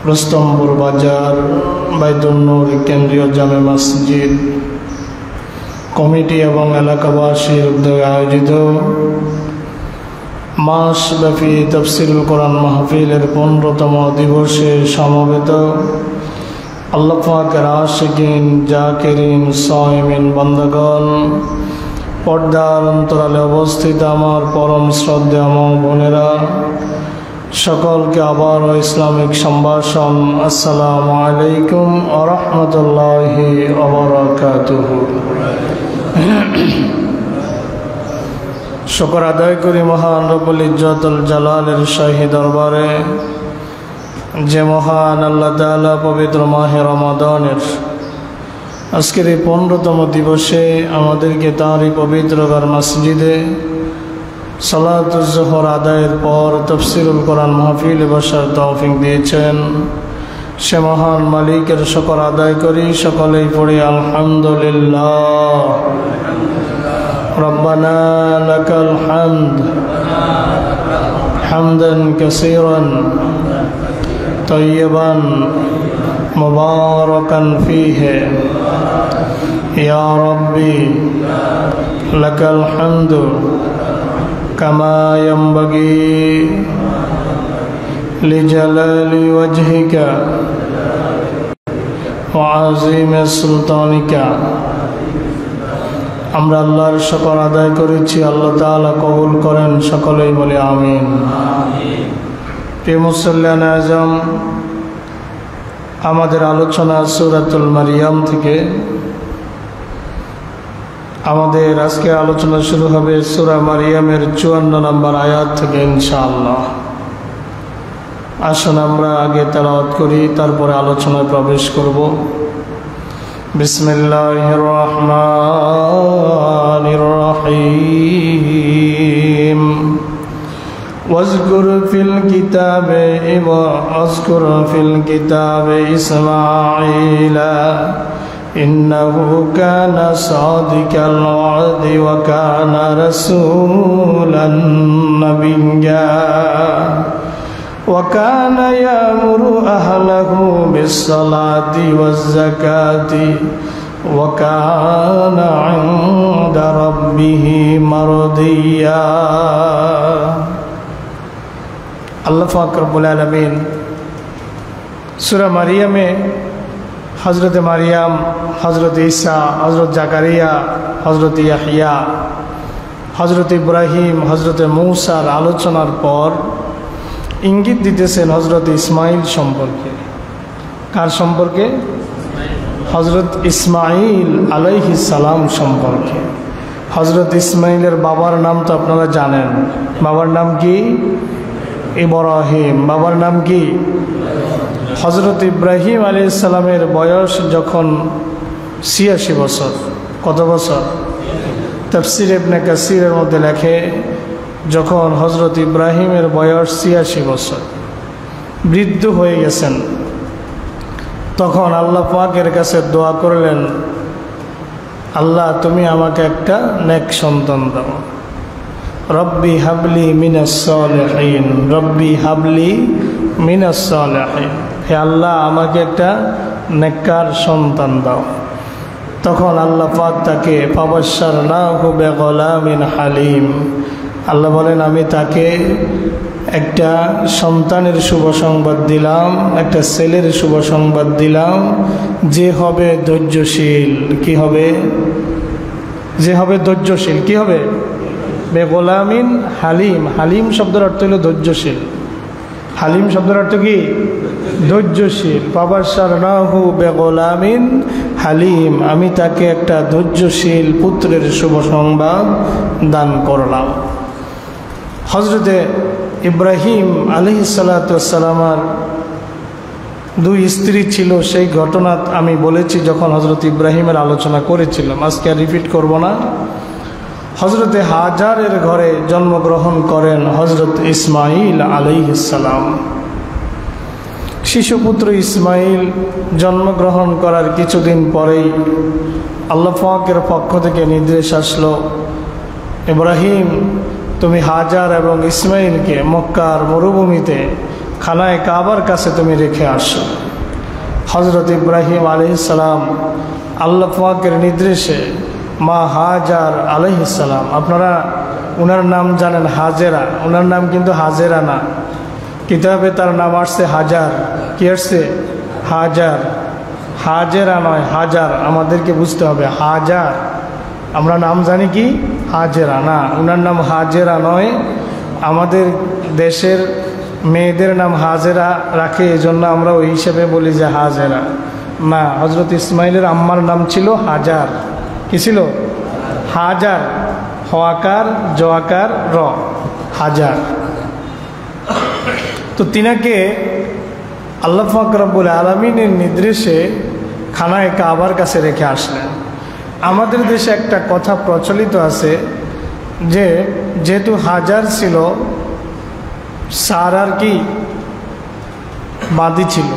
রুস্তমপুর বাজার বাইতুল নূর কেন্দ্রীয় জামে মসজিদ কমিটি এবং এলাকাবাসীর উদ্যোগে আয়োজিত মাসব্যাপী তাফসীরুল কোরআন মাহফিলের 15তম দিবসে সমবেত আল্লাহ পাকের আশিকিন জাকিরিন সাইমিন বান্দাগণ, পর্দার অন্তরালে অবস্থিত আমার পরম শ্রদ্ধেয় মা বোনেরা, সকলকে আবার ইসলামিক সম্ভাষণ আসসালামু আলাইকুম ওয়া রাহমাতুল্লাহি ওয়া বারাকাতুহু। শুকর আদায় করি মহান রব্বুল ইজ্জতুল জালালের শাহী দরবারে, যে মহান আল্লাহ তাআলা পবিত্র মাহে রমাদানের আজকের এই 15তম দিবসে আমাদেরকে তাঁরই পবিত্র ঘর মসজিদে সালাতুজ যোহর আদায়ের পর তাফসীরুল কোরআন মাহফিলে বসার তৌফিক দিয়েছেন। সে মহান মালিকের শুকর আদায় করি, সকলেই পড়ি আলহামদুলিল্লাহ। রব্বানা লাকাল হামদ হামদান কাসীরান তাইয়িবান মুবারাকান ফীহি ইয়া রাব্বি লাকাল হামদু কামা ইয়ানবাগি লিজালালি ওয়াজহিকা ওয়া আযীমি সুলতানিকা। আমরা আল্লাহর শুকর আদায় করেছি, আল্লাহ তাআলা কবুল করেন, সকলেই বলে আমিন। প্রিয় মুসল্লিয়ান আযম, আমাদের আলোচনা সূরাতুল মারিয়াম থেকে। আমাদের আজকে আলোচনা শুরু হবে সূরা মারিয়ামের 54 নম্বর আয়াত থেকে ইনশাআল্লাহ। আসুন আমরা আগে তেলাওয়াত করি, তারপরে আলোচনায় প্রবেশ করব। বিসমিল্লাহির রহমানির রহিম। واذكر في الكتاب إسماعيل إنه كان صادق الوعد وكان رسولا نبيا وكان يأمر أهله بالصلاة والزكاة وكان عند ربه مرضيا। আল্লাহ পাক রব্বুল আলামিন সূরা মারিয়ামে হযরত মারিয়াম, হযরত ঈসা, হযরত জাকারিয়া, হযরত ইয়াহইয়া, হযরত ইব্রাহিম, হযরত মূসার আলোচনার পর ইঙ্গিত দিতেছেন হযরত ইসমাইল সম্পর্কে। কার সম্পর্কে? হযরত ইসমাইল আলাইহিস সালাম সম্পর্কে। হযরত ইসমাইলের বাবার নাম তো আপনারা জানেন। বাবার নাম কি? ইব্রাহিম। বাবার নাম কি? হযরত ইব্রাহিম আলাইহিস সালামের বয়স যখন ৮৬ বছর। কত বছর? তাফসীর ইবনে কাসীরের মধ্যে লেখে, যখন হযরত ইব্রাহিমের বয়স ৮৬ বছর, বৃদ্ধ হয়ে গেছেন, তখন আল্লাহ পাকের কাছে দোয়া করলেন, আল্লাহ তুমি আমাকে একটা নেক সন্তান দাও। রব্বি হাবলি মিনাস সালিহিন, রব্বি হাবলি মিনাস সালিহিন, হে আল্লাহ আমাকে একটা নেককার সন্তান দাও। তখন আল্লাহ পাক তাকে ফাবাশশারনাহু বিগুলামিন হালিম, আল্লাহ বলেন আমি তাকে একটা সন্তানের শুভ সংবাদ দিলাম, একটা ছেলের শুভ সংবাদ দিলাম, যে হবে ধৈর্যশীল। কি হবে? যে হবে ধৈর্যশীল। কি হবে? বেগোলামিন হালিম। হালিম শব্দের অর্থ হলো ধৈর্যশীল। হালিম শব্দের অর্থ কি? ধৈর্যশীল। ফাবাশশারনাহু বিগুলামিন হালিম, আমি তাকে একটা ধৈর্যশীল পুত্রের শুভ সংবাদ দান করলাম। হযরতে ইব্রাহিম আলাইহিস সালাতু ওয়াস সালামের 2 স্ত্রী ছিল। সেই ঘটনা আমি বলেছি যখন হযরত ইব্রাহিমের আলোচনা করেছিলাম, আজকে আর রিপিট করব না। হযরতে হাজারের ঘরে জন্মগ্রহণ করেন হযরত ইসমাইল আলাইহিস সালাম। শিশুপুত্র ইসমাইল জন্মগ্রহণ করার কিছুদিন পরেই আল্লাহ পাকের পক্ষ থেকে নির্দেশ আসলো, ইব্রাহিম তুমি হাজার এবং ইসমাইলকে মক্কার মরুভূমিতে খানায় কাবার কাছে তুমি রেখে আসো। হজরত ইব্রাহিম আলাইহিস সালাম আল্লাহ পাকের নির্দেশে মা হাজার আলাইহিস সালাম, আপনারা ওনার নাম জানেন হাজেরা, ওনার নাম কিন্তু হাজেরা না, কিতাবে তার নাম আসছে হাজার। কি আসছে? হাজার। হাজেরা নয়, হাজার। আমাদেরকে বুঝতে হবে হাজার, আমরা নাম জানি কি হাজেরা, না, ওনার নাম হাজেরা নয়। আমাদের দেশের মেয়েদের নাম হাজেরা রাখে, এই জন্য আমরা ওই হিসেবে বলি যে হাজেরা, না। হজরত ইসমাইলের আম্মার নাম ছিল হাজার। কি ছিল? হাজার, হওয়াকার জোয়াকার র, হাজার। তো তিনাকে আল্লাহ পাক রব্বুল আলামিনের নির্দেশে খানায় কাবার কাছে রেখে আসলেন। আমাদের দেশে একটা কথা প্রচলিত আছে যে যেহেতু হাজার ছিল, সারার কি বাদী ছিল।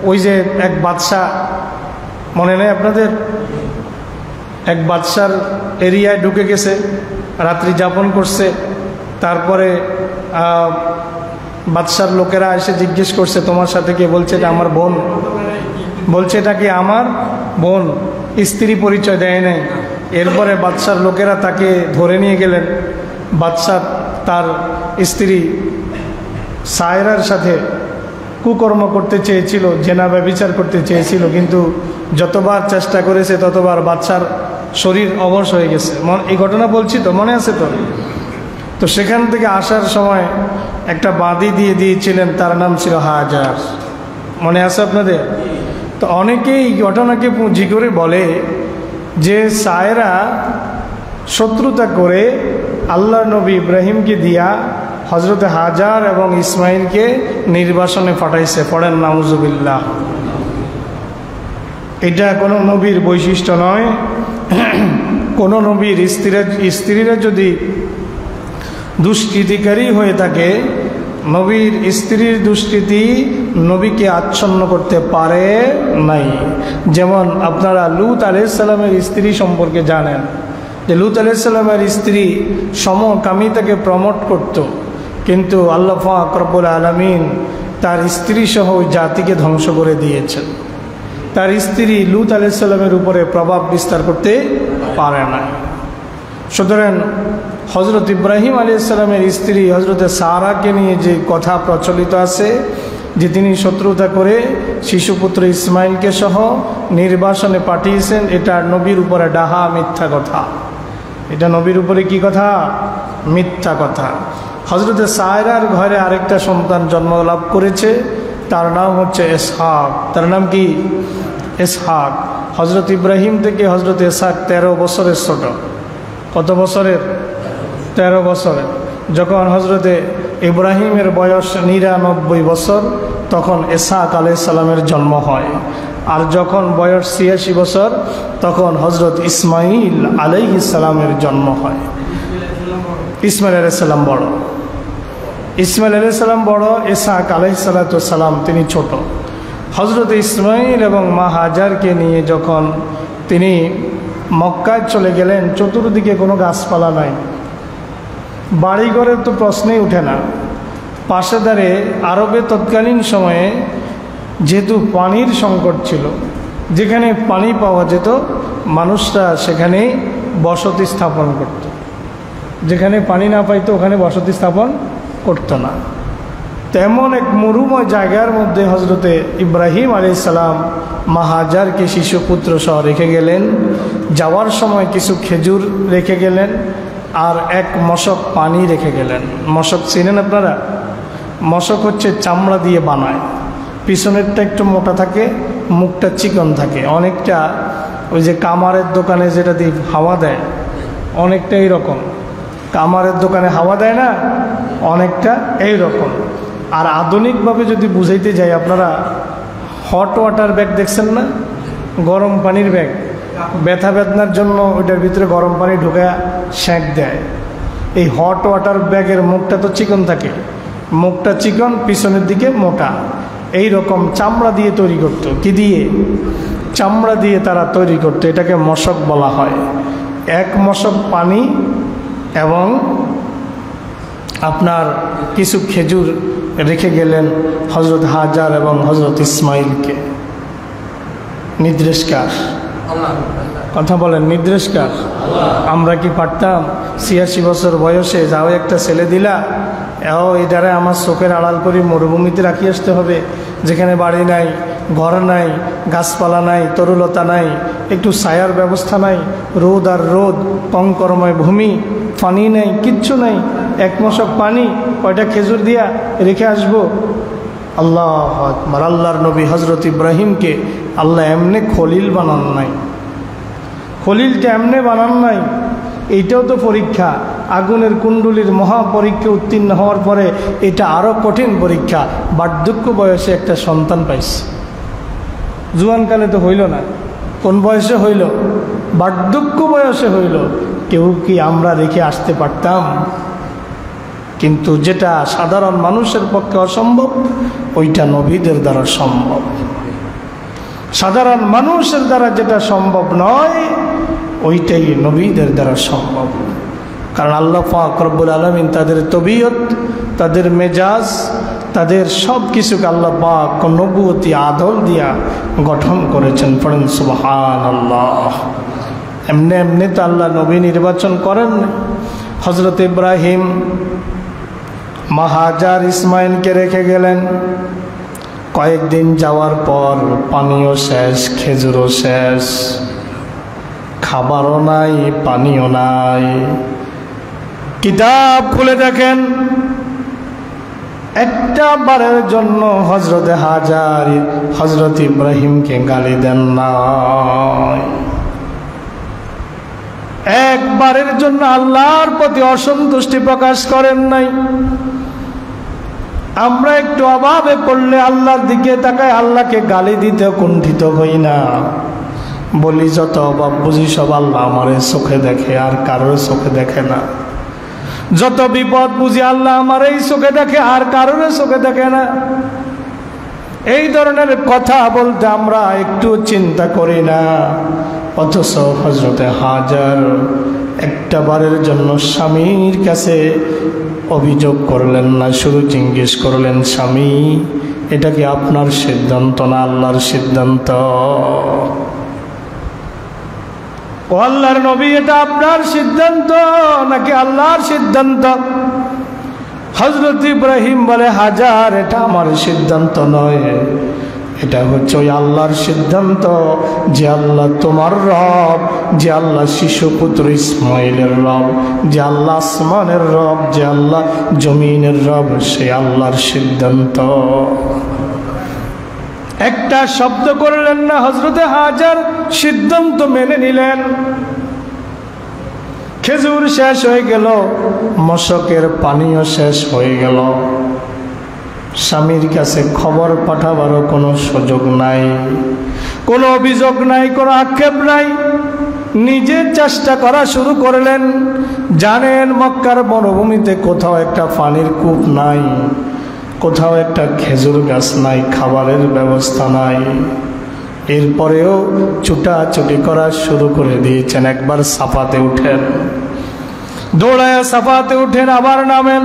ওই যে এক বাদশাহ, মনে নেই আপনাদের? এক বাদশার এরিয়ায় ঢুকে গেছে, রাত্রি যাপন করছে। তারপরে বাদশার লোকেরা এসে জিজ্ঞেস করছে তোমার সাথে কে? বলছে এটা আমার বোন। বলছে এটা কি আমার বোন, স্ত্রী পরিচয় দেয় নাই। এরপরে বাদশার লোকেরা তাকে ধরে নিয়ে গেলেন। বাদশাহ তার স্ত্রী সায়রার সাথে কুকর্ম করতে চেয়েছিল, জেনা ব্যভিচার করতে চেয়েছিল, কিন্তু যতবার চেষ্টা করেছে ততবার বাদশার শরীর অবশ হয়ে গেছে। এই ঘটনা বলছি তো, মনে আছে তো? তো সেখান থেকে আসার সময় একটা বাঁধি দিয়ে দিয়েছিলেন, তার নাম ছিল হাজার। মনে আছে আপনাদের? তো অনেকেই ঘটনাকে পুঁজি করে বলে যে সায়রা শত্রুতা করে আল্লাহ নবী ইব্রাহিমকে দিয়া হজরত হাজার এবং ইসমাইলকে নির্বাসনে পাঠাইছে। পড়েন নাউজুবিল্লাহ। এটা কোনো নবীর বৈশিষ্ট্য নয়। কোনো নবীর স্ত্রীরা যদি দুষ্কৃতিকারী হয়ে থাকে, নবীর স্ত্রীর দুষ্কৃতি নবীকে আচ্ছন্ন করতে পারে নাই। যেমন আপনারা লূত আলাইহিস সালামের স্ত্রী সম্পর্কে জানেন যে লূত আলাইহিস সালামের স্ত্রী সমকামিতাকে প্রমোট করত, কিন্তু আল্লাহ পাক রব্বুল আলামিন তার স্ত্রী সহ ওই জাতিকে ধ্বংস করে দিয়েছেন। তার স্ত্রী লূত আলাইহিস সালামের উপরে প্রভাব বিস্তার করতে পারে না। সুতরাং হজরত ইব্রাহিম আলাইহিস সালামের স্ত্রী হজরত সারাকে নিয়ে যে কথা প্রচলিত আছে যে তিনি শত্রুতা করে শিশুপুত্র ইসমাইলকে সহ নির্বাসনে পাঠিয়েছেন, এটা নবীর উপরে ডাহা মিথ্যা কথা। এটা নবীর উপরে কি কথা? মিথ্যা কথা। হজরত সায়রার ঘরে আরেকটা সন্তান জন্ম লাভ করেছে, তার নাম হচ্ছে ইসহাক। তার নাম কি? ইসহাক। হজরত ইব্রাহিম থেকে হজরত ইসহাক 13 বছরের ছোট। কত বছরের? 13 বছরের। যখন হজরতে ইব্রাহিমের বয়স 99 বছর, তখন ইসহাক আলাইহিস সালামের জন্ম হয়। আর যখন বয়স 86 বছর, তখন হজরত ইসমাইল আলাইহিস সালামের জন্ম হয়। ইসমাইল আলাইহিস সালাম বড়। ইসমাইল আলাইহিস সালাম বড়, ইসহাক আলাইহিস সালাম তিনি ছোট। হজরত ইসমাইল এবং মা হাজারকে নিয়ে যখন তিনি মক্কায় চলে গেলেন, চতুর্দিকে কোনো গাছপালা নাই, বাড়িঘরের তো প্রশ্নই উঠে না। পাশে দাঁড়িয়ে আরবে তৎকালীন সময়ে যেহেতু পানির সংকট ছিল, যেখানে পানি পাওয়া যেত মানুষরা সেখানেই বসতি স্থাপন করত। যেখানে পানি না পাইতো ওখানে বসতি স্থাপন করতো না। তেমন এক মরুময় জায়গার মধ্যে হজরতে ইব্রাহিম আলাইহিস সালাম মা হাজারকে শিশুপুত্র সহ রেখে গেলেন। যাওয়ার সময় কিছু খেজুর রেখে গেলেন আর এক মশক পানি রেখে গেলেন। মশক চিনেন আপনারা? মশক হচ্ছে চামড়া দিয়ে বানায়, পিছনেরটা একটু মোটা থাকে, মুখটা চিকন থাকে, অনেকটা ওই যে কামারের দোকানে যেটা দিয়ে হাওয়া দেয় অনেকটা এইরকম। কামারের দোকানে হাওয়া দেয় না, অনেকটা এই রকম। আর আধুনিকভাবে যদি বুঝাইতে যাই, আপনারা হট ওয়াটার ব্যাগ দেখছেন না? গরম পানির ব্যাগ, ব্যথা বেদনার জন্য ওইটার ভিতরে গরম পানি ঢুকে সেঁক দেয়। এই হট ওয়াটার ব্যাগের মুখটা তো চিকন থাকে, মুখটা চিকন, পিছনের দিকে মোটা, এই রকম চামড়া দিয়ে তৈরি করত। কি দিয়ে? চামড়া দিয়ে তারা তৈরি করত। এটাকে মশক বলা হয়। এক মশক পানি এবং আপনার কিছু খেজুর রেখে গেলেন হজরত হাজার এবং হজরত ইসমাইলকে। নির্দেশ কার? কথা বলেন, নির্দেশ কার? আমরা কি পারতাম ৮৬ বছর বয়সে যাও একটা ছেলে দিলা, এই দ্বারা আমার চোখের আড়াল করে মরুভূমিতে রাখি আসতে হবে, যেখানে বাড়ি নাই, ঘর নাই, গাছপালা নাই, তরুলতা নাই, একটু ছায়ার ব্যবস্থা নাই, রোদ আর রোদ, কঙ্করময় ভূমি, পানি নেই, কিচ্ছু নাই, এক মশক পানি, কয়টা খেজুর দিয়া রেখে আসবো? আল্লাহ আকবার। আল্লাহর নবী হজরত ইব্রাহিমকে আল্লাহ এমনে খলিল বানান নাই, খলিলটা এমনে বানান নাই। এইটাও তো পরীক্ষা, আগুনের কুণ্ডলীর মহাপরীক্ষা উত্তীর্ণ হওয়ার পরে এটা আরও কঠিন পরীক্ষা। বার্ধক্য বয়সে একটা সন্তান পাইছে, জুয়ানকালে তো হইল না, কোন বয়সে হইল? বার্ধক্য বয়সে হইল। কেউ কি আমরা রেখে আসতে পারতাম? কিন্তু যেটা সাধারণ মানুষের পক্ষে অসম্ভব, ওইটা নবীদের দ্বারা সম্ভব। সাধারণ মানুষের দ্বারা যেটা সম্ভব নয়, ওইটাই নবীদের দ্বারা সম্ভব। কারণ আল্লাহ পাক রব্বুল আলামিন তাদের তবিয়ত, তাদের মেজাজ, তাদের সব কিছুকে আল্লাহ পাক নবুয়তি আদল দিয়া গঠন করেছেন। পড়েন সুবহানাল্লাহ। এমনি এমনি তো আল্লাহ নবী নির্বাচন করেন। হজরত ইব্রাহিম হাজার ইসমাইলকে রেখে গেলেন। কয়েকদিন যাওয়ার পর পানিও শেষ, খেজুরও শেষ, খাবারও নাই, পানিও নাই। কিতাব খুলে দেখেন, একটা বারের জন্য হজরতে হাজার হজরত ইব্রাহিমকে গালি দেন নাই, একবারের জন্য আল্লাহর প্রতি অসন্তুষ্টি প্রকাশ করেন নাই। আমরা একটু অভাবে পড়লে আল্লাহর দিকে তাকায় আল্লাহকে গালি দিতে কুণ্ঠিত হই না, বলি যত অভাব বুঝি সব আল্লাহ আমারে চোখে দেখে, আর কারোর চোখে দেখে না। যত বিপদ বুঝি আল্লাহ আমার এই চোখে দেখে, আর কারোর চোখে দেখে না। এই ধরনের কথা বলতে আমরা একটু চিন্তা করি না। অথচ হজরতে হাজার একটা বারের জন্য স্বামীর কাছে অভিযোগ করলেন না, শুধু জিজ্ঞেস করলেন, স্বামী এটা কি আপনার সিদ্ধান্ত না আল্লাহর সিদ্ধান্ত? ও আল্লাহর নবী, এটা আপনার সিদ্ধান্ত নাকি আল্লাহর সিদ্ধান্ত? হযরত ইব্রাহিম বলে, হাজার এটা আমার সিদ্ধান্ত নয়, এটা হচ্ছে ওই আল্লাহর সিদ্ধান্ত, যে আল্লাহ তোমার রব, যে আল্লাহ শিশুপুত্র ইসমাইলের রব, যে আল্লাহ আসমানের রব, যে আল্লাহ জমিনের রব, সে আল্লাহর সিদ্ধান্ত। একটা শব্দ করলেন না, হযরতে হাজার সিদ্ধান্ত মেনে নিলেন। খেজুর শেষ হয়ে গেল, মশকের পানিও শেষ হয়ে গেল। স্বামীর কাছে খবর পাঠাবারও কোনো সুযোগ নাই, কোনো অভিযোগ নাই, কোনো আক্ষেপ নাই। নিজে চেষ্টা করা শুরু করলেন। জানেন মক্কার মরুভূমিতে কোথাও একটা পানির কূপ নাই, কোথাও একটা খেজুর গাছ নাই, খাবারের ব্যবস্থা নাই। এরপরেও ছুটাছুটি করা শুরু করে দিয়েছেন। একবার সাফাতে উঠেন, দৌড়ায় সাফাতে উঠেন, আবার নামেন,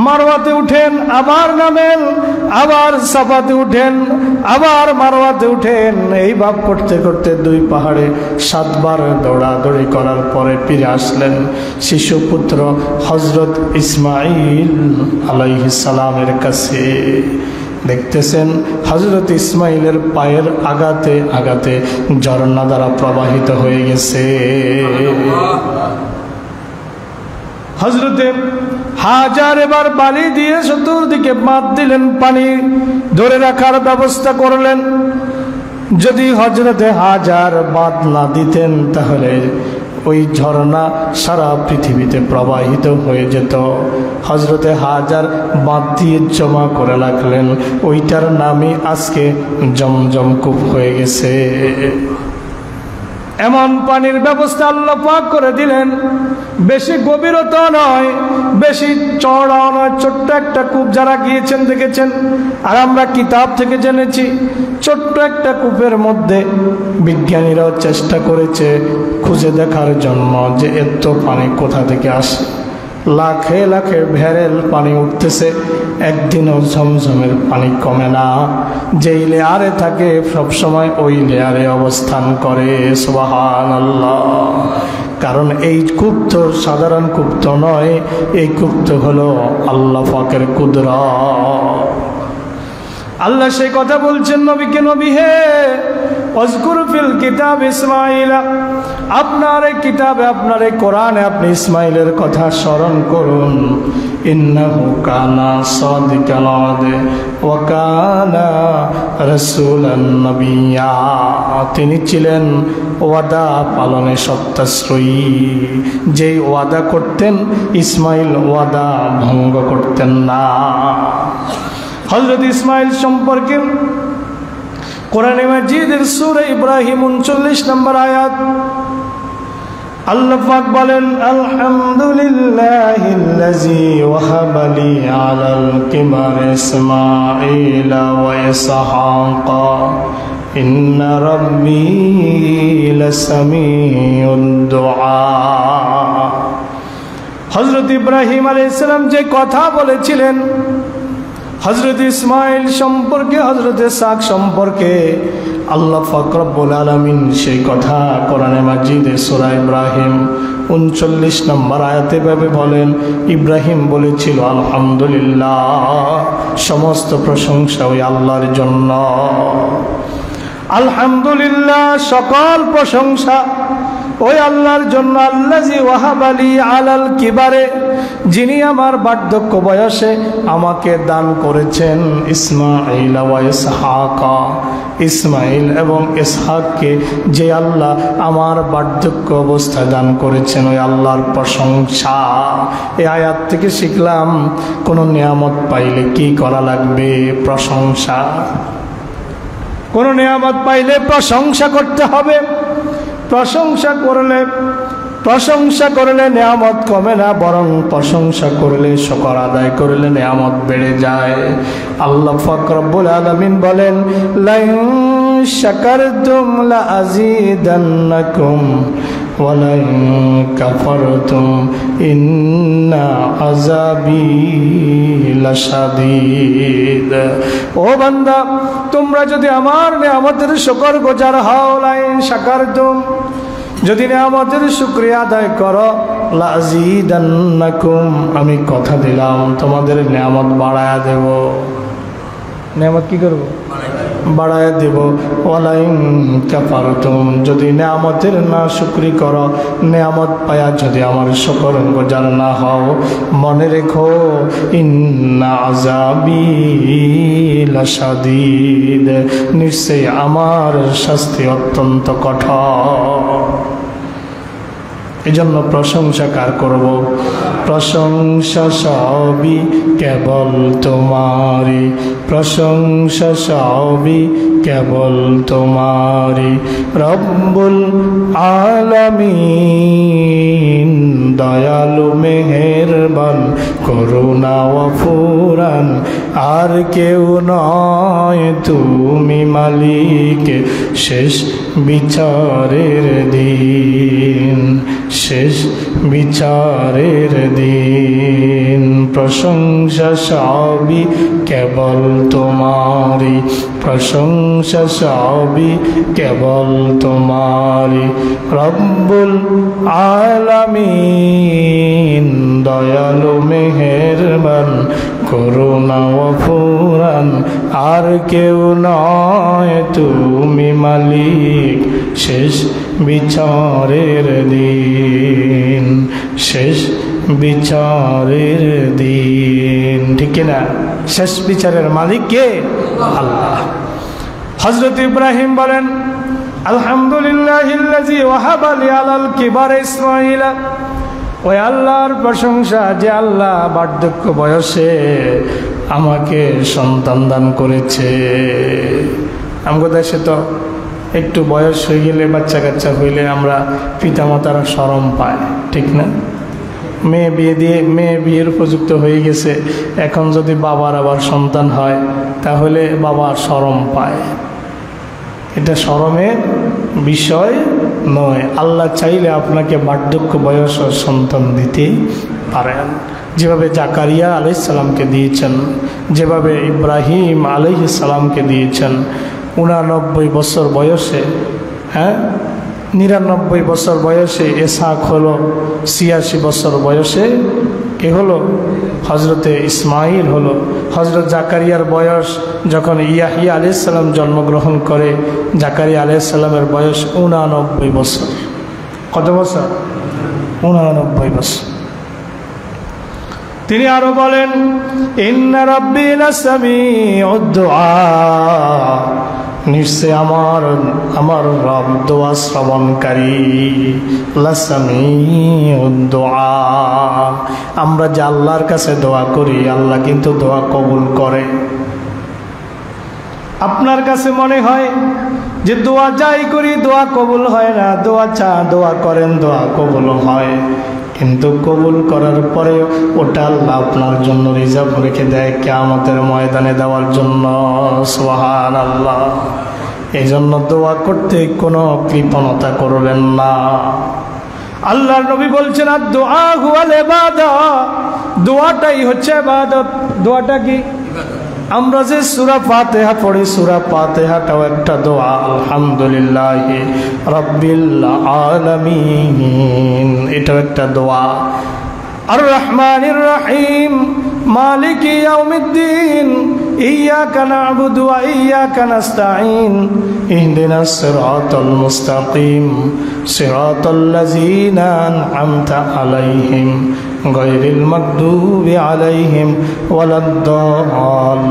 মারওয়াতে উঠেন, আবার নামেন, আবার সাফাতে উঠেন, আবার মারওয়াতে উঠেন। এই ভাব করতে করতে 2 পাহাড়ে 7 বার দৌড়াদৌড়ি করার পরে ফিরে আসলেন শিশুপুত্র হজরত ইসমাইল আলাইহিস সালামের কাছে। দেখতেছেন হজরত ইসমাইলের পায়ের আঘাতে আঘাতে ঝর্ণা দ্বারা প্রবাহিত হয়ে গেছে। হযরতে হাজার এবার বালি দিয়ে চতুর্দিকে বাঁধ দিলেন, পানি ধরে রাখার ব্যবস্থা করলেন। যদি হযরতে হাজার বাঁধ না দিতেন তাহলে ওই ঝর্ণা সারা পৃথিবীতে প্রবাহিত হয়ে যেত। হযরতে হাজার বাঁধ দিয়ে জমা করে রাখলেন, ওইটার নামই আজকে জমজম কূপ হয়ে গেছে। এমন পানির ব্যবস্থা আল্লাহ পাক করে দিলেন। বেশি গভীরতা নয়, বেশি চওড়াও নয়, ছোট্ট একটা কূপ। যারা গিয়েছেন দেখেছেন, আর আমরা কিতাব থেকে জেনেছি, ছোট্ট একটা কূপের মধ্যে বিজ্ঞানীরাও চেষ্টা করেছে খুঁজে দেখার জন্য যে এত পানি কোথা থেকে আসে। লাখে লাখে ভেড়েল পানি উঠতেছে, একদিনও ঝমঝমের পানি কমে না। যেই লেয়ারে থাকে সবসময় ওই লেয়ারে অবস্থান করে। সুবহানাল্লাহ। কারণ এই কূপ তো সাধারণ কূপ তো নয়, এই কূপ তো হলো আল্লাহ পাকের কুদরত। আল্লাহ সেই কথা বলছেন নবীকে, নবী হে ওয়াজকুর ফিল কিতাব ইসমাঈল, আপনার এই কিতাবে, আপনার এই কোরআনে আপনি ইসমাঈলের কথা স্মরণ করুন। ইন্নাহু কানা সাদিকাল ওয়াদে ওয়া কানা রাসূলান নবিয়্যা, তিনি ছিলেন ওয়াদা পালনে সত্যাশ্রয়ী। যেই ওয়াদা করতেন ইসমাঈল ওয়াদা ভঙ্গ করতেন না। হযরত ইসমাঈল সম্পর্কে কোরআনে মাজিদের সূরা ইব্রাহিম 39 নম্বর আয়াত আল্লাহ পাক বলেন, আলহামদুলিল্লাহিল্লাযী ওয়াহাবা লি আলাল কিবারি ইসমাঈলা ওয়া ইসহাকা ইন্না রাব্বী লাসামিউদ দুআ। হযরত ইব্রাহিম আলাইহিস সালাম যে কথা বলেছিলেন হযরত ইসমাঈল সম্পর্কে, হযরত ইসহাক সম্পর্কে, আল্লাহ পাক রব্বুল আলামিন সেই কথা কোরআনে মাজিদে সূরা ইব্রাহিম 39 নম্বর আয়াতে ভাবে বলেন, ইব্রাহিম বলেছিল আলহামদুলিল্লাহ, সমস্ত প্রশংসা ওই আল্লাহর জন্য। আলহামদুলিল্লাহ, সকল প্রশংসা ওই আল্লাহর জন্য। আল্লাযী ওয়াহাবা লি আলাল কিবারে, যিনি আমার বার্ধক্য বয়সে আমাকে দান করেছেন ইসমাঈল ওয়া ইসহাকা, ইসমাঈল এবং ইসহাককে যে আল্লাহ আমার বার্ধক্য অবস্থায় দান করেছেন ওই আল্লাহর প্রশংসা। এই আয়াত থেকে শিখলাম কোনো নিয়ামত পাইলে কি করা লাগবে? প্রশংসা। কোনো নিয়ামত পাইলে প্রশংসা করতে হবে। প্রশংসা করলে নিয়ামত কমে না, বরং প্রশংসা করলে, শুকর আদায় করলে নিয়ামত বেড়ে যায়। আল্লাহ পাক রব্বুল আলামিন বলেন, লাইন শাকারতুম লাআযীদান্নাকুম ওয়া লাইন কাফারতুম ইন্না আযাবী লাশাদীদ। ও বান্দা, তোমরা যদি আমার নিয়ামতের শুকরগুজার হও, লাইন শাকারতুম, যদি নিয়ামতের শুকরিয়া আদায় করো, লাযীদান্নাকুম, আমি কথা দিলাম তোমাদের নিয়ামত বাড়ায়া দেব। নিয়ামত কি করব? বাড়ায়া দেব। ওয়ালাইন কাফারতুম, যদি নিয়ামতের না শুকরি করো, নিয়ামত পায়া যদি আমার শুকরগুজার না হও, মনে রেখো ইন্না আযাবী লাশাদীদ, নিশ্চয়ই আমার শাস্তি অত্যন্ত কঠোর। এজন্য প্রশংসা কার করব? প্রশংসা সবই কেবল তোমারি, প্রশংসা সবই কেবল তোমারি। রব্বুল আলামিন, দয়ালু মেহেরবান করুণা ও ফুরান, আর কেউ নয় তুমি মালিক শেষ বিচারের দিন, শেষ বিচারের দিন। প্রশংসা সবই কেবল তোমারি, প্রশংসা সবই কেবল তোমারি। রব্বুল আলামিন, দয়ালু মেহেরবান করুণা ও ফুরান, আর কেউ নয় তুমি মালিক শেষ বিচারের দিন, শেষ বিচারের দিন। ঠিক না? শেষ বিচারের মালিক কে? আল্লাহ। হযরত ইব্রাহিম বলেন, আলহামদুলিল্লাহিল্লাযী ওয়াহাবা লি আলাল কিবারি ইসমাঈল, ওই আল্লাহর প্রশংসা যে আল্লাহ বার্ধক্য বয়সে আমাকে সন্তান দান করেছে। আমাদের দেশে তো একটু বয়স হয়ে গেলে, বাচ্চা কাচ্চা হইলে আমরা পিতামাতারা শরম পায়, ঠিক না? মেয়ে বিয়ের উপযুক্ত হয়ে গেছে, এখন যদি বাবার আবার সন্তান হয় তাহলে বাবা শরম পায়। এটা শরমের বিষয় নয়। আল্লাহ চাইলে আপনাকে বার্ধক্য বয়স সন্তান দিতে পারেন, যেভাবে জাকারিয়া আলাইহিস সালামকে দিয়েছেন, যেভাবে ইব্রাহিম আলাইহিস সালামকে দিয়েছেন। 89 বছর বয়সে, 99 বছর বয়সে ইসহাক হলো, 86 বছর বয়সে কে হলো? হজরতে ইসমাইল হলো। হজরত জাকারিয়ার বয়স যখন ইয়াহিয়া আলাইহিস সালাম জন্মগ্রহণ করে, জাকারিয়া আলাইহিস সালামের বয়স 89 বছর। কত বছর? 89 বছর। তিনি আরো বলেন, ইন্না রাব্বি লাসামিউদ দুআ, নিশ্চয় আমার রব দোয়া শ্রবণকারী। লাসামিউদ দুআ, আমরা যে আল্লাহর কাছে দোয়া করি, আল্লাহ কিন্তু দোয়া কবুল করে। আপনার কাছে মনে হয় যে দোয়া যাই করি দোয়া কবুল হয় না, দোয়া করেন দোয়া কবুল হয়, কিন্তু কবুল করার পরে ওটা আল্লাহ আপনার জন্য রিজার্ভ রেখে দেয় কিয়ামতের ময়দানে দেওয়ার জন্য। সুবহানাল্লাহ। এই জন্য দোয়া করতে কোনো কৃপণতা করবেন না। আল্লাহর নবী বলছেন, আর দোয়া হুয়াল ইবাদা, দোয়াটাই হচ্ছে ইবাদত। দোয়াটা কি? আমরা যে সূরা ফাতিহা পড়ি, সূরা ফাতিহাটাও একটা দোয়া। আলহামদুলিল্লাহি রাব্বিল আলামিন, এটাও একটা দোয়া। আর রহমানির রহিম মালিকি ইয়াউমিদ্দিন ইয়্যাকা না'বুদু ওয়া ইয়্যাকা নাস্তাঈন ইহদিনাস সিরাতাল মুস্তাকিম সিরাতাল্লাযীনা আন'আমতা আলাইহিম গায়রিল মাগদুবি আলাইহিম ওয়ালাদ-দাল্লিন।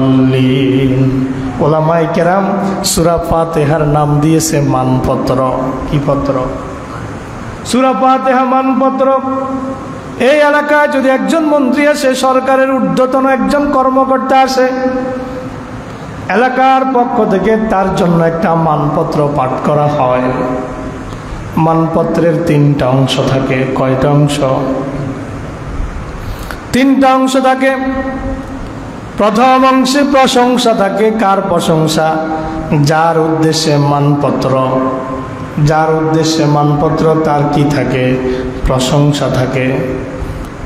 ওলামায়ে কেরাম সূরা ফাতিহার নাম দিয়েছে মানপত্র। কি পত্র? সূরা ফাতিহা মানপত্র। এই এলাকায় যদি একজন মন্ত্রী আসে, সরকারের ঊর্ধ্বতন একজন কর্মকর্তা আসে, এলাকার পক্ষ থেকে তার জন্য একটা মানপত্র পাঠ করা হয়। মানপত্রের 3টা অংশ থাকে। কয়টা অংশ? 3টা অংশ থাকে। প্রথম অংশে প্রশংসা থাকে। কার প্রশংসা? যার উদ্দেশ্যে মানপত্র, যার উদ্দেশ্যে মানপত্র তার কি থাকে? প্রশংসা থাকে।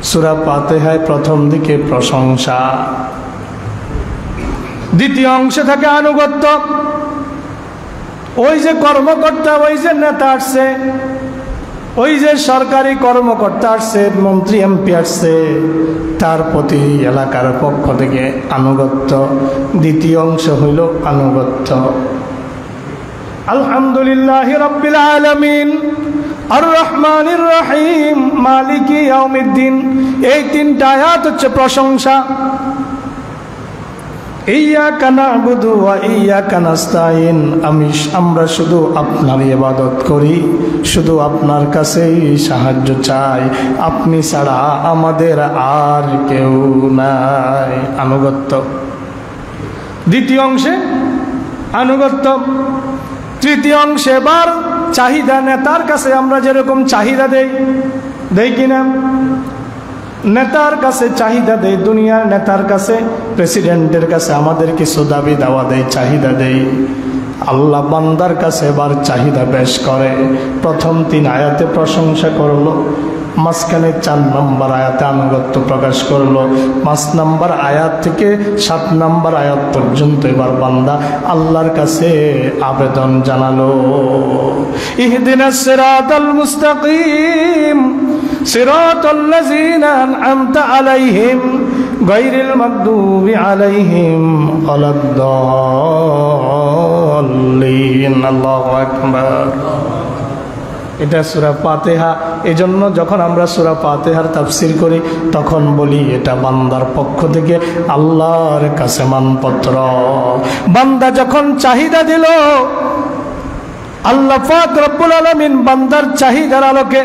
সূরা ফাতিহায় প্রথম দিকে প্রশংসা। দ্বিতীয় অংশে থাকে আনুগত্য। ওই যে কর্মকর্তা, ওই যে নেতা আসছে, ওই যে সরকারি কর্মকর্তা আসছে, মন্ত্রী এমপি আসছে, তার প্রতি এলাকার পক্ষ থেকে আনুগত্য। দ্বিতীয় অংশ হইল আনুগত্য। আলহামদুলিল্লাহি রাব্বিল আলামিন আর রহমানির রহিম মালিকি ইয়াউমিদ্দিন, এই 3টা আয়াত হচ্ছে প্রশংসা। ইয়্যাকা না'বুদু ওয়া ইয়্যাকা নাস্তাঈন, আমরা শুধু আপনার ইবাদত করি, শুধু আপনার কাছেই সাহায্য চাই, আপনি ছাড়া আমাদের আর কেউ নাই। আনুগত্য। দ্বিতীয় অংশে আনুগত্য। তৃতীয় অংশে এবার চাহিদা। নেতার কাছে আমরা যেরকম চাহিদা দেই কিনা? নেতার কাছে চাহিদা দেই, দুনিয়ার নেতার কাছে, প্রেসিডেন্টের কাছে আমাদের কিছু দাবি দাওয়া দেয়, চাহিদা দেই। আল্লাহ বান্দার কাছে এবার চাহিদা পেশ করে। প্রথম 3 আয়াতে প্রশংসা করলো, মাঝখানে 4 নম্বর আয়াতে আনুগত্য প্রকাশ করলো। 5 নম্বর আয়াত থেকে 7 নম্বর আয়াত পর্যন্ত এবার বান্দা আল্লাহর কাছে আবেদন জানালো, ইহদিনাস সিরাতাল মুস্তাকিম সিরাতাল্লাযীনা আন'আমতা আলাইহিম গায়রিল মাগদুবি আলাইহিম ওয়ালাদ-দাল্লিন। আল্লাহু আকবার। এটা সূরা ফাতিহা। এজন্য যখন আমরা সূরা ফাতিহার তাফসীর করি তখন বলি এটা বান্দার পক্ষ থেকে আল্লাহর কাছে মানপত্র। বান্দা যখন চাহিদা দিল, আল্লাহ পাক রব্বুল আলামিন বান্দার চাহিদার আলোকে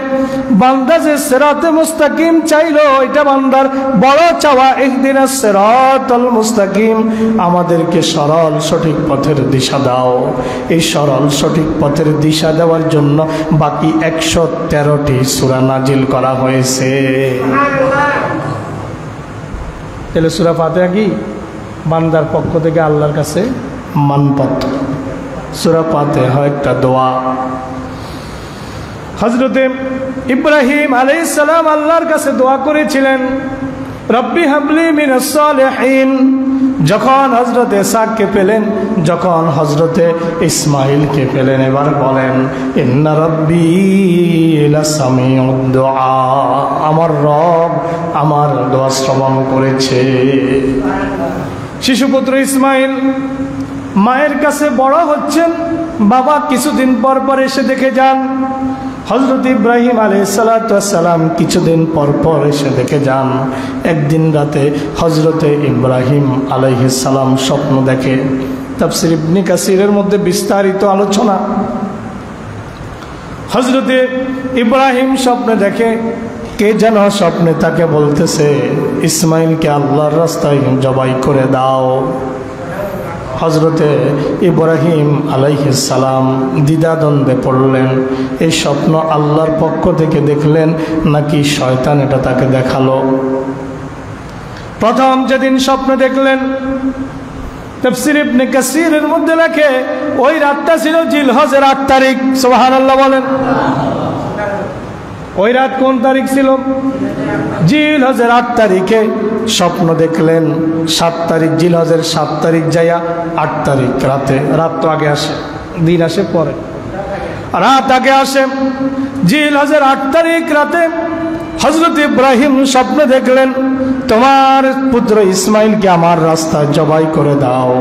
বান্দা যে সিরাতে মুস্তাকিম চাইলো, এটা বান্দার বড় চাওয়া। ইহদিনাস সিরাতাল মুস্তাকিম, আমাদেরকে সরল সঠিক পথের দিশা দাও। এই সরল সঠিক পথের দিশা দেওয়ার জন্য বাকি 113টি সূরা নাজিল করা হয়েছে। তাহলে সূরা ফাতিহা কি? বান্দার পক্ষ থেকে আল্লাহর কাছে মানপত্র। সূরা ফাতিহা একটা দোয়া। হযরতে ইব্রাহিম আলাইহিস সালাম আল্লাহর কাছে দোয়া করেছিলেন, রব্বি হাবলি মিনাস সালিহিন। যখন হযরতে ইসহাককে পেলেন, যখন হযরতে ইসমাঈলকে পেলেন, এবার বলেন ইন্না রাব্বি লাসামিউদ দুআ, আমার রব আমার দোয়া শ্রবণ করেছে। শিশুপুত্র ইসমাঈল মায়ের কাছে বড় হচ্ছেন, বাবা কিছুদিন পর পর এসে দেখে যান। হযরত ইব্রাহিম আলাইহিস সালাম কিছুদিন পর পর এসে দেখে যান। একদিন রাতে হযরতে ইব্রাহিম আলাইহিস সালাম স্বপ্ন দেখে। তাফসীর ইবনে কাসিরের মধ্যে বিস্তারিত আলোচনা। হযরতে ইব্রাহিম স্বপ্নে দেখে, কে যেন স্বপ্নে তাকে বলতেছে ইসমাঈলকে আল্লাহর রাস্তায় জবাই করে দাও। হযরতে ইব্রাহিম আলাইহিস সালাম দ্বিধাদ্বন্দ্বে পড়লেন, এই স্বপ্ন আল্লাহর পক্ষ থেকে দেখলেন নাকি শয়তান এটা তাকে দেখালো। প্রথম যেদিন স্বপ্ন দেখলেন, তাফসীর ইবনে কাসিরের মধ্যে লেখে ওই রাতটা ছিল জিলহজের 8 তারিখ। সুবহানাল্লাহ বলেন। ওই রাত কোন তারিখ ছিল? জিলহজের 8 তারিখে স্বপ্ন দেখলেন। 7 তারিখ জিলহজের 7 তারিখ যাইয়া 8 তারিখ রাতে, রাত তো আগে আসে, দিন আসে পরে, রাত আগে আসে। জিলহজের 8 তারিখ রাতে হযরত ইব্রাহিম স্বপ্নে দেখলেন তোমার পুত্র ইসমাঈলকে আমার রাস্তায় জবাই করে দাও।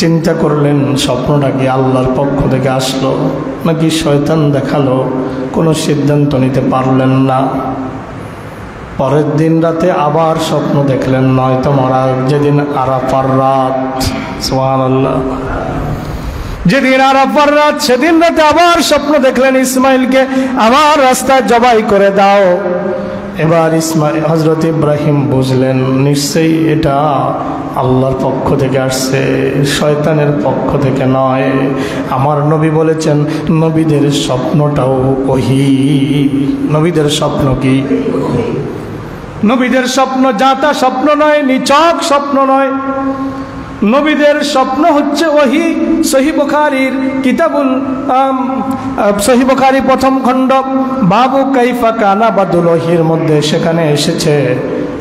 চিন্তা করলেন স্বপ্নটা কি আল্লাহর পক্ষ থেকে আসলো নাকি শয়তান দেখালো, কোনো সিদ্ধান্ত নিতে পারলেন না। পরের দিন রাতে আবার স্বপ্ন দেখলেন, নয়তো মারা যেদিন আরাফার রাত, সুবহানাল্লাহ, যেদিন আরাফার রাত সেদিন রাতে আবার স্বপ্ন দেখলেন ইসমাঈলকে আমার রাস্তায় জবাই করে দাও। এবার হযরত ইব্রাহিম বুঝলেন নিশ্চয়ই এটা আল্লাহর পক্ষ থেকে আসছে, শয়তানের পক্ষ থেকে নয়। আমার নবী বলেছেন নবীদের স্বপ্নটাও ওহী। নবীদের স্বপ্ন কি? নবীদের স্বপ্ন যাতা স্বপ্ন নয়, নিছক স্বপ্ন নয়। নবীদের স্বপ্ন হচ্ছে ওহী। সহিহ বুখারীর কিতাবুল সহিহ বুখারী প্রথম খণ্ড বাবু কাইফা কানা বাদুল ওহীর মধ্যে সেখানে এসেছে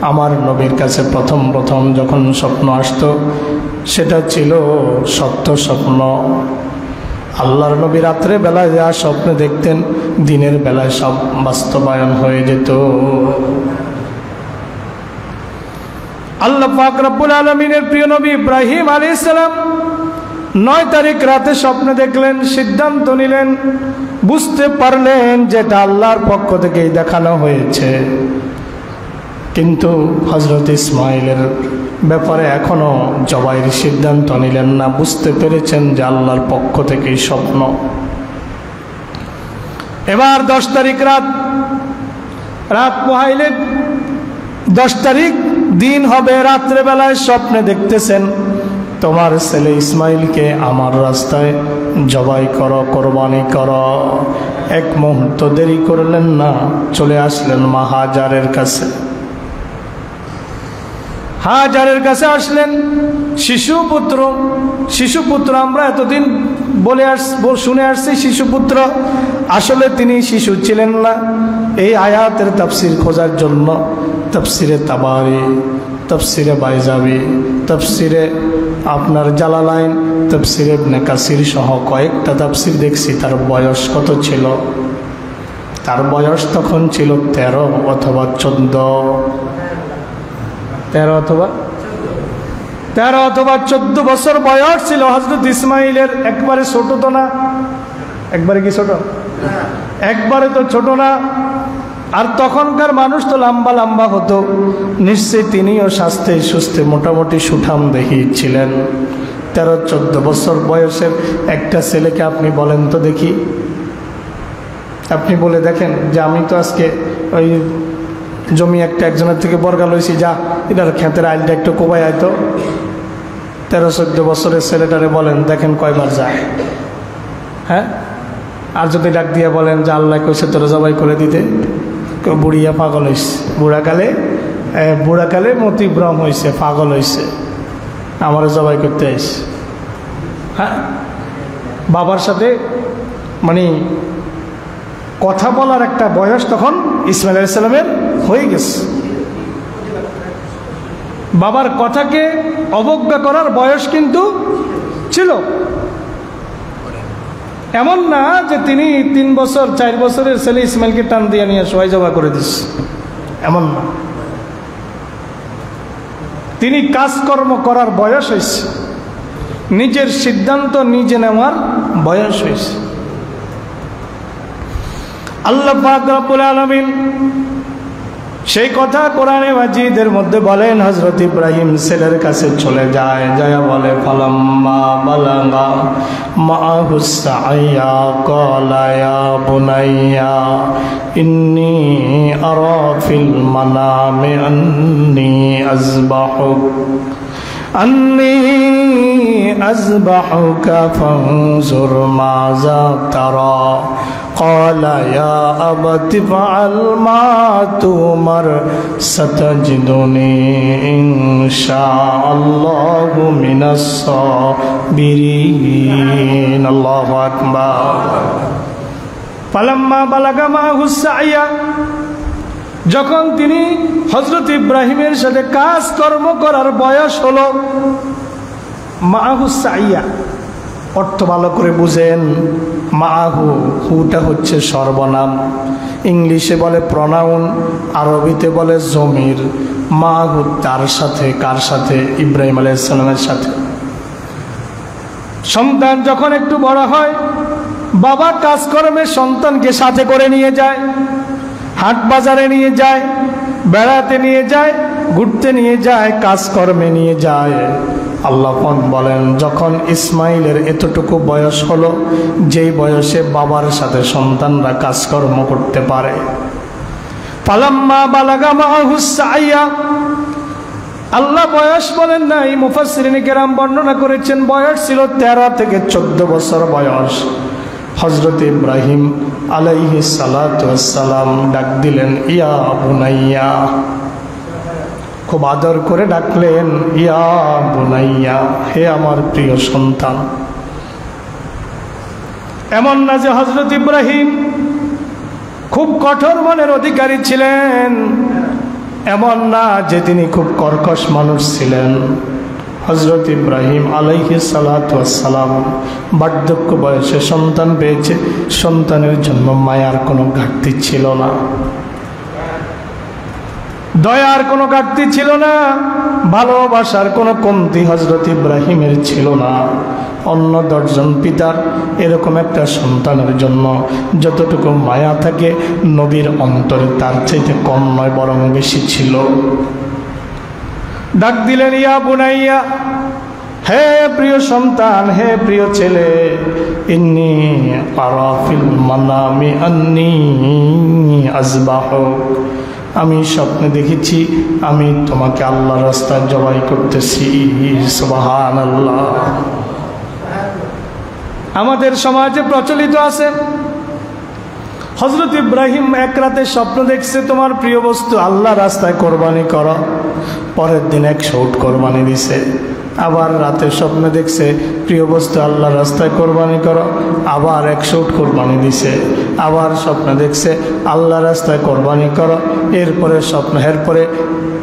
আমার নবীর কাছে প্রথম যখন স্বপ্ন আসতো সেটা ছিল সত্য স্বপ্ন। আল্লাহর নবী রাত্রে বেলায় যা স্বপ্ন দেখতেন দিনের বেলায় সব বাস্তবায়ন হয়ে যেত। আল্লাহ পাক রব্বুল আলামিনের প্রিয় নবী ইব্রাহিম আলাইহিস সালাম 9 তারিখ রাতে স্বপ্ন দেখলেন, সিদ্ধান্ত নিলেন, বুঝতে পারলেন যেটা আল্লাহর পক্ষ থেকেই দেখানো হয়েছে। কিন্তু হযরত ইসমাঈলের ব্যাপারে এখনো জবাইয়ের সিদ্ধান্ত নিলেন না, বুঝতে পেরেছেন যে আল্লাহর পক্ষ থেকেই স্বপ্ন। এবার 10 তারিখ রাত পোহাইলে 10 তারিখ দিন হবে, রাত্রে বেলায় স্বপ্নে দেখতেছেন তোমার ছেলে ইসমাঈলকে আমার রাস্তায় জবাই করো, কোরবানি করো। এক মুহূর্ত দেরি করলেন না, চলে আসলেন মা হাজারের কাছে। হাজারের কাছে আসলেন, শিশুপুত্র আমরা এতদিন শুনে আসছি শিশুপুত্র, আসলে তিনি শিশু ছিলেন না। এই আয়াতের তাফসীর খোঁজার জন্য তাফসীরে তাবারি, তাফসীরে বাইজাবি, তাফসীরে আপনার জালালাইন, তাফসীরে ইবনে কাসির সহ কয়েকটা তাফসীর দেখছি। তার বয়স কত ছিল? তার বয়স তখন ছিল 13 অথবা 14, 13 অথবা 14 বছর বয়স ছিল হযরত ইসমাঈলের। একবারে ছোট তো না, একবারে কি ছোট? একবারে তো ছোট না। আর তখনকার মানুষ তো লম্বা লম্বা হতো, নিশ্চয়ই তিনিও স্বাস্থ্যে সুস্থে মোটামুটি সুঠাম দেহি ছিলেন। 13-14 বছর বয়সের একটা ছেলেকে আপনি বলেন তো দেখি, আপনি বলে দেখেন যে আমি তো আজকে ওই জমি একজনের থেকে বর্গা লইছি, যা এটার ক্ষেতের আইলটা একটু কোবাই আয়তো। 13-14 বছরের ছেলেটারে বলেন দেখেন কয়বার যায়। হ্যাঁ, আর যদি ডাক দিয়ে বলেন যে আল্লাহ কইছে তোরা জবাই করে দিতে, বুড়িয়া পাগল হয়েছে, বুড়াকালে মতিভ্রম হয়েছে, পাগল হয়েছে, আমার জবাই করতে আইছে। হ্যাঁ, বাবার সাথে মানে কথা বলার একটা বয়স তখন ইসমাইল আলাইহিস সালামের হয়ে গেছে। বাবার কথাকে অবজ্ঞা করার বয়স কিন্তু ছিল। এমন না যে তিনি 3 বছর 4 বছরের ছেলে ইসমাইলকে টান দিয়ে নিয়ে সবাই জবা করে দিচ্ছে, এমন না। তিনি কাজকর্ম করার বয়স হয়েছে, নিজের সিদ্ধান্ত নিজে নেওয়ার বয়স হয়েছে। আল্লাহ পাক রব্বুল আলামিন সেই কথা কোরআনে মাজিদের মধ্যে বলেন, হযরত ইব্রাহিম ছেলের কাছে চলে যায়, যায় বলে ফালাম্মা বালাগা মাআহুস সাইয়া ক্বালা ইয়া বুনাইয়া ইন্নী আরা ফিল মানামি আন্নী আযবাহুকা ফানজুর মাযা তারা قال يا أبت افعل ما تؤمر ستجدني إن شاء الله من الصابرين الله أكبر فلما بلغ معه السعي যখন তিনি হযরত ইব্রাহিমের সাথে কাজ কর্ম করার বয়স হলো, মাহু সাইয়া অর্থ ভালো করে বুঝেন। মাহু, হুটা হচ্ছে সর্বনাম, ইংলিশে বলে প্রনাউন, আরবিতে বলে জমির। মাহু তার সাথে, কার সাথে? ইব্রাহিম আলাইহিস সালামের সাথে। সন্তান যখন একটু বড় হয়, বাবা কাজকর্মে সন্তানকে সাথে করে নিয়ে যায়, হাট বাজারে নিয়ে যায়, বেড়াতে নিয়ে যায়, ঘুরতে নিয়ে যায়, কাজকর্মে নিয়ে যায়। আল্লাহ বলেন যখন ইসমাইলের এতটুকু বয়স হলো, যেই বয়সে বাবার সাথে সন্তানরা কাজকর্ম করতে পারে, ফালাম্মা বালাগা মাহুস সাইয়া, আল্লাহ বয়স বলেন নাই, মুফাসসিরিন কেরাম বর্ণনা করেছেন বয়স ছিল 13 থেকে 14 বছর বয়স। হযরত ইব্রাহিম আলাইহিস সালাতু ওয়াস সালাম ডাক দিলেন ইয়া বুনাইয়া, খুব আদর করে ডাকলেন ইয়া বুনাইয়া, হে আমার প্রিয় সন্তান। এমন না যে হযরত ইব্রাহিম খুব কঠোর মনের অধিকারী ছিলেন, এমন না যে তিনি খুব কর্কশ মানুষ ছিলেন। হযরত ইব্রাহিম আলাইহিস সালাতু ওয়াস সালাম বার্ধক্য বয়সে সন্তান পেয়েছে, সন্তানের জন্য মায়ার কোনো ঘাটতি ছিল না, দয়ার কোনো ঘাটতি ছিল না, ভালোবাসার কোনো কমতি হযরত ইব্রাহিমের ছিল না। অন্য 10 জন পিতার এরকম একটা সন্তানের জন্য যতটুকু মায়া থাকে, নবীর অন্তরে তার চাইতে কম নয়, বরং বেশি ছিল। ডাক দিলেন ইয়া বুনাইয়া, হে প্রিয় সন্তান, হে প্রিয় ছেলে, ইন্নী আরা ফিল মানামি আন্নী আযবাহুক, আমি স্বপ্নে দেখেছি আমি তোমাকে আল্লাহর রাস্তায় জবাই করতেছি। সুবহানাল্লাহ। আমাদের সমাজে প্রচলিত আছে, হযরত ইব্রাহিম এক রাতে স্বপ্ন দেখছে তোমার প্রিয় বস্তু আল্লাহর রাস্তায় কোরবানি করো, পরের দিন 100 উট কোরবানি দিছে। আবার রাতে স্বপ্নে দেখছে প্রিয় বস্তু আল্লাহর রাস্তায় কোরবানি করো, আবার 100 উট কোরবানি দিছে। আবার স্বপ্নে দেখছে আল্লাহর রাস্তায় কোরবানি করো, এরপরে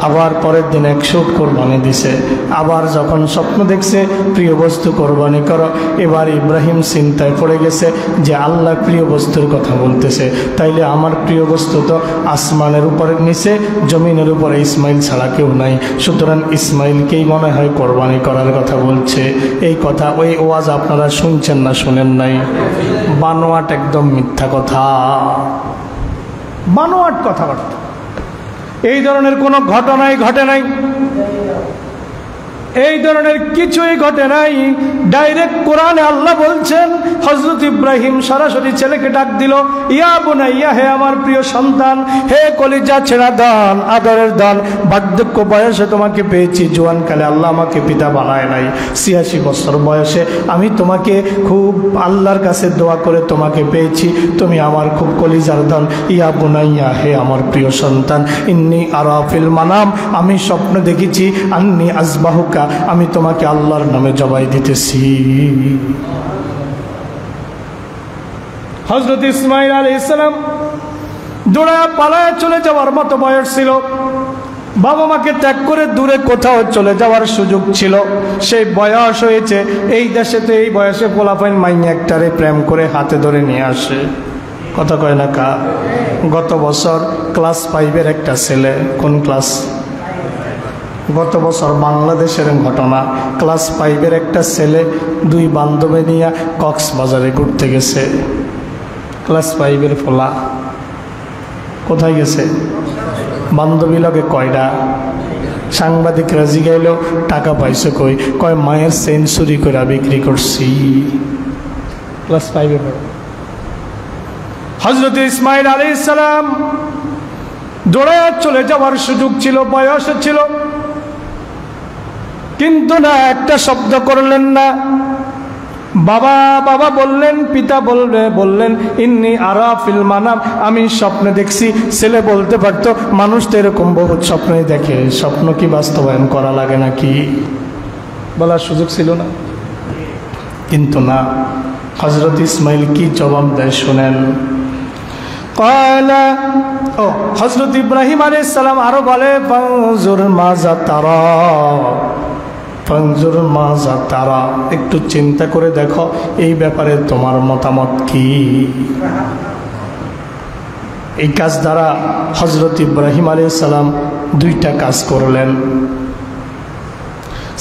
আবার পরের দিন 100 উট কোরবানি দিছে। আবার যখন স্বপ্ন দেখছে প্রিয় বস্তু কোরবানি করো, এবার ইব্রাহিম চিন্তায় পড়ে গেছে যে আল্লাহ প্রিয় বস্তুর কথা বলতেছে, তাইলে আমার প্রিয় বস্তু তো আসমানের উপরে নিচে, জমিনের উপরে ইসমাইল ছাড়া কেউ নাই, সুতরাং ইসমাইলকেই মনে হয় কোরবানি করার কথা বলছে। এই কথা, ওই ওয়াজ আপনারা শুনছেন না শুনেন নাই? বানোয়াট, একদম মিথ্যা কথা, বানোয়াট কথাবার্তা। এই ধরনের কোনো ঘটনাই ঘটে নাই, এই ধরনের কিছুই ঘটে নাই। ডাইরেক্ট কোরআনে আল্লাহ বলছেন, হযরত ইব্রাহিম সরাসরি ছেলেকে ডাক দিল ইয়া বুনাইয়া, হে আমার প্রিয় সন্তান, হে কলিজা ছেঁড়া দান, আদরের দান, বার্ধক্য বয়সে তোমাকে পেয়েছি, জোয়ানকালে আল্লাহ আমাকে পিতা বানায় নাই, 86 বছর বয়সে আমি তোমাকে খুব আল্লাহর কাছে দোয়া করে তোমাকে পেয়েছি, তুমি আমার খুব কলিজার দান। ইয়া বুনাইয়া, হে আমার প্রিয় সন্তান, ইন্নী আরা ফিল মানাম, আমি স্বপ্ন দেখেছি, আন্নী আযবাহুকা, আমি তোমাকে আল্লাহর নামে জবাই দিতেছি। হযরত ইসমাঈল আলাইহিস সালাম দৌড়ে পালায় চলে যাওয়ার মতো বয়স ছিল, বাবা মাকে ত্যাগ করে দূরে কোথাও চলে যাওয়ার সুযোগ ছিল, সেই বয়স হয়েছে। এই দেশেতে এই বয়সে পোলাপাইন মাইয়া একটারে প্রেম করে হাতে ধরে নিয়ে আসে, কথা কয় না কা। গত বছর ক্লাস 5-এর একটা ছেলে, কোন ক্লাস, গত বছর বাংলাদেশের ঘটনা, ক্লাস 5-এর একটা ছেলে 2 বান্ধবী নিয়ে কক্সবাজারে ঘুরতে গেছে। ক্লাস 5-এর ফোলা কোথায় গেছে? বান্ধবী লগে কয়টা? সাংবাদিকরা জিগাইল টাকা পাইছো কই? কয় মায়ের চেইন চুরি করে বিক্রি করছি। ক্লাস 5-এ পড়ে। হযরত ইসমাঈল আলাইহিস সালাম দৌড়ে চলে যাওয়ার সুযোগ ছিল, বয়স ছিল, কিন্তু না একটা শব্দ করলেন না। বাবা বাবা বললেন, পিতা বললেন ইন্নী আরা ফিল মানাম, আমি স্বপ্নে দেখছি। ছেলে বলতে পারতো মানুষ তো এরকম বহুত স্বপ্নই দেখে, স্বপ্ন কি বাস্তবায়ন করা লাগে নাকি, বলার সুযোগ ছিল না। কিন্তু না, হযরত ইসমাঈল কি জবাব দেয় শুনেন। ক্বালা, ও হযরত ইব্রাহিম আলাইহিস সালাম আরো বলে ফানজুর মাজা তারা, ফানজুর মাজা তারা, একটু চিন্তা করে দেখো এই ব্যাপারে তোমার মতামত কি। এই কাজ দ্বারা হযরত ইব্রাহিম আলাইহিস সালাম 2টা কাজ করলেন।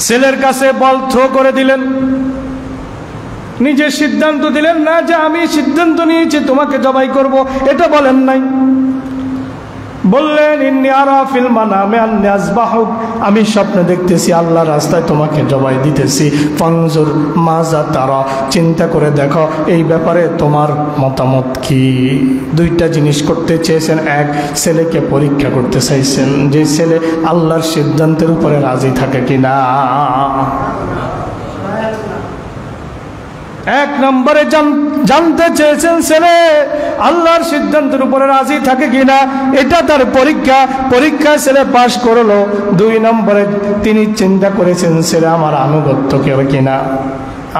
ছেলের কাছে বল থ্রো করে দিলেন, নিজে সিদ্ধান্ত দিলেন না যে আমি সিদ্ধান্ত নিয়েছি তোমাকে জবাই করব, এটা বলেন নাই। বললেন ইন্নী আরা ফিল মানামি আন্নী আযবাহুক, আমি স্বপ্নে দেখতেছি আল্লাহর রাস্তায় তোমাকে জবাই দিতেছি। ফানজুর মাজা তারা, চিন্তা করে দেখো এই ব্যাপারে তোমার মতামত কি। 2টা জিনিস করতে চেয়েছেন। এক, ছেলেকে পরীক্ষা করতে চাইছেন যে ছেলে আল্লাহর সিদ্ধান্তের উপরে রাজি থাকে কিনা। 1 নম্বরে জানতে চেয়েছেন ছেলে আল্লাহর সিদ্ধান্তের উপরে রাজি থাকে কিনা, এটা তার পরীক্ষা। পরীক্ষায় ছেলে পাশ করলো। 2 নম্বরে তিনি চিন্তা করেছেন ছেলে আমার আনুগত্য করে কিনা,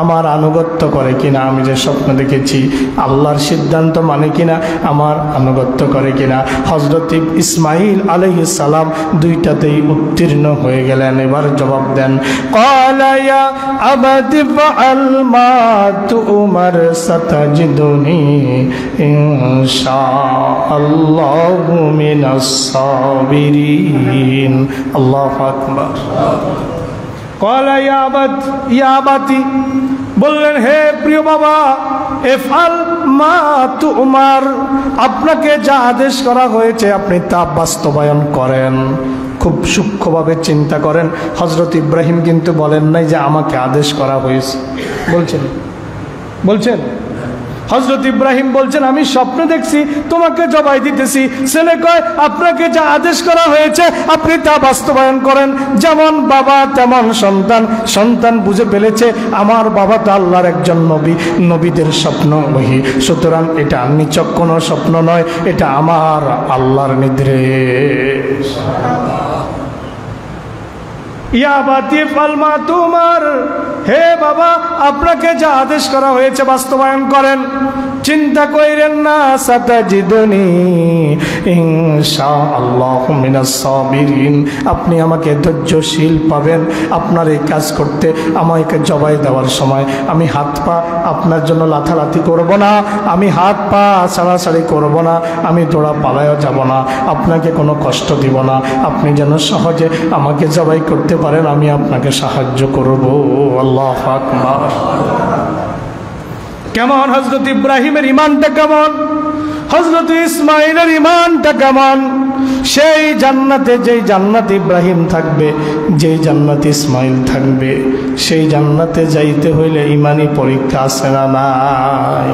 আমার আনুগত্য করে কিনা, আমি যে স্বপ্ন দেখেছি আল্লাহর সিদ্ধান্ত মানে কিনা, আমার আনুগত্য করে কিনা। হযরত ইসমাঈল আলাইহিস সালাম 2টাতেই উত্তীর্ণ হয়ে গেলেন। এবার জবাব দেন। ক্বালা ইয়া আবাতি ফাআল মা তু'মার সাতাজিদুনি ইনশাআল্লাহু মিনাস সাবিরিন। আল্লাহু আকবার। ক্বালা ইয়া আবাতি, বললেন হে প্রিয় বাবা, ইফআল মা তু'মার, আপনাকে যা আদেশ করা হয়েছে আপনি তা বাস্তবায়ন করেন। খুব সূক্ষ্মভাবে চিন্তা করেন। হযরত ইব্রাহিম কিন্তু বলেন নাই যে আমাকে আদেশ করা হয়েছে, বলছেন হযরত ইব্রাহিম বলছেন আমি স্বপ্নে দেখছি তোমাকে জবাই দিতেছি। ছেলে কয় আপনাকে যা আদেশ করা হয়েছে আপনি তা বাস্তবায়ন করেন। যেমন বাবা তেমন সন্তান। সন্তান বুঝে ফেলেছে আমার বাবা তো আল্লাহর একজন নবী, নবীদের স্বপ্ন ওহী, সুতরাং এটা নিছক কোনো স্বপ্ন নয়, এটা আমার আল্লাহর নির্দেশ। ইয়া বাতি ফালমা তুমার, হে বাবা আপনাকে যা আদেশ করা হয়েছে বাস্তবায়ন করেন। চিন্তা করেন না, সাতাজিদুনি ইনশাআল্লাহু মিনাস সাবিরিন, আপনি আমাকে ধৈর্যশীল পাবেন। আপনার এই কাজ করতে আমাকে জবাই দেওয়ার সময় আমি হাত পা আপনার জন্য লাথালাথি করব না, আমি হাত পা ছাড়াছাড়ি করব না, আমি দৌড়া পালায়ও যাব না, আপনাকে কোনো কষ্ট দিব না। আপনি যেন সহজে আমাকে জবাই করতে পারেন, আমি আপনাকে সাহায্য করব। আল্লাহু আকবার। কেমন হযরত ইব্রাহিমের ঈমানটা, কেমন হযরত ইসমাঈলের ঈমানটা, কেমন সেই জান্নাতে, যেই জান্নাতে ইব্রাহিম থাকবে, যেই জান্নাতে ইসমাঈল থাকবে, সেই জান্নাতে যাইতে হইলে ঈমানি পরীক্ষা আছে না নাই?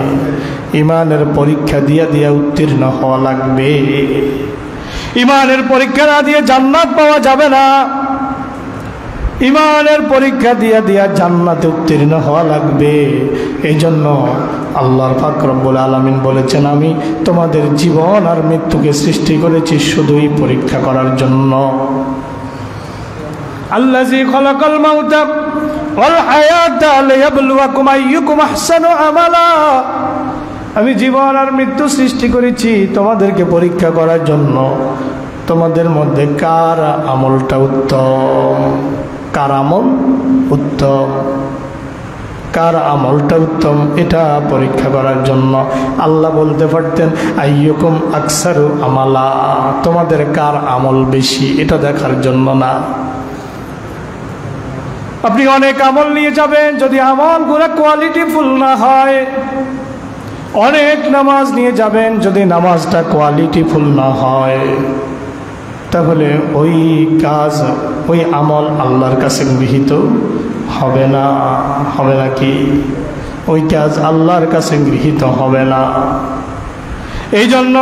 ঈমানের পরীক্ষা দিয়া দিয়া উত্তীর্ণ হওয়া লাগবে। ঈমানের পরীক্ষা না দিয়ে জান্নাত পাওয়া যাবে না। ঈমানের পরীক্ষা দিয়া দিয়া জান্নাতে উত্তীর্ণ হওয়া লাগবে। এই জন্য আল্লাহর পাক রব্বুল আলামিন বলেছেন আমি তোমাদের জীবন আর মৃত্যুকে সৃষ্টি করেছি শুধুই পরীক্ষা করার জন্য। আল্লাযী খালাকাল মাউতা ওয়াল হায়াতা লিয়াবলুয়াকুম আইয়ুকুম আহসানু আমালা। আমি জীবন আর মৃত্যু সৃষ্টি করেছি তোমাদেরকে পরীক্ষা করার জন্য। তোমাদের মধ্যে কার আমলটা উত্তম, কার আমল উত্তম, কার আমলটা উত্তম, এটা পরীক্ষা করার জন্য। আল্লাহ বলতে পারতেন আইয়ুকুম আকসারু আমালা, তোমাদের কার আমল বেশি, এটা দেখার জন্য না। আপনি অনেক আমল নিয়ে যাবেন, যদি আমলগুলো কোয়ালিটিফুল না হয়, অনেক নামাজ নিয়ে যাবেন, যদি নামাজটা কোয়ালিটিফুল না হয়, তাহলে ওই কাজ, ওই আমল আল্লাহর কাছে গৃহীত হবে না। হবে না কি? ওই কাজ আল্লাহর কাছে গৃহীত হবে না। এই জন্য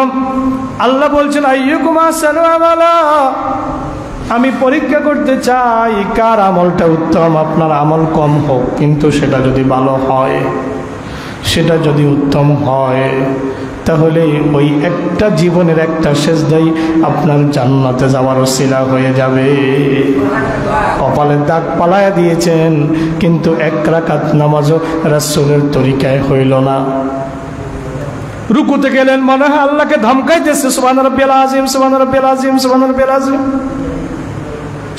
আল্লাহ বলছেন আইয়ুকুম আহসানু আমালা, আমি পরীক্ষা করতে চাই কার আমলটা উত্তম। আপনার আমল কম হোক, কিন্তু সেটা যদি ভালো হয়, সেটা যদি উত্তম হয়, তাহলে ওই একটা জীবনের একটা সেজদাই আপনার জান্নাতে যাওয়ার ওসিলা হয়ে যাবে। কপালের দাগ পালায়া দিয়েছেন, কিন্তু এক রাকাত নামাজও রাসূলের তরিকায় হইল না। রুকুতে গেলেন, মনে হয় আল্লাহকে ধমকাইতেছে, সুবহান রাব্বিয়াল আযীম, সুবহান রাব্বিয়াল আযীম, সুবহান রাব্বিয়াল আযীম।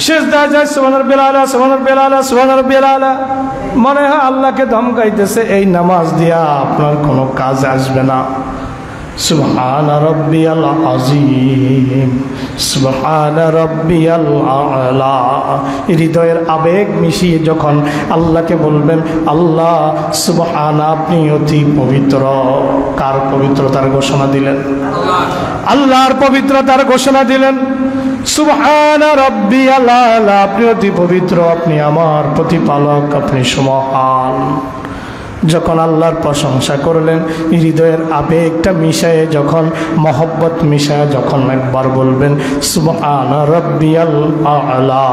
সিজদায় যায় সুবহান রাব্বিয়াল আলা, সুবহান রাব্বিয়াল আলা, সুবহান রাব্বিয়াল আলা। মনে হয় আল্লাহকে ধমকাইতেছে। এই নামাজ দিয়া আপনার কোনো কাজ আসবে না। সুবহান রাব্বিয়াল আযীম, সুবহান রাব্বিয়াল আলা, হৃদয়ের আবেগ মিশিয়ে যখন আল্লাহকে বলবেন আল্লাহ সুবহান, আপনি অতি পবিত্র। কার পবিত্রতার ঘোষণা দিলেন? আল্লাহর পবিত্রতার ঘোষণা দিলেন। সুবহান রাব্বিয়াল আলা, আপনি অতি পবিত্র, আপনি আমার প্রতিপালক, আপনি সুমহান। যখন আল্লাহর প্রশংসা করলেন, হৃদয়ের আবেগটা মিশায়ে, যখন মহব্বত মিশায়, যখন একবার বলবেন সুবহান রাব্বিয়াল আলা,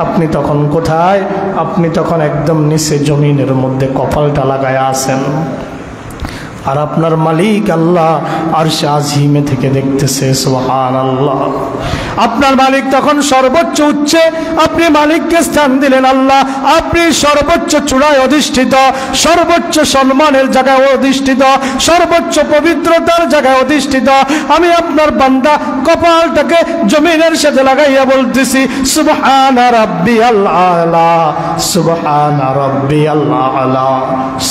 আপনি তখন কোথায়? আপনি তখন একদম নিচে জমিনের মধ্যে কপালটা লাগায় আছেন, আর আপনার মালিক আল্লাহ আরশে আজিমে থেকে দেখতেছে। সুবহানাল্লাহ। আপনার মালিক তখন সর্বোচ্চ উচ্চে, আপনি মালিককে স্থান দিলেন আল্লাহ, আপনি সর্বোচ্চ চূড়ায় অধিষ্ঠিত, সর্বোচ্চ সম্মানের জায়গায় অধিষ্ঠিত, সর্বোচ্চ পবিত্রতার জায়গায় অধিষ্ঠিত। আমি আপনার বান্দা কপালটাকে জমিনের সাথে লাগাইয়া বলতেছি সুবহানা রাব্বিয়াল আলা, সুবহানা রাব্বিয়াল আলা,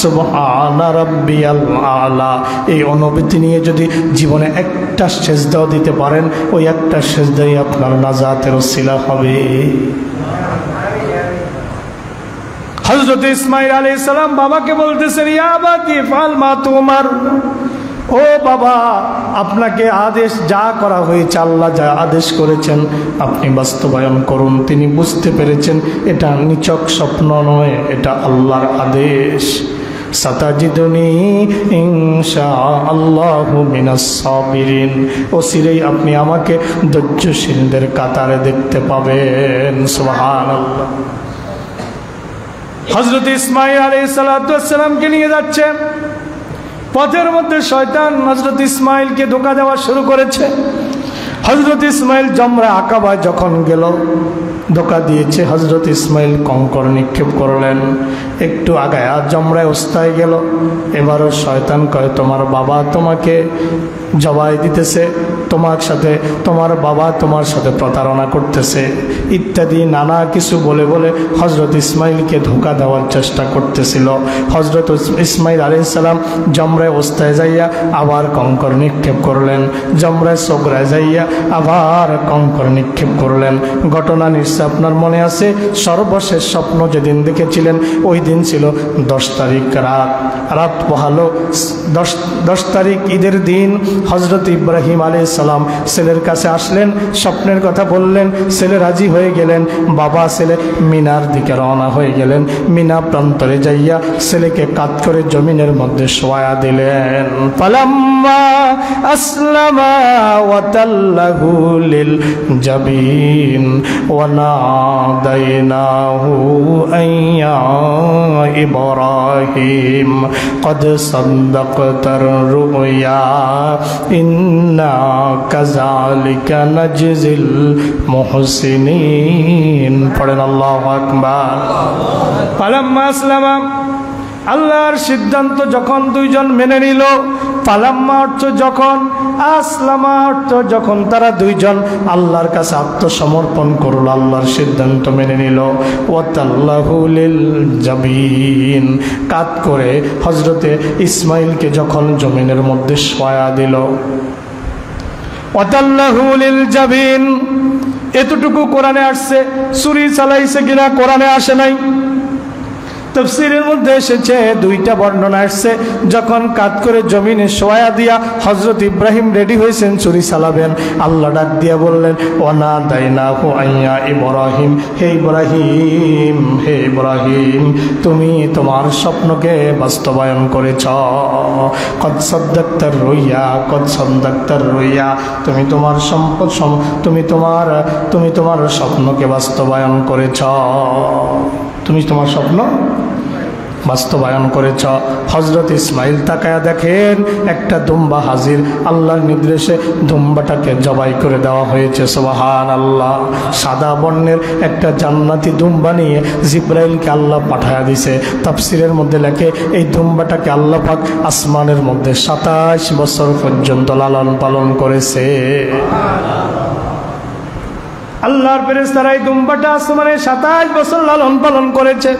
সুবহানা রাব্বিয়াল আলা। এই অনুভূতি নিয়ে যদি জীবনে একটা সেজদাও দিতে পারেন, ওই একটা সেজদাই আপনার নাজাতের ওসিলা হবে। হযরত ইসমাঈল আলাইহিস সালাম বাবাকে বলতেছেন ইয়া আবাতি ফাল মা তুমার, ও বাবা, আপনাকে আদেশ যা করা হয়েছে, আল্লাহ যা আদেশ করেছেন আপনি বাস্তবায়ন করুন। তিনি বুঝতে পেরেছেন এটা নিছক স্বপ্ন নয়, এটা আল্লাহর আদেশ। সাতাজিদুনি ইনশাআল্লাহু মিনাস সাবিরিন, অচিরেই আপনি আমাকে ধৈর্যশীলদের কাতারে দেখতে পাবেন। সুবহানাল্লাহ। হযরত ইসমাঈল আলাইহিস সালামকে নিয়ে যাচ্ছে, পথের মধ্যে শয়তান হযরত ইসমাঈলকে ধোঁকা দেওয়া শুরু করেছে। হযরত ইসমাঈল জামরা আকাবায় যখন গেল, ধোঁকা দিয়েছে। হযরত ইসমাঈল কঙ্কর নিক্ষেপ করলেন, একটু আগায়া জামরায় ওস্তায় গেল। এবারও শয়তান কয় তোমার বাবা তোমাকে জবাই দিতেছে, তোমার বাবা তোমার সাথে প্রতারণা করতেছে ইত্যাদি নানা কিছু বলে বলে হযরত ইসমাঈলকে ধোঁকা দেওয়ার চেষ্টা করতেছিল। হযরত ইসমাঈল আলাইহিস সালাম জামরায় ওস্তায় যাইয়া আবার কঙ্কর নিক্ষেপ করলেন, জামরায় সোগরায় যাইয়া আবার কঙ্কর নিক্ষেপ করলেন। ঘটনা নিশ্চয় আপনার মনে আছে। সর্বশেষ স্বপ্ন যেদিন দেখেছিলেন ওই দিন ছিল 10 তারিখ রাত পোহালো। 10 তারিখ ঈদের দিন হযরত ইব্রাহিম আলাইহিস সালাম ছেলের কাছে আসলেন, স্বপ্নের কথা বললেন, ছেলে রাজি হয়ে গেলেন। বাবা ছেলে মিনার দিকে রওনা হয়ে গেলেন। মিনা প্রান্তরে যাইয়া ছেলেকে কাত করে জমিনের মধ্যে শোয়া দিলেন। ফালাম্মা আসলামা ওয়া তাল্লাহু লিল জাবিন ওয়া নাদাইনাহু আইয়া ইব্রাহিম قد صدقت الرؤيا إنا كذلك نجزي المحسنين। পড়েন আল্লাহু আকবার। ফালাম্মা আসলামা, আল্লাহর সিদ্ধান্ত যখন দুইজন মেনে নিল, ফালাম্মা অর্থ যখন, আসলামা অর্থ যখন তারা দুইজন আল্লাহর কাছে আত্মসমর্পণ করল, আল্লাহর সিদ্ধান্ত মেনে নিল, ওয়াতাল্লাহু লিল জাবিন, কাত করে হযরতে ইসমাইলকে যখন জমিনের মধ্যে শোয়া দিল, ওয়াতাল্লাহু লিল জাবিন, এতটুকু কোরআনে আসছে। ছুরি চালাইছে কিনা কোরআনে আসে নাই। তাফসীরের মধ্যে এসেছে, দুইটা বর্ণনা আসছে। যখন কাত করে জমিনে শোয়া দিয়া হযরত ইব্রাহিম রেডি হয়েছেন ছুরি চালাবেন, আল্লাহ ডাক দিয়া বললেন, ওয়ানা দাইনাহু আইয়া ইব্রাহিম, হে ইব্রাহিম, হে ইব্রাহিম, তুমি তোমার স্বপ্নকে বাস্তবায়ন করেছ। কদ সাদ্দাক্তার রুইয়া, কদ সাদ্দাক্তার রুইয়া, তুমি তোমার সম্পদ, তুমি তোমার স্বপ্নকে বাস্তবায়ন করেছ, তুমি তোমার স্বপ্ন বাস্তবায়ন করেছ। হযরত ইসমাইল তাকায়া দেখেন একটা দুম্বা হাজির, আল্লাহর নির্দেশে দুম্বাটাকে জবাই করে দেওয়া হয়েছে। সুবহানাল্লাহ। সাদা বর্ণের একটা জান্নাতি দুম্বা নিয়ে জিব্রাইলকে আল্লাহ পাঠায়া দিছে। তাফসীরের মধ্যে লেখে, এই দুম্বাটাকে আল্লাহ পাক আসমানের মধ্যে 27 বছর পর্যন্ত লালন পালন করেছে। আল্লাহর ফেরেশতারা এই দুম্বাটা আসমানে 27 বছর লালন পালন করেছে।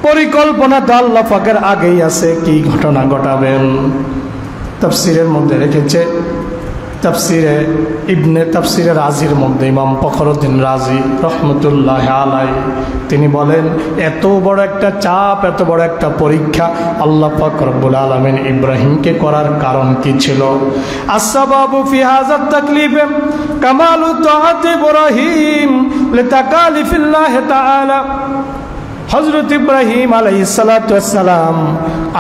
পরিকল্পনা তো আল্লাহ পাকের আগেই আছে, কি ঘটনা ঘটাবেন। তাফসীরের মধ্যে রেখেছে, তাফসীরে রাজির মধ্যে ইমাম ফখরুদ্দীন রাজি রহমতুল্লাহ আলাইহি তিনি বলেন, এত বড় একটা চাপ, এত বড় একটা পরীক্ষা আল্লাহ পাক রব্বুল আলামিন ইব্রাহিমকে করার কারণ কি ছিল? আসবাবু ফি হাযাত তাকলিফ কামালু তাআত ইব্রাহিম লিতাকালিফিল্লাহ তাআলা। হযরত ইব্রাহিম আলাইহিস সালাতু ওয়াস সালাম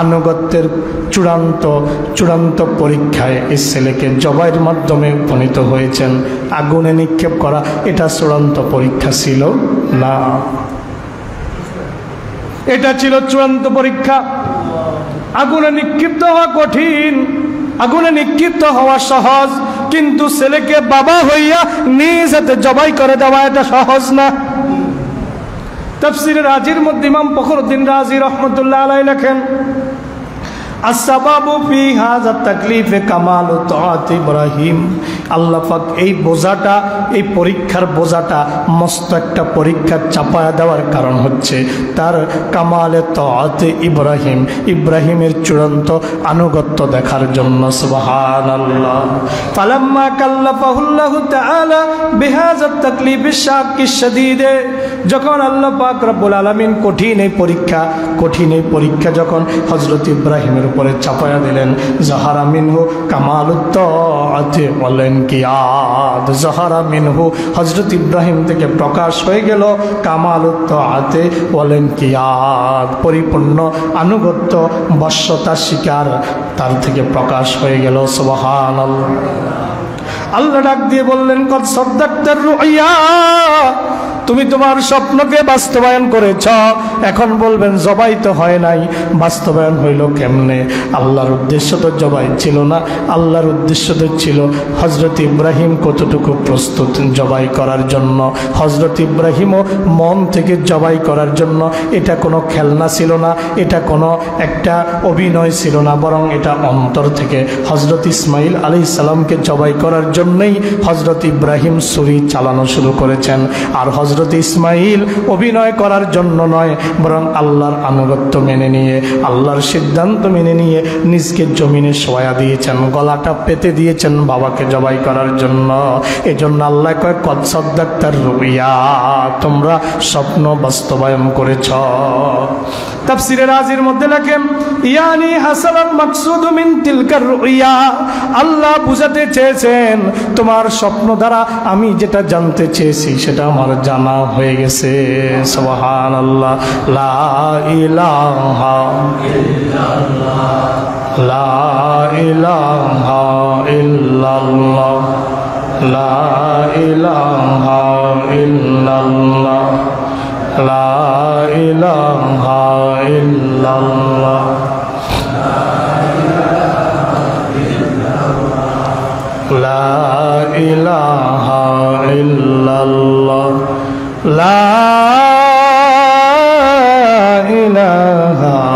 আনুগত্যের চূড়ান্ত পরীক্ষায় এই ছেলেকে জবাইয়ের মাধ্যমে উপনীত হয়েছেন। আগুনে নিক্ষেপ করা এটা চূড়ান্ত পরীক্ষা ছিল না, এটা ছিল চূড়ান্ত পরীক্ষা। আগুনে নিক্ষিপ্ত হওয়া কঠিন, আগুনে নিক্ষিপ্ত হওয়া সহজ, কিন্তু ছেলেকে বাবা হইয়া নিজ হাতে জবাই করে দেওয়া এটা সহজ না। তাফসীরে রাজির মধ্যে ইমাম ফখরুদ্দীন রাজি রহমতুল্লাহ আলাইহি লেখেন, আসবাবু ফি হাযা তাকলিফে কামালু তাআত ইব্রাহিম। আল্লাহ পাক এই বোঝাটা, এই পরীক্ষার বোঝাটা, মস্ত একটা পরীক্ষা চাপায়া দেওয়ার কারণ হচ্ছে তার কামালে তাআত ইব্রাহিম, ইব্রাহিমের চূড়ান্ত আনুগত্য দেখার জন্য। সুবহানাল্লাহ। ফালাম্মা কাল্লাফাহুল্লাহু তাআলা বিহাযা তাকলিফিশ শাক্কিশ শাদীদ, যখন আল্লাহ পাক রব্বুল আলামিন কঠিন এই পরীক্ষা যখন হযরত ইব্রাহিমের উপরে চাপায়া দিলেন, যাহারা মিনহু কামালুত তাআতি ওয়াল ইনকিয়াদ, যাহারা মিনহু হযরত ইব্রাহিম থেকে প্রকাশ হয়ে গেল কামালুত তাআতি ওয়াল ইনকিয়াদ, পরিপূর্ণ আনুগত্য, বশ্যতার শিকার তার থেকে প্রকাশ হয়ে গেল। সুবহানাল্লাহ। আল্লাহ ডাক দিয়ে বললেন, কদ সাদ্দাক্তার রুইয়া, তুমি তোমার স্বপ্নকে বাস্তবায়ন করেছ। এখন বলবেন জবাই তো হয় নাই, বাস্তবায়ন হইল কেমনে? আল্লাহর উদ্দেশ্য তো জবাই ছিল না, আল্লাহর উদ্দেশ্য তো ছিল হযরত ইব্রাহিম কতটুকু প্রস্তুত জবাই করার জন্য। হযরত ইব্রাহিমও মন থেকে জবাই করার জন্য, এটা কোনো খেলনা ছিল না, এটা কোনো একটা অভিনয় ছিল না, বরং এটা অন্তর থেকে হযরত ইসমাইল আলাইহিস সালামকে জবাই করার জন্যই হযরত ইব্রাহিম ছুরি চালানো শুরু করেছেন। আর হযরত ইসমাইল অভিনয় করার জন্য নয়, বরং আল্লাহর আনুগত্য মেনে নিয়ে, আল্লাহর সিদ্ধান্ত মেনে নিয়ে নিজকে জমিনে শোয়া দিয়েছেন, গলাটা পেতে দিয়েছেন বাবাকে জবাই করার জন্য। এজন্য আল্লাহ কয়, কদ সাদ্দাক্তার রুইয়া, তোমরা স্বপ্ন বাস্তবায়ন করেছ। তাফসীরে রাজির মধ্যে লেখেন, ইয়ানি হাসানাল মাকসুদু মিন তিলকার রুইয়া, আল্লাহ বুঝাতে চেয়েছেন তোমার স্বপ্ন দ্বারা আমি যেটা জানতে চেয়েছি সেটা আমার জানা হয়ে গেছে। সুবহানাল্লাহ। লা ইলাহা ইল্লাল্লাহ, লা ইলাহা ইল্লাল্লাহ, লা ইলাহা ইল্লাল্লাহ, লা ইলাহা ইল্লাল্লাহ, লা ইলাহা ইল্লাল্লাহ, লা ইলাহা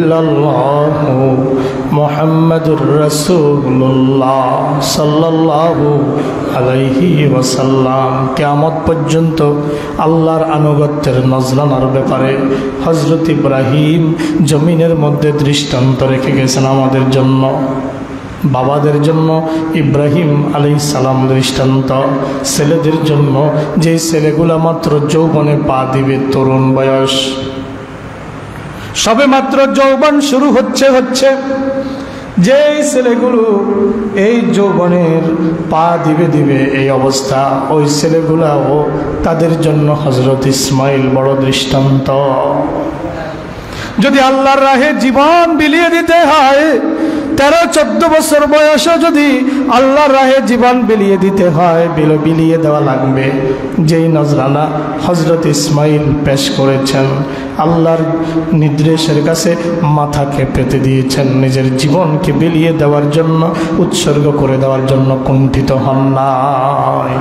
ইল্লাল্লাহু মুহাম্মাদুর রাসূলুল্লাহ সাল্লাল্লাহু আলাইহি ওয়াসাল্লাম। কিয়ামত পর্যন্ত আল্লাহর আনুগত্যের নজরানার ব্যাপারে হযরত ইব্রাহিম জমিনের মধ্যে দৃষ্টান্ত রেখে গেছেন আমাদের জন্য। বাবাদের জন্য ইব্রাহিম আলাইহিস সালাম দৃষ্টান্ত, ছেলেদের জন্য যে ছেলেগুলা মাত্র যৌবনে পা দিবে, তরুণ বয়স, সবে মাত্র যৌবন শুরু হচ্ছে যে ছেলেগুলো এই যৌবনের পা দিবে এই অবস্থা, ওই ছেলেগুলাও তাদের জন্য হযরত ইসমাইল বড় দৃষ্টান্ত। যদি আল্লাহর রাহে জীবন বিলিয়ে দিতে হয়, 13-14 বছর বয়সে যদি আল্লাহর রাহে জীবন বিলিয়ে দিতে হয়, বিলিয়ে দেওয়া লাগবে। যেই নজরানা হযরত ইসমাইল পেশ করেছেন, আল্লাহর নির্দেশের কাছে মাথাকে পেতে দিয়েছেন, নিজের জীবনকে বিলিয়ে দেওয়ার জন্য, উৎসর্গ করে দেওয়ার জন্য কুণ্ঠিত হন নাই।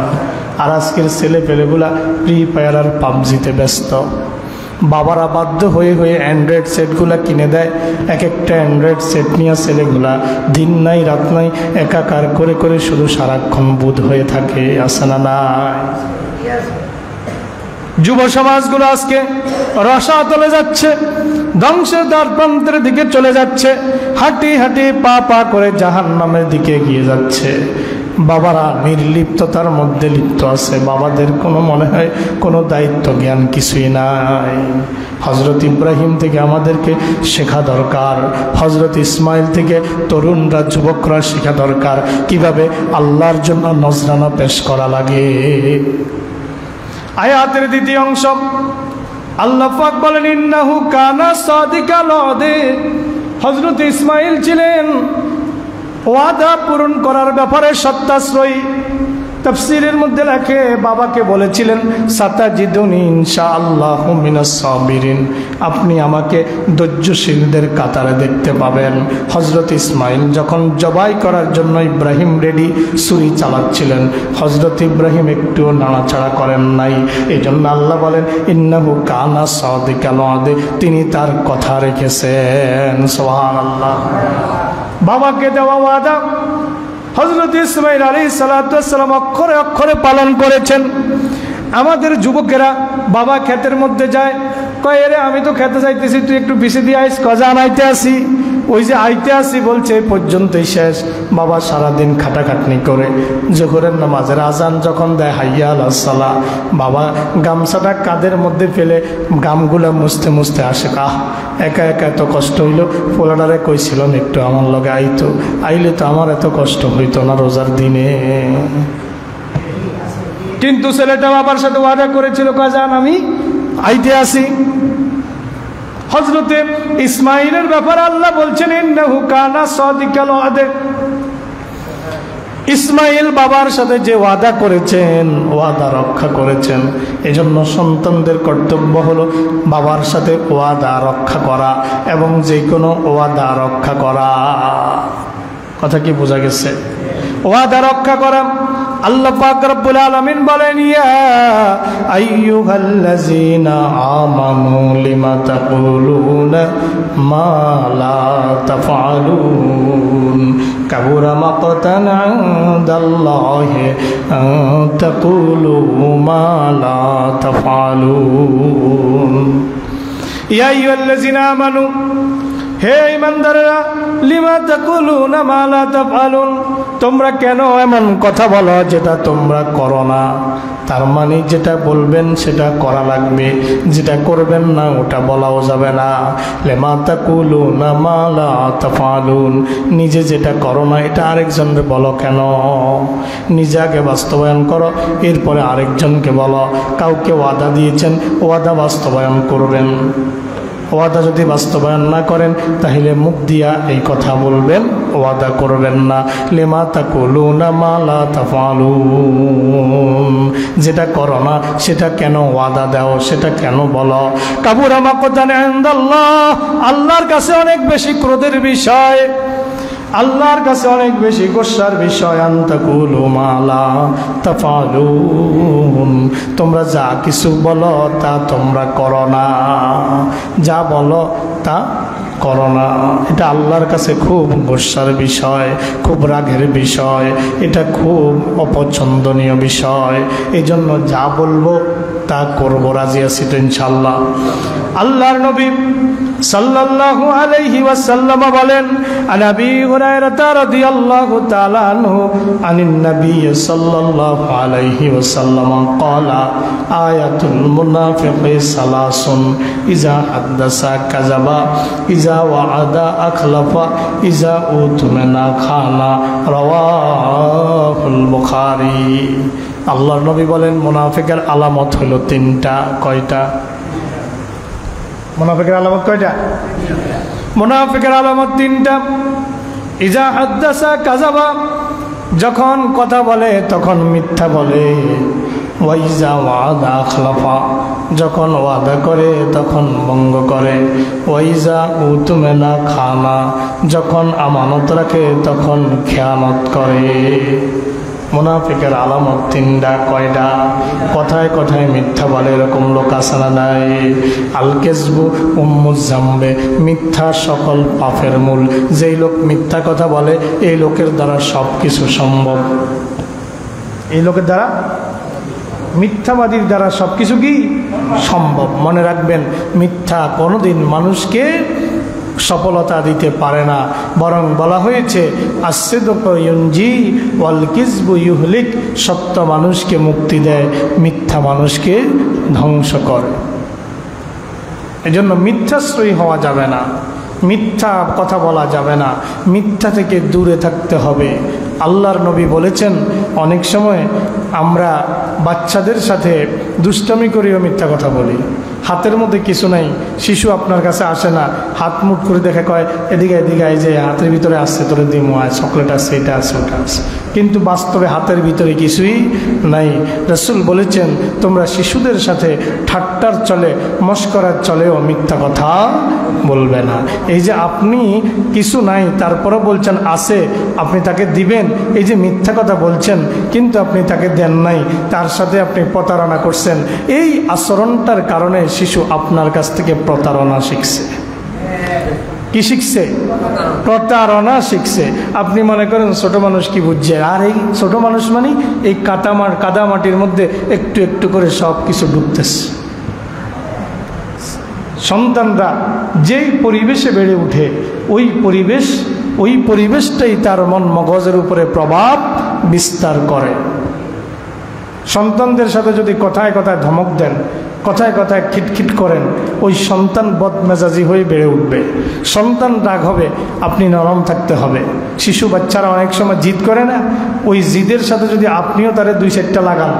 আর আজকের ছেলে পেলেগুলা ফ্রি ফায়ার আর পাবজিতে ব্যস্ত। বাবারা বাধ্য হয়ে অ্যান্ড্রয়েড সেটগুলা কিনে দেয়। এক একটা অ্যান্ড্রয়েড সেট নিয়ে ছেলেগুলা দিন নাই রাত নাই একাকার করে শুধু সারাক্ষণ বুধ হয়ে থাকে। আছে না নাই? যুব সমাজগুলো আজকে রসাতলে যাচ্ছে, ধ্বংসের দ্বার প্রান্তের দিকে চলে যাচ্ছে, হাঁটি পা করে জাহান্নামের দিকে এগিয়ে যাচ্ছে। বাবারা নির্লিপ্ততার মধ্যে লিপ্ত আছে। বাবাদের কোনো মনে হয় কোনো দায়িত্ব জ্ঞান কিছুই নাই। হযরত ইব্রাহিম থেকে আমাদেরকে শেখা দরকার, হযরত ইসমাইল থেকে তরুণরা যুবকরা শেখা দরকার কিভাবে আল্লাহর জন্য নজরানা পেশ করা লাগে। আয়াতের দ্বিতীয় অংশ আল্লাহ পাক বলেন, ইন্নাহু কানা সাদিকাল ওয়াদে। হযরত ইসমাইল ছিলেন ওয়াদা পূরণ করার ব্যাপারে সত্যাশ্রয়ী। তাফসীরের মধ্যে লেখে, বাবাকে বলেছিলেন সাতাজিদুনি ইনশাআল্লাহু মিনাস সাবিরিন, আপনি আমাকে ধৈর্যশীলদের কাতারে দেখতে পাবেন। হযরত ইসমাইল যখন জবাই করার জন্য ইব্রাহিম রেডি, ছুরি চালাচ্ছিলেন, হযরত ইব্রাহিম একটুও নাড়াচাড়া করেন নাই। এই জন্য আল্লাহ বলেন, ইন্নাহু কানা সাদিকাল ওয়াদে, তিনি তার কথা রেখেছেন। সুবহানাল্লাহ। বাবাকে দেওয়া ওয়াদা হযরত ইসমাইল আলাইহিস সালাতু ওয়াস সালাম অক্ষরে অক্ষরে পালন করেছেন। আমাদের যুবকেরা বাবা ক্ষেতের মধ্যে যায়, কয় রে আমি তো খেতে যাইতেছি, তুই একটু পিছিয়ে দিয়ে আইস, কজা আনাইতে আসি। ওই যে আইতে আসি বলছে পর্যন্তই শেষ। বাবা সারাদিন খাটাখাটনি করে জোহরের নামাজের আজান যখন দেয় হাইয়া আলাস সালাহ, বাবা গামছাটা কাঁধের মধ্যে ফেলে গামগুলা মুছতে মুছতে আসে। একা এত কষ্ট হইল, পোলাডারে কইছিলাম একটু আমার লগে আইলে তো আমার এত কষ্ট হইতো না রোজার দিনে। কিন্তু ছেলেটা বাবার সাথে ওয়াদা করেছিল, কাজান আমি আইতে আসি। হযরতে ইসমাইলের ব্যাপারে আল্লাহ বলছেন, ইন্নাহু কানা সাদিকাল ওয়াদে। ইসমাইল বাবার সাথে যে ওয়াদা করেছেন, ওয়াদা রক্ষা করেছেন। এজন্য সন্তানদের কর্তব্য হলো বাবার সাথে ওয়াদা রক্ষা করা এবং যে কোনো ওয়াদা রক্ষা করা। কথা কি বোঝা গেছে? ওয়াদা রক্ষা করা। আল্লাহ পাক রব্বুল আলামিন বলেন, ইয়া আইয়ুহাল্লাযীনা আমানু লিমা তাকুলুনা মা লা তাফআলুন কাবুরা মাকতান ইনদাল্লাহি আন তাকুলু মা লা তাফআলুন। ইয়া আইয়ুহাল্লাযীনা আমানু, হে ঈমানদাররা, লিমা তাকুলুনা মা লা তাফআলুন, তোমরা কেন এমন কথা বলো যেটা তোমরা করো না। তার মানে যেটা বলবেন সেটা করা লাগবে, যেটা করবেন না ওটা বলাও যাবে না। লিমা তাকুলুনা মা লা তাফআলুন, নিজে যেটা করো না এটা আরেকজনকে বলো কেন? নিজে আগে বাস্তবায়ন করো, এরপরে আরেকজনকে বলো। কাউকে ওয়াদা দিয়েছেন, ওয়াদা বাস্তবায়ন করবেন। ওয়াদা যদি বাস্তবায়ন না করেন তাহলে মুখ দিয়া এই কথা বলবেন, ওয়াদা করবেন না। লিমা তাকুলুনা মা লা তাফআলুন, যেটা করো না সেটা কেন ওয়াদা দাও, সেটা কেন বলো? কাবুরা মাকতান ইনদাল্লাহ, আল্লাহর কাছে অনেক বেশি ক্রোধের বিষয়, আল্লাহর কাছে অনেক বেশি গোসার বিষয়। আন তাকুলু মা লা তাফআলুন, তোমরা যা কিছু বলো তা তোমরা করো না, যা বলো তা করো না। এটা আল্লাহর কাছে খুব গোস্বার বিষয়, খুব রাগের বিষয়, এটা খুব অপছন্দনীয় বিষয়। এই জন্য যা বলবো তা করবো, রাজি আছি তো ইনশাআল্লাহ। আল্লাহর নবী সাল্লাল্লাহু আলাইহি ওয়াসাল্লাম বলেন, আন আবি হুরায়রা রাদিয়াল্লাহু তাআলা আনহু আনিন নবী সাল্লাল্লাহু আলাইহি ওয়াসাল্লাম ক্বালা আয়াতুল মুনাফিকি সালাসুন ইজা হাদাসা কাযাবা ইজা ওয়াআদা আখলাফা ইজা উতমিনা খানা, রাওয়াহুল বুখারী। আল্লাহর নবী বলেন মুনাফিকের আলামত হলো তিনটা। কয়টা? মুনাফিকের আলামত কয়টা? মুনাফিকের আলামত তিনটা। ইজা হাদাসা কাযাবা, যখন কথা বলে তখন মিথ্যা বলে। ওয়াইজা ওয়াদা আখলাফা, যখন ওয়াদা করে তখন ভঙ্গ করে। ওয়াইজা উতমিনা খানা, যখন আমানত রাখে তখন খেয়ানত করে। মুনাফিকের আলামত তিনটা। কয়টা? কথায় কথায় মিথ্যা বলে, এরকম লোক আছে না নাই? আল কেজবু উম্মুজ জামবে, মিথ্যা সকল পাপের মূল। যেই লোক মিথ্যা কথা বলে এই লোকের দ্বারা সব কিছু সম্ভব। এই লোকের দ্বারা, মিথ্যাবাদীর দ্বারা সব কিছু কি সম্ভব। মনে রাখবেন, মিথ্যা কোনোদিন মানুষকে সফলতা দিতে পারে না, বরং বলা হয়েছে আসিদকু ইউনজি ওয়াল কিযবু ইউহলিক, সত্য মানুষকে মুক্তি দেয়, মিথ্যা মানুষকে ধ্বংস করে। এজন্য মিথ্যাশ্রয়ী হওয়া যাবে না, মিথ্যা কথা বলা যাবে না, মিথ্যা থেকে দূরে থাকতে হবে। আল্লাহর নবী বলেছেন, অনেক সময় আমরা বাচ্চাদের সাথে দুষ্টামি করেও মিথ্যা কথা বলি। হাতের মধ্যে কিছু নাই, শিশু আপনার কাছে আসে না, হাত মুট করে দেখে কয় এদিকে এদিকে, এই যে হাতের ভিতরে আসছে, তোরে দিমো, চকলেট আছে, এটা আছে, ওটা আছে, কিন্তু বাস্তবে হাতের ভিতরে কিছুই নাই। রাসূল বলেছেন, তোমরা শিশুদের সাথে ঠাট্টার চলে, মশকরার চলেও মিথ্যা কথা বলবে না। এই যে আপনি কিছু নাই তারপরও বলছেন আছে, আপনি তাকে দিবেন, এই যে মিথ্যা কথা বলছেন, কিন্তু আপনি তাকে দেন নাই, তার সাথে আপনি প্রতারণা করছেন। এই আচরণটার কারণে শিশু আপনার কাছ থেকে প্রতারণা শিখছে। কি শিখছে? প্রতারণা শিখছে। আপনি মনে করেন ছোট মানুষ কি বুঝছে, আর এই ছোট মানুষ মানে এই কাদা মাটির মধ্যে একটু একটু করে সব কিছু ডুবতেছে। সন্তানরা যেই পরিবেশে বেড়ে ওঠে ওই পরিবেশটাই তার মন মগজের উপরে প্রভাব বিস্তার করে। সন্তানদের সাথে যদি কথায় কথায় ধমক দেন, কথায় কথায় খিটখিট করেন, ওই সন্তান বদমেজাজি হয়ে বেড়ে উঠবে, সন্তান রাগ হবে, আপনি নরম থাকতে হবে। শিশু বাচ্চারা অনেক সময় জিদ করে না, ওই জিদের সাথে যদি আপনিও তারে দুই চারটা লাগান,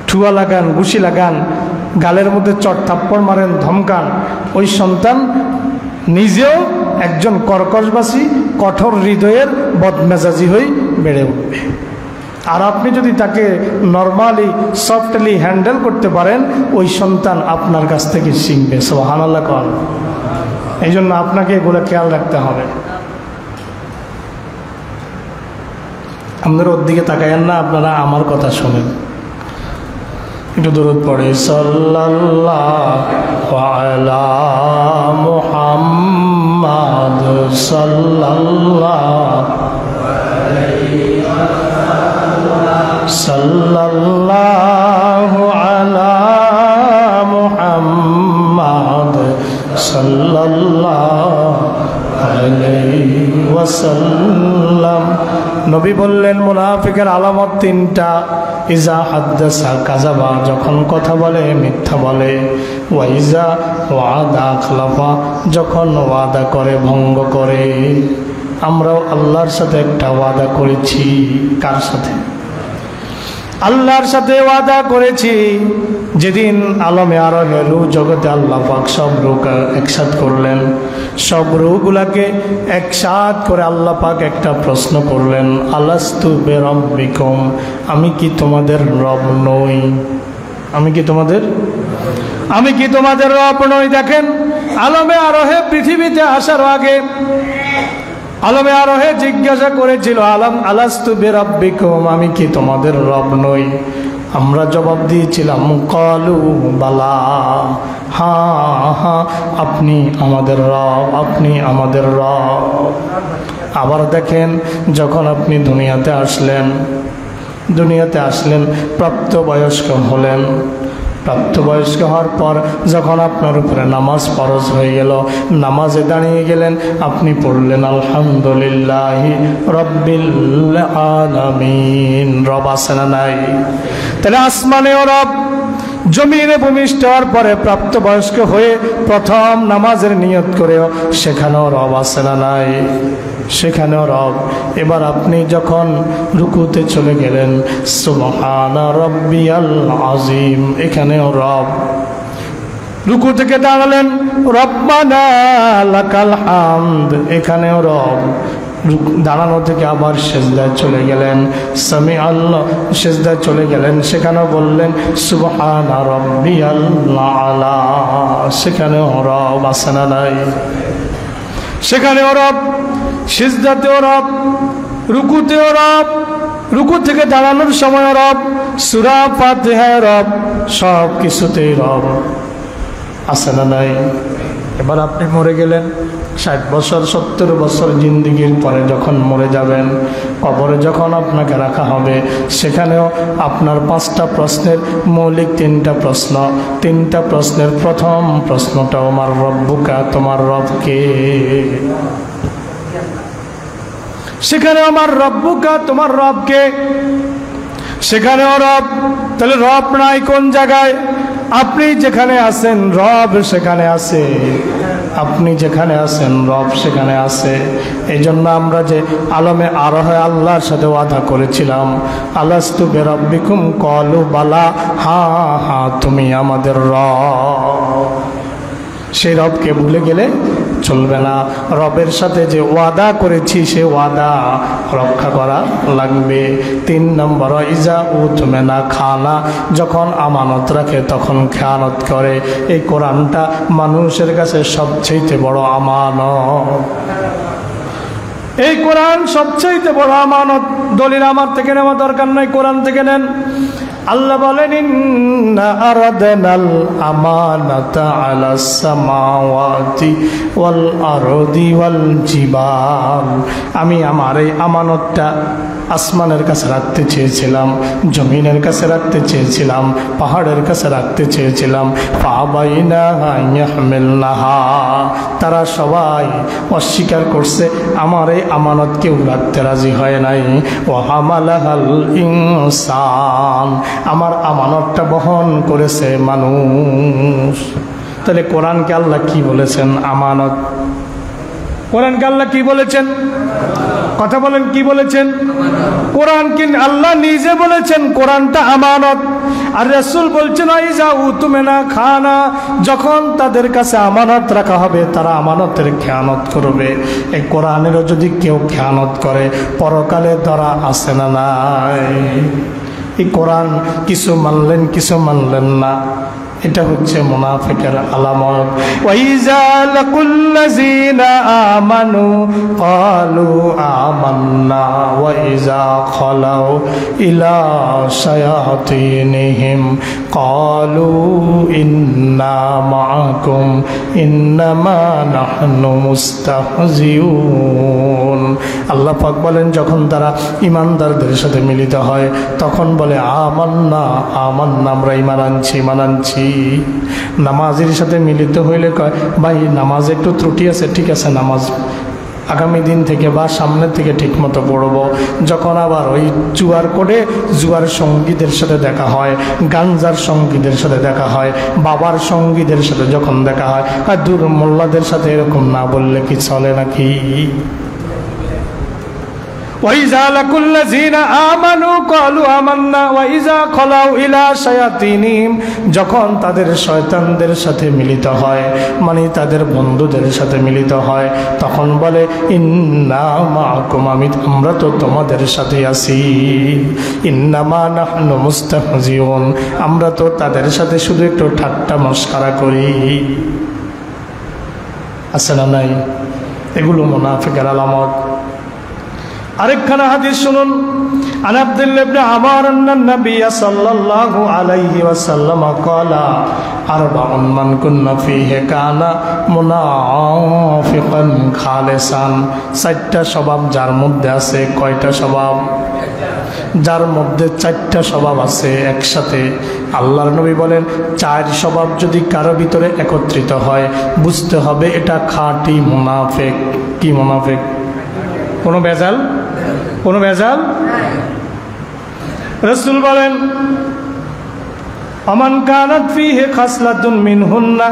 ঠুয়া লাগান, ঘুষি লাগান, গালের মধ্যে চট থাপ্পড় মারেন, ধমকান, ওই সন্তান নিজেও একজন কর্কশবাসী, কঠোর হৃদয়ের বদমেজাজি হয়ে বেড়ে উঠবে। আর আপনি যদি তাকে নরমালি সফটলি হ্যান্ডেল করতে পারেন, ওই সন্তান আপনার কাছ থেকে শিখবে। সুবহানাল্লাহ কন। এই জন্য আপনাকে এগুলো খেয়াল রাখতে হবে। আপনারা ওর দিকে তাকায়েন না, আপনারা আমার কথা শোনেন। একটু দরুদ পড়ে, সাল্লাল্লাহু আলা মুহাম্মাদ, সাল্লাল্লাহু আলা মুহাম্মাদ সাল্লাল্লাহু আলাইহি ওয়াসাল্লাম। নবী বললেন মুনাফিকের আলামত তিনটা। ইজা হাদাসা কাযাবা, যখন কথা বলে মিথ্যা বলে। ওয়াইজা ওয়াদা আখলাফা, যখন ওয়াদা করে ভঙ্গ করে। আমরাও আল্লাহর সাথে একটা ওয়াদা করেছি। কার সাথে? আল্লাহর সাথে ওয়াদা করেছি। যেদিন আলমে আরোহে রূহ জগতে আল্লাহ পাক সব রূহ একসাথ করলেন, সব রূহগুলাকে একসাথ করে আল্লাহ পাক একটা প্রশ্ন করলেন, আলাস্তু বিরাব্বিকুম, আমি কি তোমাদের রব নই? আমি কি তোমাদের রব নই? দেখেন, আলমে আরোহে পৃথিবীতে আসার আগে আলমে আরোহে জিজ্ঞাসা করেছিল, আলাস্তু বিরাব্বিকুম, আমি কি তোমাদের রব নই? আমরা জবাব দিয়েছিলাম ক্বালু বালা, হ্যাঁ হ্যাঁ আপনি আমাদের রব, আপনি আমাদের রব। আবার দেখেন, যখন আপনি দুনিয়াতে আসলেন, প্রাপ্তবয়স্ক হলেন, প্রাপ্তবয়স্ক হওয়ার পর যখন আপনার উপরে নামাজ ফরজ হয়ে গেল, নামাজে দাঁড়িয়ে গেলেন, আপনি পড়লেন আলহামদুলিল্লাহি রাব্বিল আলামিন। রব আছে না নাই? তাহলে আসমানেও রব, জমিনে ভূমিষ্ঠ হওয়ার পরে প্রাপ্তবয়স্ক হয়ে প্রথম নামাজের নিয়ত করেও সেখানেও রব আছে না নাই? সেখানেও রব। এবার আপনি যখন রুকুতে চলে গেলেন, সুবহানা রাব্বিয়াল আযীম, এখানেও রব। রুকু থেকে দাঁড়ালেন, রব্বানা লাকাল হামদ, এখানেও রব। দাঁড়ানো থেকে আবার সেজদায় চলে গেলেন, সামি আল্লাহ, সেজদায় চলে গেলেন, সেখানেও বললেন সুবহানা রাব্বিয়াল আলা, সেখানেও রব আছে না নাই? সেখানেও রব, সিজদাতেও রব, রুকুতেও রব, রুকু থেকে দাঁড়ানোর সময় রব, সূরা ফাতিহায় রব, সব কিছুতেই রব আছে না নাই? এবার আপনি মরে গেলেন, 60 বছর 70 বছর জিন্দেগির পরে যখন মরে যাবেন, কবরে যখন আপনাকে রাখা হবে, সেখানেও আপনার 5টা প্রশ্নের মৌলিক 3টা প্রশ্ন। 3টা প্রশ্নের প্রথম প্রশ্নটা আমার রব্বুকা, তোমার রব কে? সেখানে আমার রব্বুকা, তোমার রব কে? সেখানেও রব। তাহলে রব নাই কোন জায়গায়? আপনি যেখানে আছেন রব সেখানে আছে, আপনি যেখানে আছেন রব সেখানে আছে। এই জন্য আমরা যে আলমে আরোহে আল্লাহর সাথে ওয়াদা করেছিলাম, আলাস্তু বিরাব্বিকুম, ক্বালু বালা, হ্যাঁ হ্যাঁ তুমি আমাদের রব। সেই রবকে ভুলে গেলে চলবে না। রবের সাথে যে ওয়াদা করেছি সে ওয়াদা রক্ষা করা লাগবে। 3 নম্বর, ইজা উতমেনা খানা, যখন আমানত রাখে তখন খেয়ানত করে। এই কোরআনটা মানুষের কাছে সবচেয়ে বড় আমানত। এই কোরআন সবচেয়ে বড় আমানত। দলিল আমার থেকে নেওয়া দরকার নাই, কোরআন থেকে নেন। আল্লাহ বলেন ইন্না আরাদনাল আমানাতা আলাস সামাওয়াতি ওয়াল আরদি ওয়াল জিবাল, আমি আমার এই আমানতটা আসমানের কাছে রাখতে চেয়েছিলাম, জমিনের কাছে রাখতে চেয়েছিলাম, পাহাড়ের কাছে রাখতে চেয়েছিলাম। ফাবাইনা ইয়াহমিলনাহা, তারা সবাই অস্বীকার করছে, আমার এই আমানত কেউ রাখতে রাজি হয় নাই। ওয়া হামালাহাল ইনসান, আমার আমানতটা বহন করেছে মানুষ। তাহলে কোরআনকে আল্লাহ কি বলেছেন? আমানত। কোরআনকে আল্লাহ কি বলেছেন? কথা বলেন, কি বলেছেন? কোরআনকে আল্লাহ নিজে বলেছেন কোরআনটা আমানত। আর রাসূল বলছেন ইজা উতমেনা খানা, যখন তাদের কাছে আমানত রাখা হবে তারা আমানতের খেয়ানত করবে। এই কোরআনেরও যদি কেউ খেয়ানত করে পরকালে ধরা আছে না নাই? এই কোরআন কিছু মানলেন কিছু মানলেন না, এটা হচ্ছে মুনাফিকের আলামত। ওয়াইজা লাকুল্লাযিনা আমানু ক্বালু আমান্না ওয়াইজা খালাউ ইলা শায়াতিনহিম ক্বালু ইন্না মাআকুম ইন্নামা নাহনু মুস্তাহজিউন। আল্লাহ পাক বলেন, যখন তারা ইমানদারদের সাথে মিলিত হয় তখন বলে আমান্না আমান্না, আমরা ঈমান আনছি ঈমান আনছি। নামাজের সাথে মিলিত হইলে কয় ভাই নামাজে একটু ত্রুটি আছে, ঠিক আছে নামাজ আগামী দিন থেকে বা সামনের থেকে ঠিক মতো পড়ব। যখন আবার ওই জুয়ার কোডে জুয়ার সঙ্গীদের সাথে দেখা হয়, গাঞ্জার সঙ্গীদের সাথে দেখা হয়, বাবার সঙ্গীদের সাথে যখন দেখা হয়, আর দূর মোল্লাদের সাথে এরকম না বললে কি চলে নাকি? ওয়াইজা লাকুল্লাযিনা আমানু ক্বালু আমান্না ওয়াইজা খালাউ ইলা শায়াতিনহিম, যখন তাদের শয়তানদের সাথে মিলিত হয়, মানে তাদের বন্ধুদের সাথে মিলিত হয়, তখন বলে ইন্না মাআকুম, আমরা তো তোমাদের সাথে আছি। ইন্নামা নাহনু মুস্তাহজিউন, আমরা তো তাদের সাথে শুধু একটু ঠাট্টা মশকরা করি। আছে না নাই? এগুলো মুনাফিকের আলামত। আরেকখানা হাদিস শুনুন। আন আব্দুল্লাহ ইবনে আমর আন্না নবী সাল্লাল্লাহু আলাইহি ওয়াসাল্লাম ক্বালা আরবাউন মান কুন্না ফীহি কানা মুনাফিকান খালিসান। চারটা স্বভাব যার মধ্যে আছে, কয়টা স্বভাব? যার মধ্যে চারটা স্বভাব আছে একসাথে, আল্লাহর নবী বলেন চার স্বভাব যদি কারো ভিতরে একত্রিত হয় বুঝতে হবে এটা খাঁটি মুনাফিক। কি মুনাফিক? কোনো ভেজাল? কোনো ভেজাল? রাসূল বলেন আমান কানাত ফীহি খাসলাতুন মিনহুন্না,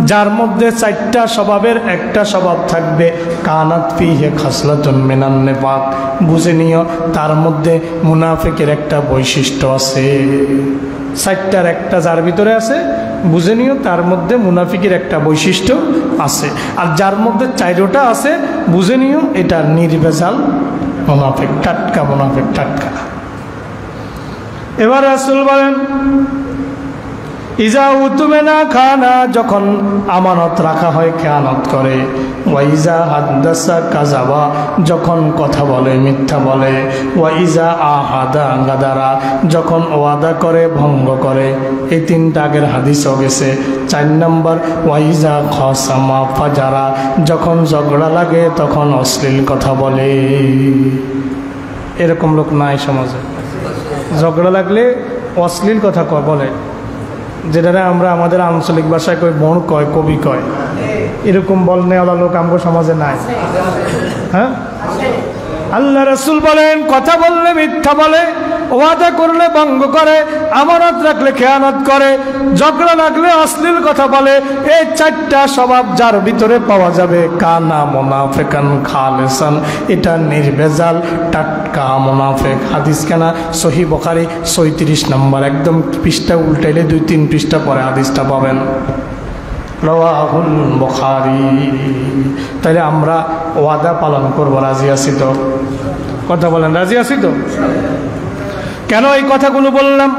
যার মধ্যে চারটা স্বভাবের একটা স্বভাব থাকবে, কানাত ফীহি খাসলাতুন মিনান নিফাক, বুঝে নিও তার মধ্যে মুনাফিকের একটা বৈশিষ্ট্য আছে। চারটার একটা যার ভিতরে আছে বুঝে নিও তার মধ্যে মুনাফিকের একটা বৈশিষ্ট্য আছে। আর যার মধ্যে চারটা আছে বুঝে নিও এটা নির্ভেজাল মুনাফিক, টাটকা মুনাফিক, টাটকা। এবার রাসূল বলেন ইজা উতুমেনা খানা, যখন আমানত রাখা হয় খেয়ানত করে। ওয়াইজা হাদ্দাসা কাযাবা, যখন কথা বলে মিথ্যা বলে। ওয়াইজা আহাদা গাদারা, যখন ওয়াদা করে ভঙ্গ করে। এই তিনটা আগের হাদিসও গেছে। 4 নম্বর ওয়াইজা খাসামা ফাজারা, যখন ঝগড়া লাগে তখন অশ্লীল কথা বলে। এরকম লোক নাই সমাজে? ঝগড়া লাগলে অশ্লীল কথা বলে, যেটা আমরা আমাদের আঞ্চলিক ভাষায় কই বন কয়, কবি কয়। এরকম বলনেওয়ালা লোক আমগো সমাজে নাই। হ্যাঁ, আল্লাহ রাসূল বলেন কথা বললে মিথ্যা বলে, ওয়াদা করলে ভঙ্গ করে, আমানত রাখলে খেয়ানত করে, ঝগড়া লাগলে অশ্লীল কথা বলে। এই চারটা স্বভাব যার ভিতরে পাওয়া যাবে কানা মুনাফিকান খালিসান, এটা নির্ভেজাল টাটকা মুনাফিক। হাদিস কেনা সহিহ বুখারী 36 নম্বর, একদম পৃষ্ঠা উল্টাইলে 2-3 পৃষ্ঠা পরে হাদিসটা পাবেন। রাওয়াহুল বুখারী। তাহলে আমরা ওয়াদা পালন করব, রাজি আছি তো? কথা বলেন, রাজি আছি তো? কেন এই কথাগুলো বললাম?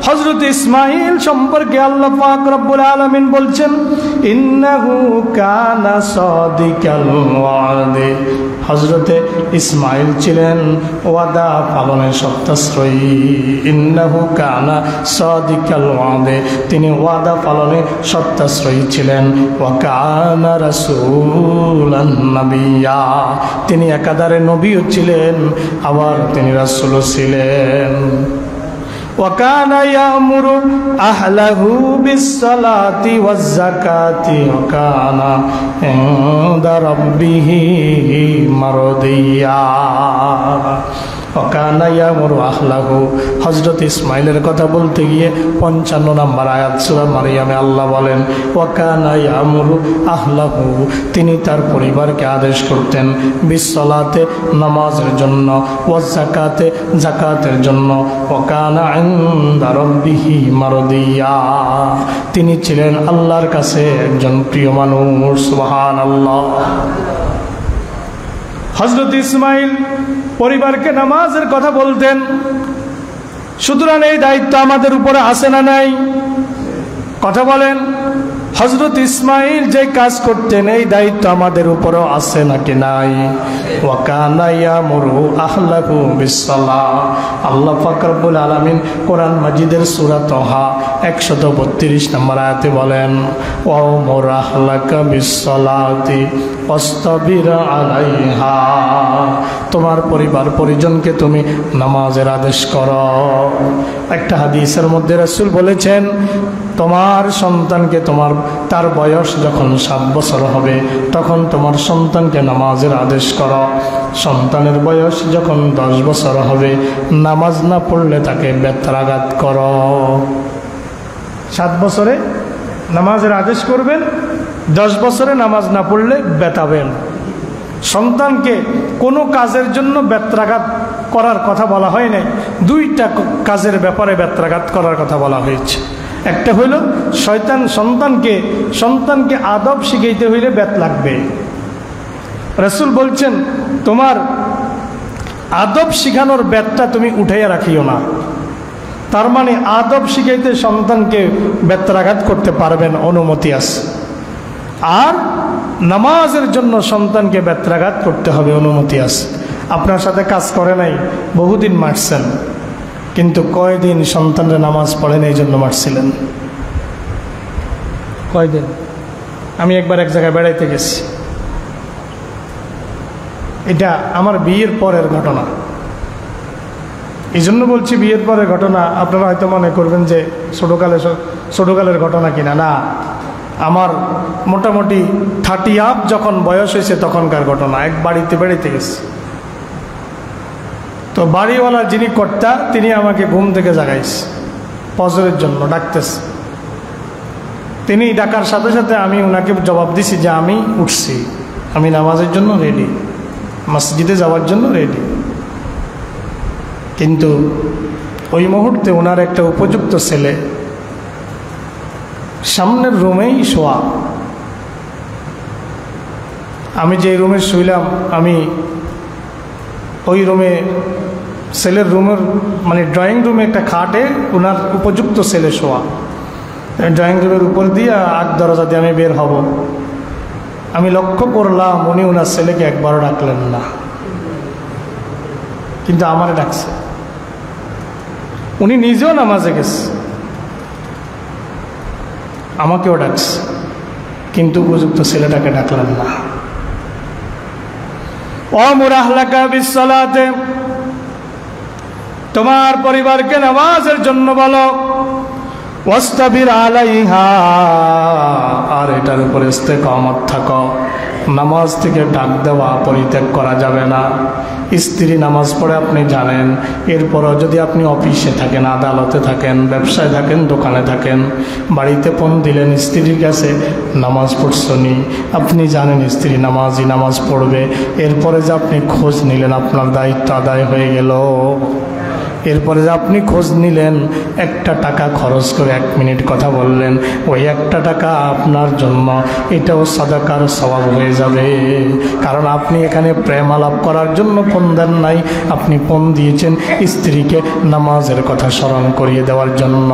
হযরত ইসমাঈল সম্পর্কে আল্লাহ পাক রব্বুল আলামিন বলছেন ইন্নাহু কানা সাদিকাল ওয়াদে। হযরতে ইসমাঈল ছিলেন ওয়াদা পালনের সত্যাশ্রয়ী। ইন্নাহু কানা সাদিকাল ওয়াদে, তিনি ওয়াদা পালনে সত্যাশ্রয়ী ছিলেন। ওয়া কানা রাসূলান নাবিয়্যা, তিনি একাধারে নবীও ছিলেন আবার তিনি রাসূলও ছিলেন। وكان يأمر أهله بالصلاة والزكاة وكان عند ربه مرضيا। وكان يأمر أهله, হযরত ইসমাঈলের কথা বলতে গিয়ে 55 নম্বর আয়াত সূরা মারইয়ামে আল্লাহ বলেন ওয়াকানা ইয়ামুরু আহলাহু, তিনি তার পরিবারকে আদেশ করতেন বিসসালাতে, নামাজের জন্য, ওয়াজ যাকাতে, যাকাতের জন্য, ওয়াকানা ইনদা রাব্বিহি মারদিয়া, তিনি ছিলেন আল্লাহর কাছে একজন প্রিয় মানুষ। সুবহানাল্লাহ। হযরত ইসমাঈল পরিবারকে নামাজের কথা বলতেন। সুতরাং এই দায়িত্ব আমাদের উপরে আছে না নাই? কথা বলেন। হযরত ইসমাঈল যে কাজ করতেন এই দায়িত্ব আমাদের উপরেও আছে নাকি নাই? ওয়া কানা ইয়ামুরু আহলাহু বিসসালাহ। আল্লাহ পাক রব্বুল আলামিন কোরআন মাজিদের সূরা তাহা 132 নম্বর আয়াতে বলেন ওয়ামুর আহলাকা বিসসালাতি ওয়াসতাবির আলাইহা, তোমার পরিবার পরিজনকে তুমি নামাজের আদেশ করো। একটা হাদিসের মধ্যে রাসূল বলেছেন তোমার সন্তানকে তার বয়স যখন 7 বছর হবে তখন তোমার সন্তানকে নামাজের আদেশ করো। সন্তানের বয়স যখন 10 বছর হবে নামাজ না পড়লে তাকে বেত্রাঘাত করো। 7 বছরে নামাজের আদেশ করবেন, 10 বছরে নামাজ না পড়লে বেতাবেন। সন্তানকে কোনো কাজের জন্য বেত্রাঘাত করার কথা বলা হয় নাই, 2টা কাজের ব্যাপারে বেত্রাঘাত করার কথা বলা হয়েছে। একটা হইল সন্তানকে আদব শিখাইতে হইলে বেত লাগবে। রাসূল বলছেন তোমার আদব শিখানোর বেতটা তুমি উঠাইয়া রাখিও না। তার মানে আদব শিখাইতে সন্তানকে বেত্রাঘাত করতে পারবেন, অনুমতি আছে। আর নামাজের জন্য সন্তানকে বেত্রাঘাত করতে হবে, অনুমতি আছে। আপনার সাথে কাজ করে নাই, বহুদিন মারছেন, কিন্তু কয়দিন সন্তানরা নামাজ পড়েন এই জন্য মারছিলেন? কয়দিন? আমি একবার এক জায়গায় বেড়াইতে গেছি, এটা আমার বিয়ের পরের ঘটনা। এই জন্য বলছি বিয়ের পরের ঘটনা, আপনারা হয়তো মনে করবেন যে ছোটোকালের ঘটনা কিনা। না, আমার মোটামুটি 30 আপ যখন বয়স হয়েছে তখনকার ঘটনা। এক বাড়িতে বেড়াইতে গেছি, তো বাড়িওয়ালা যিনি কর্তা তিনি আমাকে ঘুম থেকে জাগাইছে, ফজরের জন্য ডাকতেছে। তিনি ডাকার সাথে সাথে আমি ওনাকে জবাব দিছি যে আমি উঠছি, আমি নামাজের জন্য রেডি, মসজিদে যাওয়ার জন্য রেডি। কিন্তু ওই মুহূর্তে ওনার একটা উপযুক্ত ছেলে সামনের রুমেই শোয়া। আমি যে রুমে শুইলাম, আমি ওই রুমে, ছেলের রুমের মানে ড্রয়িং রুমে একটা খাটে ওনার উপযুক্ত ছেলে শোয়া। ড্রয়িং রুমের উপর দিয়ে আগ দরজা দিয়ে আমি বের হব, আমি লক্ষ্য করলাম উনি ওনার ছেলেকে একবারও ডাকলেন না, কিন্তু আমারে ডাকছে। উনি নিজেও নামাজে গেছে, আমাকেও ডাকছে, কিন্তু উপযুক্ত ছেলেটাকে ডাকলেন না। ওয়ামুর আহলাকা বিসসালাতে, তোমার পরিবারকে নামাজের জন্য বলো। ওয়াস্তাবির আলাইহা, আর এটার উপরে ইস্তেকামত থাকো। নামাজ থেকে ডাক দেওয়া পরিত্যাগ করা যাবে না। স্ত্রী নামাজ পড়ে আপনি জানেন, এরপরও যদি আপনি অফিসে থাকেন, আদালতে থাকেন, ব্যবসায় থাকেন, দোকানে থাকেন, বাড়িতে ফোন দিলেন স্ত্রীর কাছে নামাজ পড়ছনি, আপনি জানেন স্ত্রী নামাজ পড়বে, এরপরে যে আপনি খোঁজ নিলেন আপনার দায়িত্ব আদায় হয়ে গেল। এরপরে যে আপনি খোঁজ নিলেন, একটা টাকা খরচ করে 1 মিনিট কথা বললেন, ওই একটা টাকা আপনার জন্য এটাও সাদাকার সওয়াব হয়ে যাবে। কারণ আপনি এখানে প্রেম আলাপ করার জন্য ফোন দেন নাই, আপনি ফোন দিয়েছেন স্ত্রীকে নামাজের কথা স্মরণ করিয়ে দেওয়ার জন্য।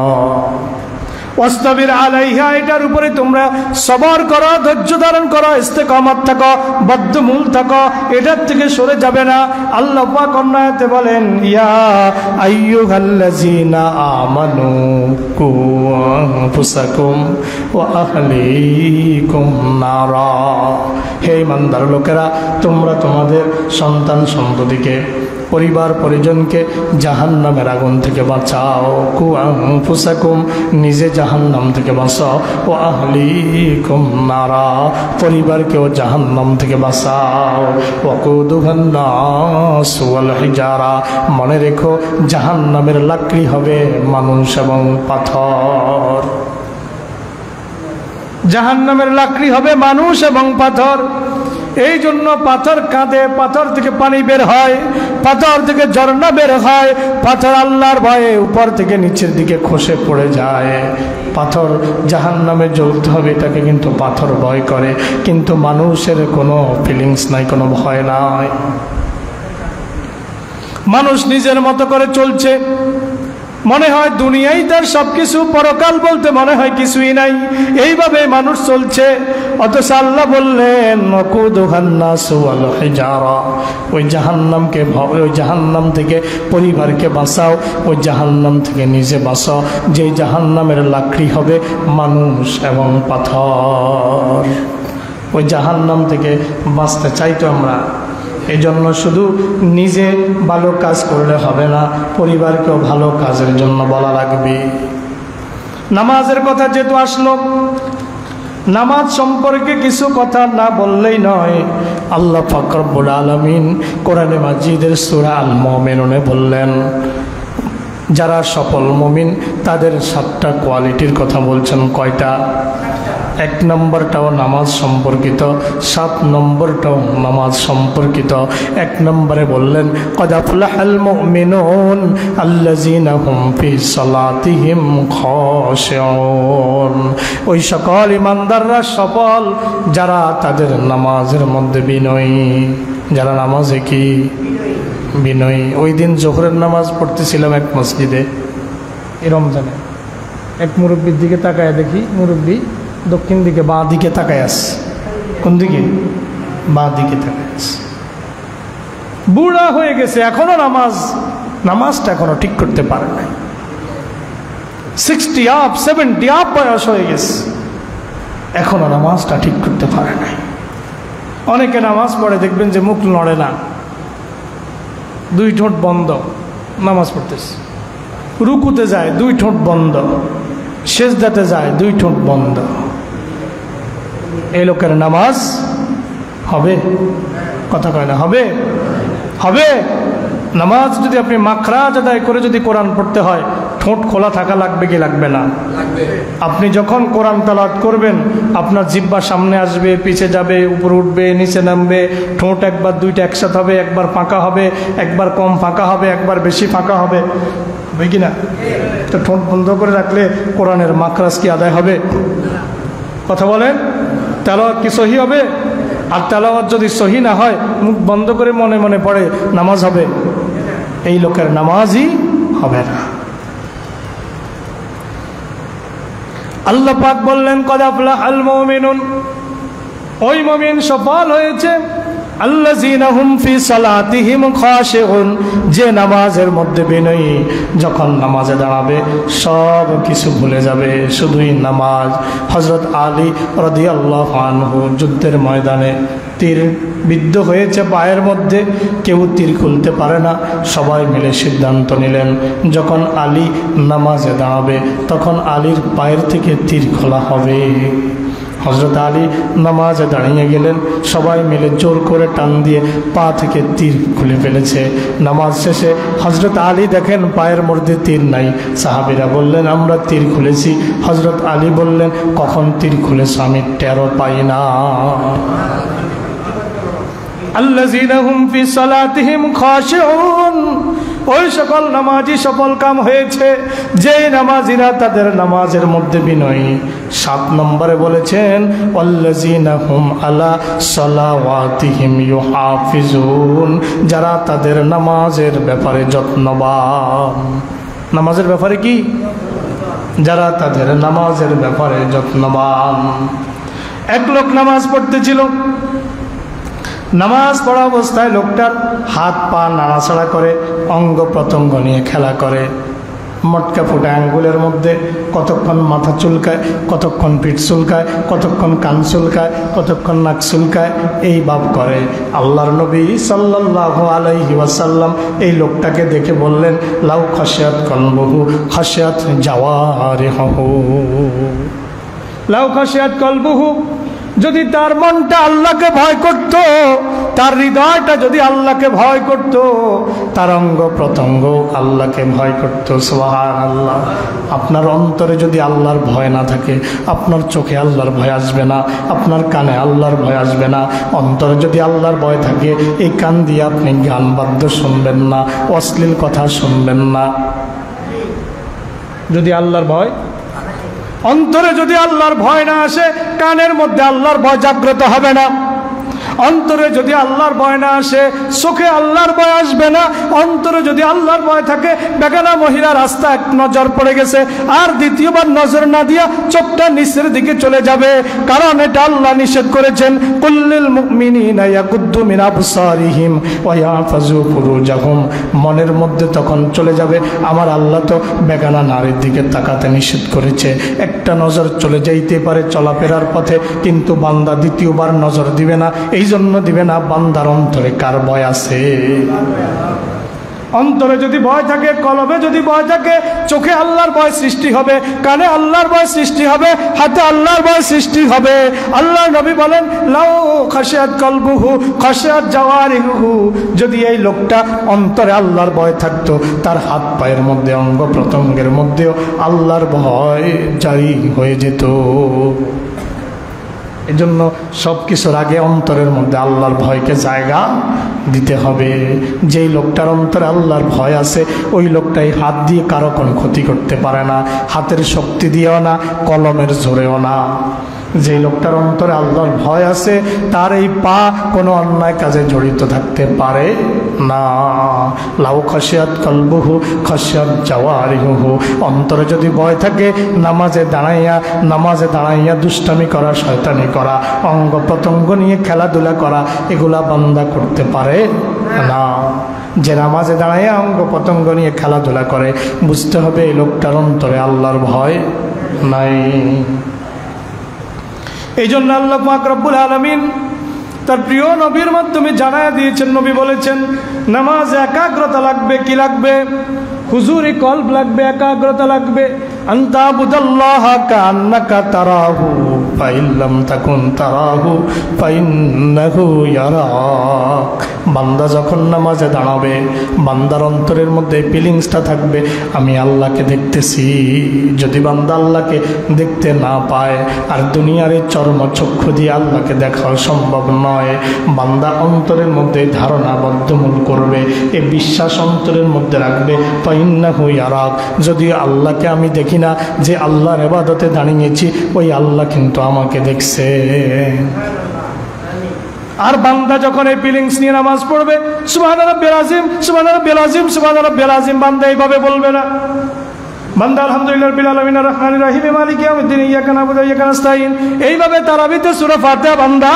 ওয়াস্তাবির আলাইহা, এটার উপরে তোমরা সবর করো, ধৈর্য ধারণ করো, ইস্তেকামত থাকো, বদ্ধমূল থাকো, এটার থেকে সরে যাবে না। আল্লাহ পাক অন্য আয়াতে বলেন, ইয়া আইয়ুহাল্লাযীনা আমানু কু আনফুসাকুম ওয়া আহলিকুম নারা, হে ইমানদার লোকেরা, তোমরা তোমাদের সন্তান সন্ততিকে, পরিবার পরিজনকে জাহান্নামের আগুন থেকে বাঁচাও। কু আনফুসাকুম, নিজে জাহান্নাম থেকে বাঁচাও। ও আহলিকুম নারা, পরিবারকেও জাহান্নাম থেকে বাঁচাও। ওয়াকুদুহান নাস ওয়াল হিজারা, মনে রেখো জাহান্নামের লাকড়ি হবে মানুষ এবং পাথর। জাহান্নামের লাকড়ি হবে মানুষ এবং পাথর। এই জন্য পাথর কাঁদে, পাথর থেকে পানি বের হয়, পাথর থেকে ঝর্ণা বের হয়, পাথর আল্লাহর ভয়ে উপর থেকে নিচের দিকে খসে পড়ে যায়। পাথর জাহান্নামে জ্বলতে হবে, এটাকে কিন্তু পাথর ভয় করে, কিন্তু মানুষের কোনো ফিলিংস নাই, কোনো ভয় নাই। মানুষ নিজের মতো করে চলছে, মনে হয় দুনিয়াই তার সবকিছু, পরকাল বলতে মনে হয় কিছুই নাই, এইভাবে মানুষ চলছে। অথচ আল্লাহ বললেন ওয়াকুদুহান নাস ওয়াল হিজারা, ওই জাহান্নামকে, ওই জাহান্নাম থেকে পরিবারকে বাঁচাও, ওই জাহান্নাম থেকে নিজে বাঁচাও, যে জাহান্নামের লাকড়ি হবে মানুষ এবং পাথর। ওই জাহান্নাম থেকে বাঁচতে চাই তো আমরা, এই জন্য শুধু নিজে ভালো কাজ করলে হবে না, পরিবারকেও ভালো কাজের জন্য বলা লাগবে। নামাজের কথা যেহেতু আসলো, নামাজ সম্পর্কে কিছু কথা না বললেই নয়। আল্লাহ পাক রব্বুল আলামিন কোরআনে মাজিদের সূরা আল মুমিনুনে বললেন, যারা সফল মুমিন তাদের 7টা কোয়ালিটির কথা বলছেন। কয়টা? 1 নম্বরটাও নামাজ সম্পর্কিত, 7 নম্বরটাও নামাজ সম্পর্কিত। 1 নম্বরে বললেন ক্বাদ আফলাহাল মুমিনুন আল্লাযীনা হুম ফি সালাতিহিম খাশিউন, ওই সকল ইমানদাররা সফল যারা তাদের নামাজের মধ্যে বিনয়ী, যারা নামাজে কি বিনয়ী। ওই দিন জোহরের নামাজ পড়তেছিলাম এক মসজিদে, এই রমজানে, এক মুরব্বির দিকে তাকায় দেখি, মুরব্বি দক্ষিণ দিকে বাঁ দিকে তাকায় আছে। কোন দিকে? বাঁ দিকে তাকায় আছে। বুড়া হয়ে গেছে, এখনো নামাজটা এখনো ঠিক করতে পারে নাই। 60 আপ 70 আপ বয়স হয়ে গেছে, এখনো নামাজটা ঠিক করতে পারে নাই। অনেকে নামাজ পড়ে দেখবেন যে মুখ নড়ে না, 2 ঠোঁট বন্ধ নামাজ পড়তেছে, রুকুতে যায় 2 ঠোঁট বন্ধ, সেজদাতে যায় 2 ঠোঁট বন্ধ। এই লোকের নামাজ হবে? কথা কয় না হবে? হবে। নামাজ যদি আপনি মাখরাজ আদায় করে যদি কোরআন পড়তে হয়, ঠোঁট খোলা থাকা লাগবে কি লাগবে না? আপনি যখন কোরআন তেলাওয়াত করবেন, আপনার জিহ্বা সামনে আসবে, পিছে যাবে, উপরে উঠবে, নিচে নামবে, ঠোঁট একবার 2টা একসাথে হবে, একবার ফাঁকা হবে, একবার কম ফাঁকা হবে, একবার বেশি ফাঁকা হবে, হবে কি না? তো ঠোঁট বন্ধ করে রাখলে কোরআনের মাখরাজ কি আদায় হবে? কথা বলেন, তেলাওয়াত কি সহি হবে? আর তেলাওয়াত যদি সহি না হয়, মুখ বন্ধ করে মনে মনে পড়ে, নামাজ হবে? এই লোকের নামাজই হবে না। আল্লাহ পাক বললেন, কদ আফলাহাল মুমিনুন, ওই মুমিন সফল হয়েছে, আল্লাযীনা হুম ফি সালাতিহিম খাশিউন, যে নামাজের মধ্যে বিনয়ী, যখন নামাজে দাঁড়াবে সব কিছু ভুলে যাবে, শুধুই নামাজ। হযরত আলী রাদিয়াল্লাহু আনহু যুদ্ধের ময়দানে তীর বিদ্ধ হয়েছে পায়ের মধ্যে, কেউ তীর খুলতে পারে না, সবাই মিলে সিদ্ধান্ত নিলেন যখন আলী নামাজে দাঁড়াবে তখন আলীর পায়ের থেকে তীর খোলা হবে। হযরত আলী নামাজে দাঁড়িয়ে গেলেন, সবাই মিলে জোর করে টান দিয়ে পা থেকে তীর খুলে ফেলেছে। নামাজ শেষে হযরত আলী দেখেন পায়ের মধ্যে তীর নাই। সাহাবীরা বললেন, আমরা তীর খুলেছি। হযরত আলী বললেন, কখন তীর খুলেছ? আমি টেরও পাই না। আল্লাযীনা হুম ফি সালাতিহিম খাশিউন, ওই সকল নামাজি সফল কাম হয়েছে যে নামাজিরা তাদের নামাজের মধ্যে বিনয়ী। 7 নম্বরে বলেছেন, আল্লাযীনা হুম আলা সালাওয়াতিহিম ইউহাফিজুন, যারা তাদের নামাজের ব্যাপারে যত্নবান। নামাজের ব্যাপারে কি? যারা তাদের নামাজের ব্যাপারে যত্নবান। এক লোক নামাজ পড়তেছিল, নামাজ পড়া অবস্থায় লোকটার হাত পা নাড়াচাড়া করে, অঙ্গ প্রত্যঙ্গ নিয়ে খেলা করে, মটকা ফুটা আঙ্গুলের মধ্যে কতক্ষণ মাথা চুলকায়, কতক্ষণ পিঠ চুলকায়, কতক্ষণ কান চুলকায়, কতক্ষণ নাক চুলকায়, এই ভাব করে। আল্লাহর নবী সাল্লাল্লাহু আলাইহি ওয়াসাল্লাম এই লোকটাকে দেখে বললেন, লাউ খাশিয়াত কলবুহু খাশিয়াত জাওয়ারিহু, লাউ খাশিয়াত কলবুহু, যদি তার মনটা আল্লাহকে ভয় করত, তার হৃদয়টা যদি আল্লাহকে ভয় করত, তার অঙ্গ প্রত্যঙ্গ আল্লাহকে ভয় করত। সুবহানাল্লাহ। আপনার অন্তরে যদি আল্লাহর ভয় না থাকে, আপনার চোখে আল্লাহর ভয় আসবে না, আপনার কানে আল্লাহর ভয় আসবে না। অন্তরে যদি আল্লাহর ভয় থাকে, এই কান দিয়ে আপনি গান বাদ্য শুনবেন না, অশ্লীল কথা শুনবেন না। যদি আল্লাহর ভয়, অন্তরে যদি আল্লাহর ভয় না আসে, কানের মধ্যে আল্লাহর ভয় জাগ্রত হবে না। অন্তরে যদি আল্লাহর ভয় না আসে, চোখে আল্লাহর ভয় আসবে না। অন্তরে যদি আল্লাহর ভয় থাকে, বেগানা মহিলা রাস্তা এক নজর পড়ে গেছে, আর দ্বিতীয়বার নজর না দিয়া চোখটা নিচের দিকে চলে যাবে, কারণ এটা আল্লাহ নিষেধ করেছেন, কুল্লিল মুমিনিনা ইয়াগুদ্দু মিন আবসারিহিম ওয়া ইয়াহফাযু ফুরুজাহুম। মনের মধ্যে তখন চলে যাবে, আমার আল্লাহ তো বেগানা নারীর দিকে তাকাতে নিষেধ করেছে। একটা নজর চলে যাইতে পারে চলাফেরার পথে, কিন্তু বান্দা দ্বিতীয়বার নজর দিবে না। এই জন্য দিবে না, বান্দার অন্তরে কার ভয় আছে? অন্তরে যদি ভয় থাকে, কলবে যদি ভয় থাকে, চোখে আল্লাহর ভয় সৃষ্টি হবে, কানে আল্লাহর ভয় সৃষ্টি হবে, হাতে আল্লাহর ভয় সৃষ্টি হবে। আল্লাহর নবী বলেন, লাউ খাশিয়াত কলবুহু খাশিয়াত জাওয়ারিহু, যদি এই লোকটা অন্তরে আল্লাহর ভয় থাকতো, তার হাত পায়ের মধ্যে অঙ্গ প্রত্যঙ্গের মধ্যেও আল্লাহর ভয় জারি হয়ে যেত। এজন্য সব কিছুর আগে অন্তরের মধ্যে আল্লাহর ভয়কে জায়গা দিতে হবে। যেই লোকটার অন্তরে আল্লাহর ভয় আছে, ওই লোকটাই হাত দিয়ে কারো কোনো ক্ষতি করতে পারে না, হাতের শক্তি দিয়েও না, কলমের জোরেও না। যে লোকটার অন্তরে আল্লাহর ভয় আছে, তার এই পা কোনো অন্যায় কাজে জড়িত থাকতে পারে না। লাউ খাশিয়াত কলবুহু খাশিয়াত জাওয়ারিহু, অন্তরে যদি ভয় থাকে, নামাজে দাঁড়াইয়া দুষ্টামি করা, শয়তানি করা, অঙ্গ প্রত্যঙ্গ নিয়ে খেলাধুলা করা, এগুলা বান্দা করতে পারে না। যে নামাজে দাঁড়ায় অঙ্গ পতঙ্গ নিয়ে খেলাধুলা করে, বুঝতে হবে এই লোকটার অন্তরে আল্লাহর ভয় নাই। এই জন্য আল্লাহ পাক রব্বুল আলামিন তার প্রিয় নবীর মাধ্যমে জানায়া দিয়েছেন। নবী বলেছেন নামাজে একাগ্রতা লাগবে। কি লাগবে? হুজুরি কলব লাগবে, একাগ্রতা লাগবে। আনতা বুদাল্লাহা কান্নাকা তারাহু ফাইল্লাম তাকুন তারাহু ফাইন্নাহু ইয়ারাক। বান্দা যখন নামাজে দাঁড়াবে, বান্দার অন্তরের মধ্যে ফিলিংসটা থাকবে, আমি আল্লাহকে দেখতেছি। যদি বান্দা আল্লাহকে দেখতে না পায়, আর দুনিয়ার এই চর্মচক্ষু দিয়ে আল্লাহকে দেখা সম্ভব নয়, বান্দা অন্তরের মধ্যে ধারণা বদ্ধমূল করবে, এই বিশ্বাস অন্তরের মধ্যে রাখবে, ফাইন্নাহু ইয়ারাক। যদি আল্লাহকে আমি দেখি না, যে আল্লাহর ইবাদতে দাঁড়িয়েছি, ওই আল্লাহ কিন্তু আমাকে দেখছে। আর বান্দা যখন এই ফিলিংস নিয়ে নামাজ পড়বে, সুবহান রাব্বিল আযীম, সুবহান রাব্বিল আযীম, সুবহান রাব্বিল আযীম, বান্দা এইভাবে বলবে না। বান্দা আলহামদুলিল্লাহি রাব্বিল আলামিন আর রহমানির রহিম মালিকি ইয়াউমিদ্দিন ইয়্যাকা না'বুদু ওয়া ইয়্যাকা নাস্তাঈন, এইভাবে তারাবিতে সূরা ফাতিহা বান্দা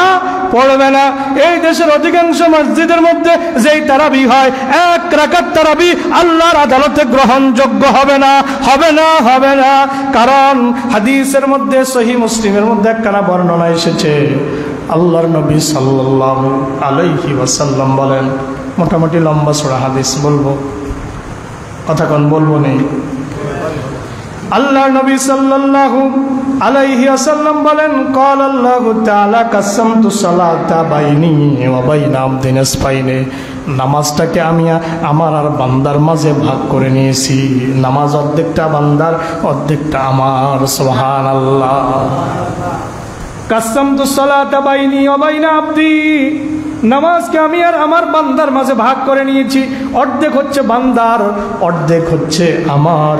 পড়বে না। এই দেশের অধিকাংশ মসজিদের মধ্যে যেই তারাবি হয়, এক রাকাত তারাবি আল্লাহর আদালতে গ্রহণযোগ্য হবে না, হবে না, হবে না। কারণ হাদিসের মধ্যে, সহিহ মুসলিমের মধ্যে একখানা বর্ণনা এসেছে, আল্লাহর নবী সাল্লাল্লাহু আলাইহি ওয়াসাল্লাম বলেন, মোটামুটি লম্বা সূরা হাদিস বলবো, কথা কোন বলবো নেই। আল্লাহর নবী সাল্লাল্লাহু আলাইহি ওয়াসাল্লাম বলেন, ক্বাল আল্লাহু তাআলা কাসামতু সালাতা বাইনি ওয়া বাইনা আবদি নিসফাইনি। নামাজটাকে আমি আমার আর বান্দার মাঝে ভাগ করে নিয়েছি। নামাজ অর্ধেকটা বান্দার, অর্ধেকটা আমার। সুবহানাল্লাহ। কাসামতু সালাতা বাইনি ওয়া বাইনা আবদি, নামাজকে আমি আর আমার বান্দার মাঝে ভাগ করে নিয়েছি। অর্ধেক হচ্ছে বান্দার, অর্ধেক হচ্ছে আমার।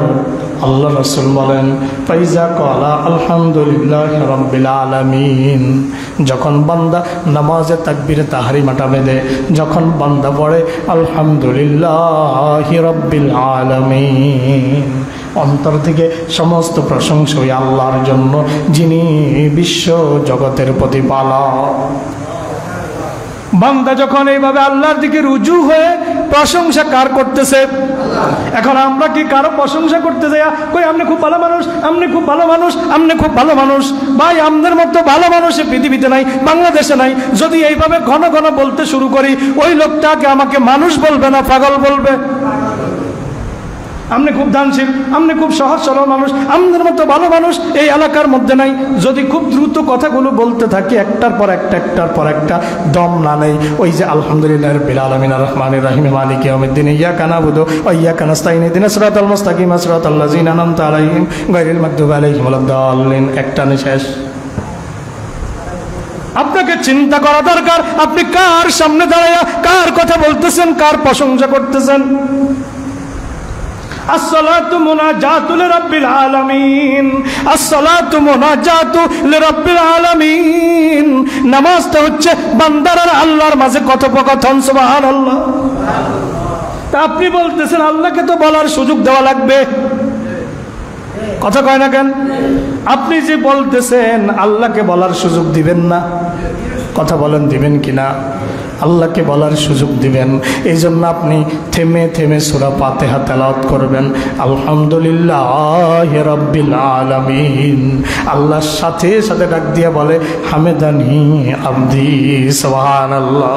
আল্লাহ রাসূল বলেন, ফাইজা ক্বালা আলহামদুলিল্লাহি রাব্বিল আলামিন, যখন বান্দা নামাজে তাকবীরে তাহরিমাটা বেঁধে যখন বান্দা পড়ে আলহামদুলিল্লাহি রাব্বিল আলামিন, অন্তর থেকে সমস্ত প্রশংসা ওই আল্লাহর জন্য, যিনি বিশ্ব জগতের প্রতিপালক। বান্দা যখন এইভাবে আল্লাহর দিকে রুজু হয়ে প্রশংসা কার করতেছে? এখন আমরা কি কারো প্রশংসা করতে যাই, কই আপনি খুব ভালো মানুষ, আপনি খুব ভালো মানুষ, আপনি খুব ভালো মানুষ। ভাই, আমাদের মতো ভালো মানুষ পৃথিবীতে নাই, বাংলাদেশে নাই। যদি এইভাবে ঘন ঘন বলতে শুরু করি, ওই লোকটাকে আমাকে মানুষ বলবে না, পাগল বলবে। আপনি খুব দানশীল, আপনি খুব সহজ সরল মানুষ, আমাদের মতো ভালো মানুষ এই এলাকার মধ্যে নাই। যদি খুব দ্রুত কথাগুলো বলতে থাকি, একটার পর একটা, একটার পর একটা, দম না নেই, ওই যে আলহামদুলিল্লাহি রাব্বিল আলামিন আর রহমানির রহিম মালিকি ইয়াউমিদ্দিন ইয়্যাকা না'বুদু ওয়া ইয়্যাকা নাস্তাঈন ইহদিনাস সিরাতাল মুস্তাকিম সিরাতাল লাযিনা আন'আমতা আলাইহিম গায়রিল মাগদুবি আলাইহিম ওয়ালাদ-দাল্লিন, একটা শেষ। আপনাকে চিন্তা করা দরকার, আপনি কার সামনে দাঁড়ায়া কার কথা বলতেছেন, কার প্রশংসা করতেছেন। আসসালাতু মুনাজাতু লিরাব্বিল আলামিন, আসসালাতু মুনাজাতু লিরাব্বিল আলামিন। নামাজটা হচ্ছে বান্দার আর আল্লাহর মাঝে কথোপকথন। সুবহানাল্লাহ। তা আপনি বলতেছেন আল্লাহকে তো বলার সুযোগ দেওয়া লাগবে, কথা কয় না কেন? আপনি যে বলতেছেন আল্লাহকে বলার সুযোগ দিবেন না, কথা বলেন দিবেন কিনা? আল্লাহকে বলার সুযোগ দিবেন। এই জন্য আপনি থেমে থেমে সূরা ফাতিহা তেলাওয়াত করবেন, আলহামদুলিল্লাহি রাব্বিল আলামিন। আল্লাহর সাথে সাথে ডাক দিয়ে বলে হামেদানি আবদি, সুবহানাল্লাহ।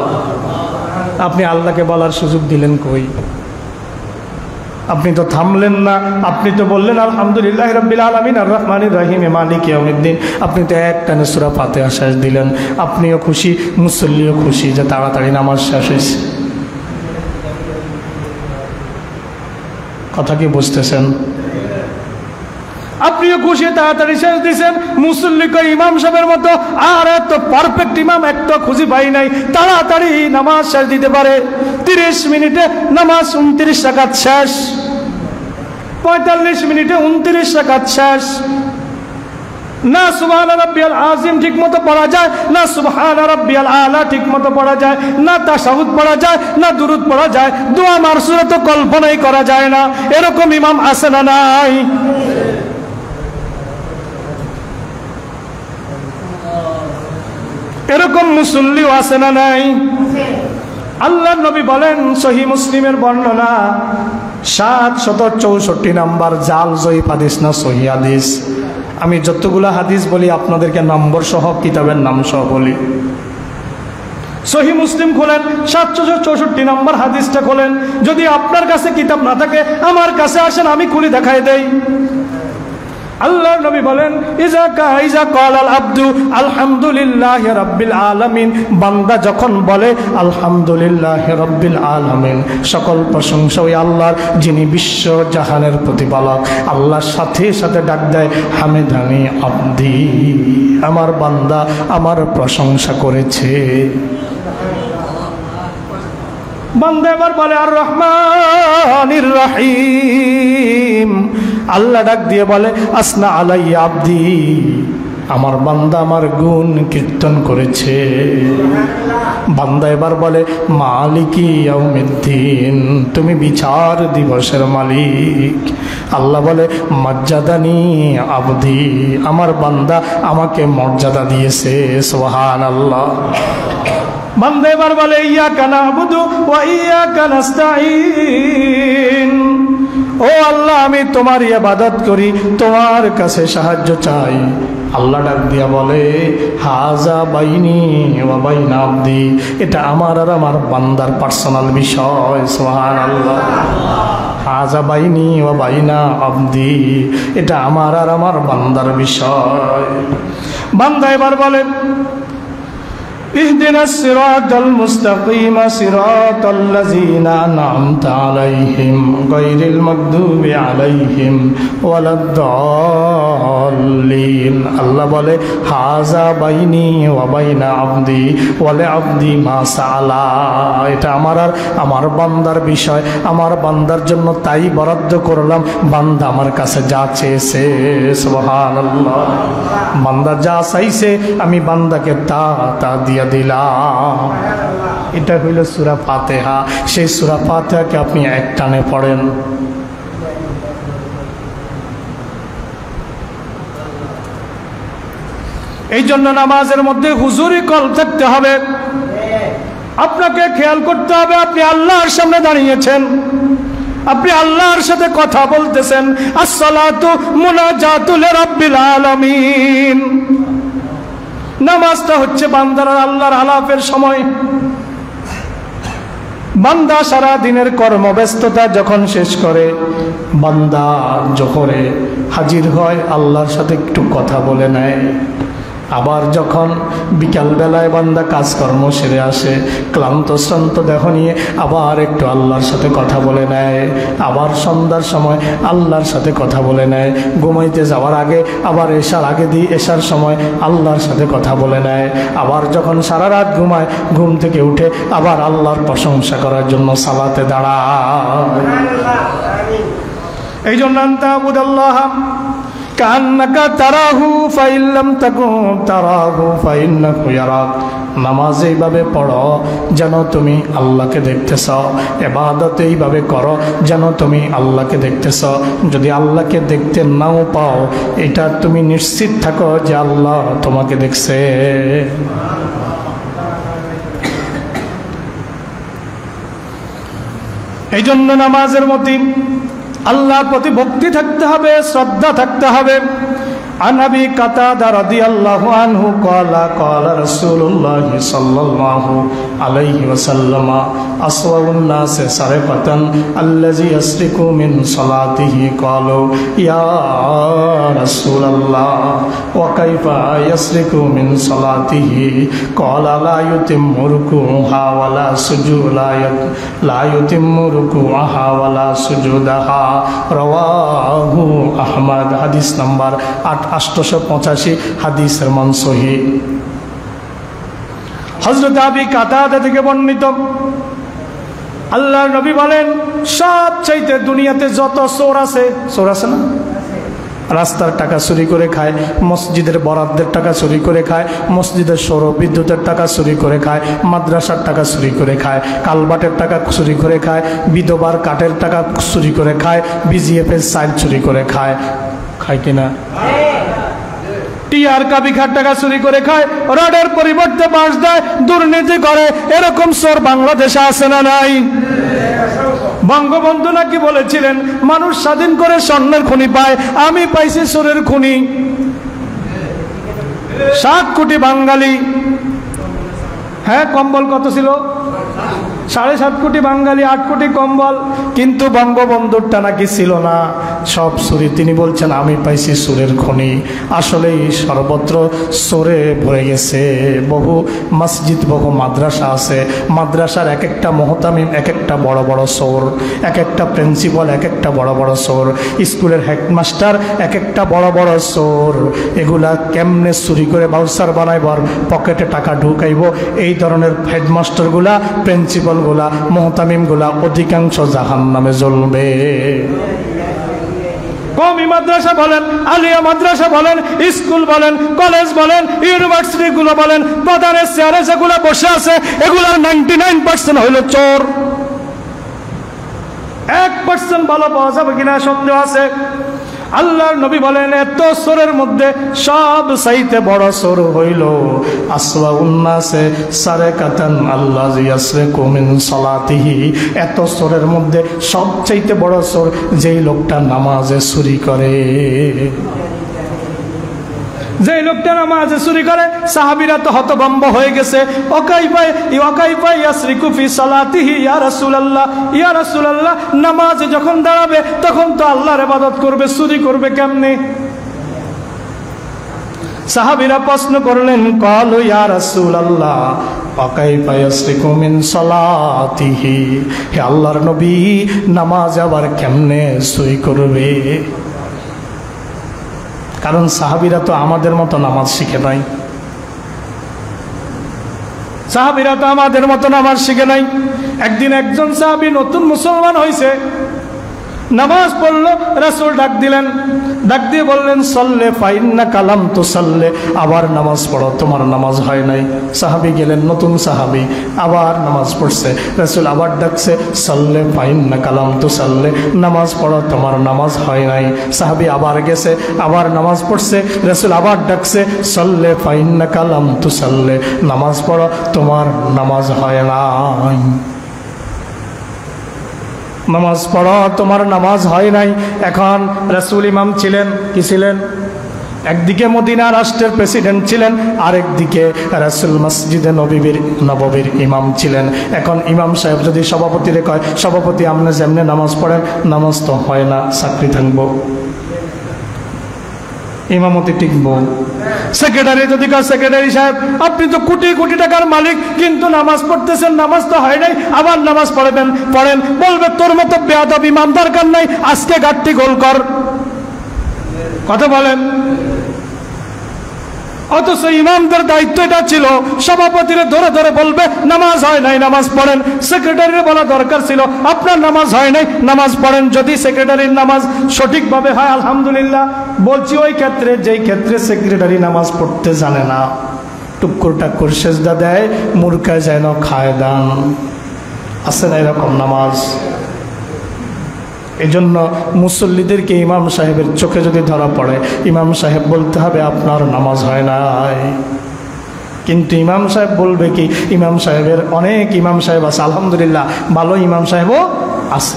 আপনি আল্লাহকে বলার সুযোগ দিলেন কই? আপনি তো থামলেন না, আপনি তো বললেন আলহামদুলিল্লাহি রাব্বিল আলামিন আর রহমানির রহিম মালিকি ইয়াউমিদ্দিন। আপনি তো একটানে সূরা ফাতিহা শেষ দিলেন। আপনিও খুশি, মুসল্লিও খুশি যে তাড়াতাড়ি নামাজ শেষ হয়েছে। কথা কি বুঝতেছেন? আপনিও খুশি, তাড়াতাড়ি শেষ দিয়েছেন। মুসল্লিকে ইমাম সাহেবের মতো আর এত পারফেক্ট ইমাম একটা খুঁজে পাই নাই, তাড়াতাড়ি নামাজ শেষ দিতে পারে। 30 মিনিটে নামাজ 29 রাকাত শেষ, 45 মিনিটে 29 রাকাত শেষ। না সুবহান রাব্বিয়াল আযীম ঠিক মতো পড়া যায়, না সুবহান রাব্বিয়াল আলা ঠিক মতো পড়া যায়, না তাশাহুদ পড়া যায়, না দুরূদ পড়া যায়। দোয়া মারসুরা তো কল্পনাই করা যায় না। এরকম ইমাম আছে না নাই? এরকম মুসল্লিও আছে না নাই? আল্লাহর নবী বলেন, সহিহ মুসলিমের বর্ণনা 764 নম্বর জাল জয়ীফ হাদিস না সহিহ হাদিস। আমি যতগুলা হাদিস বলি আপনাদেরকে নম্বর সহ কিতাবের নাম সহ বলি। সহিহ মুসলিম খোলেন, 764 নম্বর হাদিসটা খোলেন। যদি আপনার কাছে কিতাব না থাকে আমার কাছে আসেন, আমি খুলে দেখাই দেই। আল্লাহর নবী বলেন, ইজা ক্বালাল আবদু আলহামদুলিল্লাহি রাব্বিল আলামিন, বান্দা যখন বলে আলহামদুলিল্লাহি রাব্বিল আলামিন, সকল প্রশংসা ওই আল্লাহর যিনি বিশ্ব জাহানের প্রতিপালক। আল্লাহর সাথে সাথে ডাক দেয়, হামিদানি আবদি, আমার বান্দা আমার প্রশংসা করেছে। বান্দা এবার বলে আর রহমানির রহিম, আল্লাহ ডাক দিয়ে বলে আসনা আলাইয়া আবদি, আমার বান্দা আমার গুণ কীর্তন করেছে। বান্দা এবার বলে মালিকি ইয়াউমিদ্দিন, তুমি বিচার দিবসের মালিক। আল্লাহ বলে মর্যাদানি আবদি, আমার বান্দা আমাকে মর্যাদা দিয়েছে। সুবহানাল্লাহ। বান্দা এবার বলে ইয়াকা না'বুদু ওয়া ইয়াকা নাস্তাঈন, ও আল্লাহ আমি তোমার ইবাদত করি, তোমার কাছে সাহায্য চাই। আল্লাহ ডাক দিয়া বলে হাজা বাইনি ওয়া বাইনা আবদি, এটা আমার আর আমার বান্দার পার্সোনাল বিষয়। সুবহানাল্লাহ। হাজা বাইনি ওয়া বাইনা আবদি, এটা আমার আর আমার বান্দার বিষয়। বান্দা এবার বলে ইহদিনাস সিরাতাল মুস্তাকিম সিরাতাল লাযিনা আন'আমতা আলাইহিম গায়রিল মাগদুবি আলাইহিম ওয়ালাদ-দাল্লিন। আল্লাহ বলে হাজা বাইনি ওয়া বাইনা আবদি ওয়া লিআবদি মা সাআলা, এটা আমার আর আমার বান্দার বিষয়। আমার বান্দার জন্য তাই বরাদ্দ করলাম, বান্দা আমার কাছে যা চেয়েছে। সুবহানাল্লাহ। বান্দা যা চাইছে আমি বান্দাকে তা দিয়া দিলাম। এটা হইল সূরা ফাতিহা। সেই সূরা ফাতিহাকে আপনি এক টানে পড়েন। এই জন্য নামাজের মধ্যে হুজুরি কল থাকতে হবে। আপনাকে খেয়াল করতে হবে আপনি আল্লাহর সামনে দাঁড়িয়েছেন, আপনি আল্লাহর সাথে কথা বলতেছেন। আসসালাতু মুনাজাতুল রাব্বিল আলামিন, নামাজটা হচ্ছে বান্দার আর আল্লাহর আলাপের সময়। বান্দা সারা দিনের কর্মব্যস্ততা যখন শেষ করে, বান্দা জোহরে হাজির হয়, আল্লাহর সাথে একটু কথা বলে নেয়। আবার যখন বিকালবেলায় বান্দা কাজকর্ম সেরে আসে, ক্লান্ত শ্রান্ত দেহ নিয়ে আবার একটু আল্লাহর সাথে কথা বলে নেয়। আবার সন্ধ্যার সময় আল্লাহর সাথে কথা বলে নেয়। ঘুমাইতে যাওয়ার আগে আবার এশার আগে দিয়ে এশার সময় আল্লাহর সাথে কথা বলে নেয়। আবার যখন সারা রাত ঘুমায়, ঘুম থেকে উঠে আবার আল্লাহর প্রশংসা করার জন্য সালাতে দাঁড়ায়। এই জন্য আনতাবুদাল্লাহ কান্নাকা তারাহু ফাইন লাম তাকুন তারাহু ফাইন্নাহু ইয়ারাক, নামাজ এইভাবে পড়ো যেন তুমি আল্লাহকে দেখতেছ, ইবাদত এইভাবে করো যেন তুমি আল্লাহকে দেখতেছ। যদি আল্লাহকে দেখতে নাও পাও, এটা তুমি নিশ্চিত থাকো যে আল্লাহ তোমাকে দেখছে। এই জন্য নামাজের মধ্যে আল্লাহর প্রতি ভক্তি থাকতে হবে, শ্রদ্ধা থাকতে হবে। عن أبي قتادة رضي الله عنه قال قال رسول الله صلى الله عليه وسلم أسوأ الناس سرقة الذي يسرق من صلاته قالوا يا رسول الله وكيف يسرق من صلاته قال لا يتم ركوعها ولا سجودها لا يتم ركوعها ولا سجودها رواه أحمد حديث نمبر 885 হাদিসের মান সহিহ। হযরত আবি কাতাদা থেকে বর্ণিত, আল্লাহর নবী বলেন সবচাইতে দুনিয়াতে যত চোর আছে না, রাস্তার টাকা চুরি করে খায়, মসজিদের বরাদ্দের টাকা চুরি করে খায়, মসজিদের সৌর বিদ্যুতের টাকা চুরি করে খায়, মাদ্রাসার টাকা চুরি করে খায়, কালবাটের টাকা চুরি করে খায়, বিধবার কাঠের টাকা চুরি করে খায়, বিজিএফের চাল চুরি করে খায়, খায় কিনা? টিআর কাবিখার টাকা চুরি করে খায়, রডের পরিবর্তে বাঁশ দেয়, দুর্নীতি করে, এরকম চোর বাংলাদেশে আছে না নাই? বঙ্গবন্ধু নাকি বলেছিলেন মানুষ স্বাধীন করে স্বর্ণের খনি পায়, আমি পাইছি চোরের খনি। 7 কোটি বাঙালি, হ্যাঁ কম্বল কত ছিল? 7.5 কোটি বাঙালি, 8 কোটি কম্বল, কিন্তু বঙ্গবন্ধুরটা নাকি ছিল না, সব চুরি। তিনি বলছেন আমি পাইছি চোরের খনি। আসলেই সর্বত্র চোরে ভরে গেছে। বহু মসজিদ, বহু মাদ্রাসা আছে, মাদ্রাসার এক একটা মুহতামিম এক একটা বড় বড় চোর, এক একটা প্রিন্সিপাল এক একটা বড় বড় চোর, স্কুলের হেডমাস্টার এক একটা বড় বড় চোর। এগুলা কেমনে চুরি করে বাউসার বানাইব আর পকেটে টাকা ঢুকাইব, এই ধরনের হেডমাস্টারগুলা, প্রিন্সিপালগুলা, মুহতামিমগুলা অধিকাংশ জাহান্নামে জ্বলবে। কওমি মাদ্রাসা বলেন, আলিয়া মাদ্রাসা বলেন, স্কুল বলেন, কলেজ বলেন, ইউনিভার্সিটি গুলো বলেন, প্রধানের চেয়ারে যেগুলো বসে আছে এগুলোর 99% হইল চোর। 1% ভালো পাওয়া যাবে কিনা সন্দেহ আছে। আল্লাহর নবী বলেন এত চোরের মধ্যে সব চাইতে বড় চোর হইল আসওয়াউন নাসে সারাকাতান আল্লাযী ইয়াসরিকু মিন সালাতিহি। এত চোরের মধ্যে সবচাইতে বড় চোর যেই লোকটা নামাজে চুরি করে। যে লোকটা নামাজে চুরি করে, সাহাবীরা তো হতভম্ব হয়ে গেছে। ওয়াকাইফা ইয়াসরিকু ফি সালাতিহি ইয়া রাসূলুল্লাহ, ইয়া রাসূলুল্লাহ, নামাজে যখন দাঁড়াবে তখন তো আল্লাহর ইবাদত করবে, চুরি করবে কেমনে? সাহাবীরা প্রশ্ন করলেন, ক্বালু ইয়া রাসূলুল্লাহ ওয়াকাইফা ইয়াসরিকু মিন সালাতিহি, হে আল্লাহর নবী নামাজ আবার কেমনে চুরি করবে? কারণ সাহাবীরা তো আমাদের মতো নামাজ শিখে নাই, সাহাবীরা তো আমাদের মতো নামাজ শিখে নাই। একদিন একজন সাহাবী নতুন মুসলমান হয়েছে, নামাজ পড়লো, রাসূল ডাক দিলেন, ডাক দিয়ে বললেন সল্লে ফাইন্নাকা লাম তুসাল্লি, আবার নামাজ পড়ো, তোমার নামাজ হয় নাই। সাহাবী গেলেন, নতুন সাহাবী, আবার নামাজ পড়ছে, রাসূল আবার ডাকছে সল্লে ফাইন্নাকা লাম তুসাল্লি, নামাজ পড়ো, তোমার নামাজ হয় নাই। সাহাবী আবার গেছে, আবার নামাজ পড়ছে, রাসূল আবার ডাকছে সল্লে ফাইন্নাকা লাম তুসাল্লি, নামাজ পড়ো, তোমার নামাজ হয় নাই। নামাজ পড়ো, তোমার নামাজ হয় নাই। এখন রাসূল ইমাম ছিলেন, কি ছিলেন? একদিকে মদিনা রাষ্ট্রের প্রেসিডেন্ট ছিলেন, আরেকদিকে রাসূল মসজিদে নববীর ইমাম ছিলেন। এখন ইমাম সাহেব যদি সভাপতিরে কয়, সভাপতি আপনি যেমনে নামাজ পড়েন, নামাজ তো হয় না, চাকরি থাকবো, ইমামতি টিকবো। সেক্রেটারি যদি কয়, সেক্রেটারি সাহেব আপনি তো কোটি কোটি টাকার মালিক, কিন্তু নামাজ পড়তেছেন, নামাজ তো হয় নাই, আবার নামাজ পড়েন, বলবে তোর মতো বেয়াদব ইমাম দরকার নাই, আজকে গাড়টি গোল কর। কথা বলেন। অথচ ইমামদের দায়িত্ব এটা ছিল, সভাপতিরে ধরে ধরে বলবে নামাজ হয় নাই, নামাজ পড়েন। সেক্রেটারির বলা দরকার ছিল আপনার নামাজ হয় নাই, নামাজ পড়েন। যদি সেক্রেটারির নামাজ সঠিকভাবে হয় আলহামদুলিল্লাহ। বলছি ওই ক্ষেত্রে, যেই ক্ষেত্রে সেক্রেটারি নামাজ পড়তে জানে না, টুকুর টাকুর সেজদা দেয়, মুরকায় যেন খায় দান, আছে না এরকম নামাজ? এজন্য মুসল্লিদেরকে ইমাম সাহেবের চোখে যদি ধরা পড়ে, ইমাম সাহেব বলতে হবে আপনার নামাজ হয় নাই। কিন্তু ইমাম সাহেব বলবে কি, ইমাম সাহেবের অনেক ইমাম সাহেব আছে, আলহামদুলিল্লাহ ভালো ইমাম সাহেবও আছে,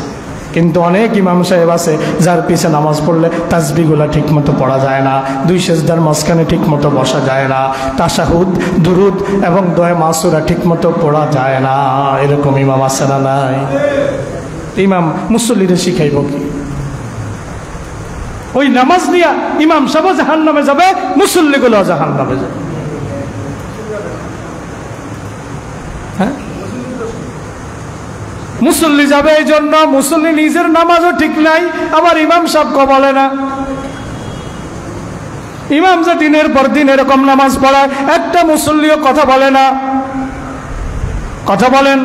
কিন্তু অনেক ইমাম সাহেব আছে যার পিছে নামাজ পড়লে তাসবিহগুলা ঠিকমতো পড়া যায় না, দুই সেজদার মাঝখানে ঠিকমতো বসা যায় না, তাশাহুদ, দুরুদ এবং দোয়া মাসুরা ঠিকমতো পড়া যায় না। এরকম ইমাম আছে না নাই? ইমাম মুসল্লিদের শিখাইব কি? ওই নামাজ নিয়া ইমাম সাহেব জাহান্নামে যাবে, মুসল্লিগুলো জাহান্নামে যাবে। হ্যাঁ, মুসল্লি যাবে, এই জন্য মুসল্লি নিজের নামাজও ঠিক নাই, আবার ইমাম সাহেব বলে না। ইমাম যে দিনের পর দিন এরকম নামাজ পড়ায়, একটা মুসল্লিও কথা বলে না। কথা বলেন।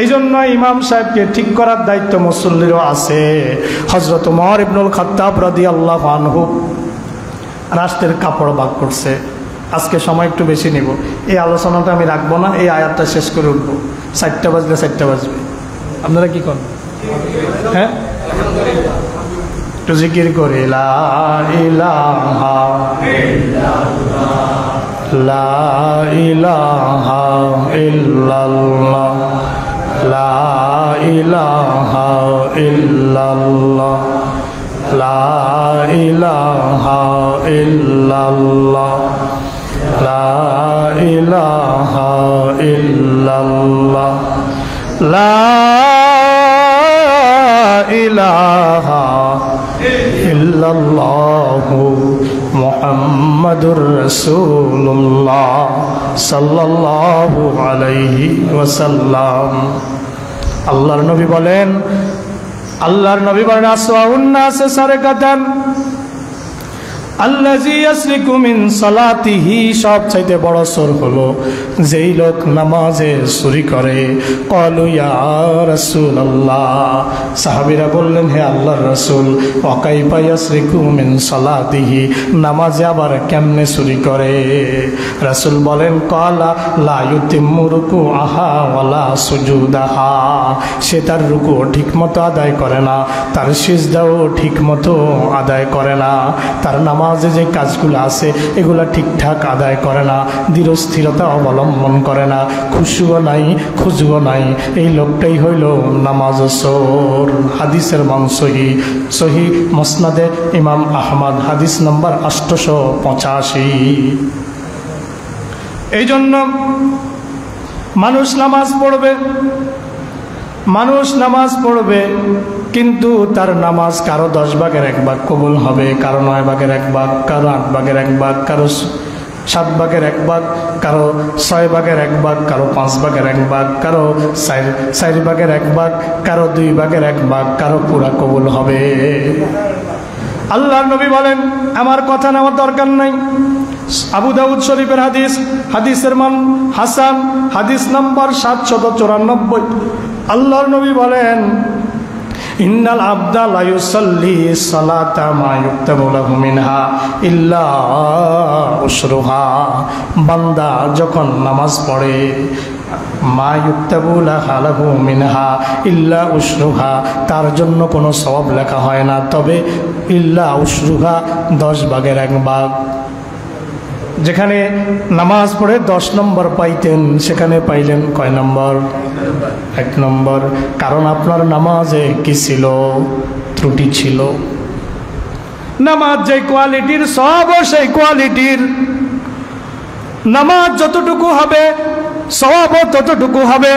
এই জন্য ইমাম সাহেবকে ঠিক করার দায়িত্ব মুসল্লিরও আছে। হযরত ওমর ইবনুল খাত্তাব রাদিয়াল্লাহু আনহু রাষ্ট্রের কাপড় ভাগ করছে। আজকে সময় একটু বেশি নিব, এই আলোচনাটা আমি রাখবো না, এই আয়াতটা শেষ করে উঠবো। 4টা বাজলে 4টা বাজবে। আপনারা কি করেন? হ্যাঁ, একটু জিকির করে লা ইলাহা ইল্লাল্লাহ, লা ইলাহা ইল্লাল্লাহ, লা ইলাহা ইল্লাল্লাহ, লা ইলাহা ইল্লাল্লাহ, লা ইলাহা ইল্লাল্লাহ, লা ইলাহা ইল্লাল্লাহু মুহাম্মাদুর রাসূলুল্লাহ সাল্লাল্লাহু আলাইহি ওয়াসাল্লাম। আল্লাহর নবী বলেন আসওয়াউন নাস সারকাতান আল্লাযী ইয়াসরিকু মিন সালাতিহি, সবচাইতে বড় চোর হলো যেই লোক নামাজে চুরি করে। ক্বালু ইয়া রাসূলুল্লাহ, সাহাবীরা বললেন হে আল্লাহর রাসূল, ওয়া কাইফা ইয়াসরিকু মিন সালাতিহি, নামাজে আবার কেমনে চুরি করে? রাসূল বলেন ক্বালা লা ইউতিম্মু রুকুআহা ওয়ালা সুজুদাহা, সে তার রুকু ঠিকমতো আদায় করে না, তার সিজদাও ঠিকমতো আদায় করে না, তার নামাজে যে কাজগুলো আছে এগুলা ঠিকঠাক আদায় করে না, দৃঢ়স্থিরতা অবলম্বন করে না, খুশুও নাই খুজুও নাই, এই লোকটাই হইল নামাজ চোর। হাদিসের মান সহি মুসনাদে ইমাম আহমদ, হাদিস নম্বর 885। এই জন্য মানুষ নামাজ পড়বে কিন্তু তার নামাজ কারো 10 ভাগের 1 ভাগ কবুল হবে, কারো 9 ভাগের 1 ভাগ, কারো 8 ভাগের 1 ভাগ, কারো 7 ভাগের 1 ভাগ, কারো 6 ভাগের 1 ভাগ, কারো 5 ভাগের 1 ভাগ, কারো 4 ভাগের 1 ভাগ, কারো 2 ভাগের 1 ভাগ, কারো পুরা কবুল হবে। আল্লাহর নবী বলেন আমার কথা নেওয়ার দরকার নাই। আবু দাউদ শরীফের হাদিসের মান হাসান, হাদিস নম্বর 794। আল্লাহর নবী বলেন ইন্নাল আবদা লা ইউসাল্লি সালাতা মা ইউক্তাবু লাহু মিনহা ইল্লা উশরুহা, বান্দা যখন নামাজ পড়ে মা ইউক্তাবু লাহু মিনহা ইল্লা উশরুহা, তার জন্য কোনো সওয়াব লেখা হয় না, তবে ইল্লা উশরুহা 10 ভাগের 1 ভাগ। যেখানে নামাজ পড়ে 10 নম্বর পাইতেন সেখানে পাইলেন কয় নম্বর? 1 নম্বর। কারণ আপনার নামাজে কি ছিল? ত্রুটি ছিল। নামাজ যে কোয়ালিটির সব সেই কোয়ালিটির, নামাজ যতটুকু হবে সওয়াবও ততটুকু হবে।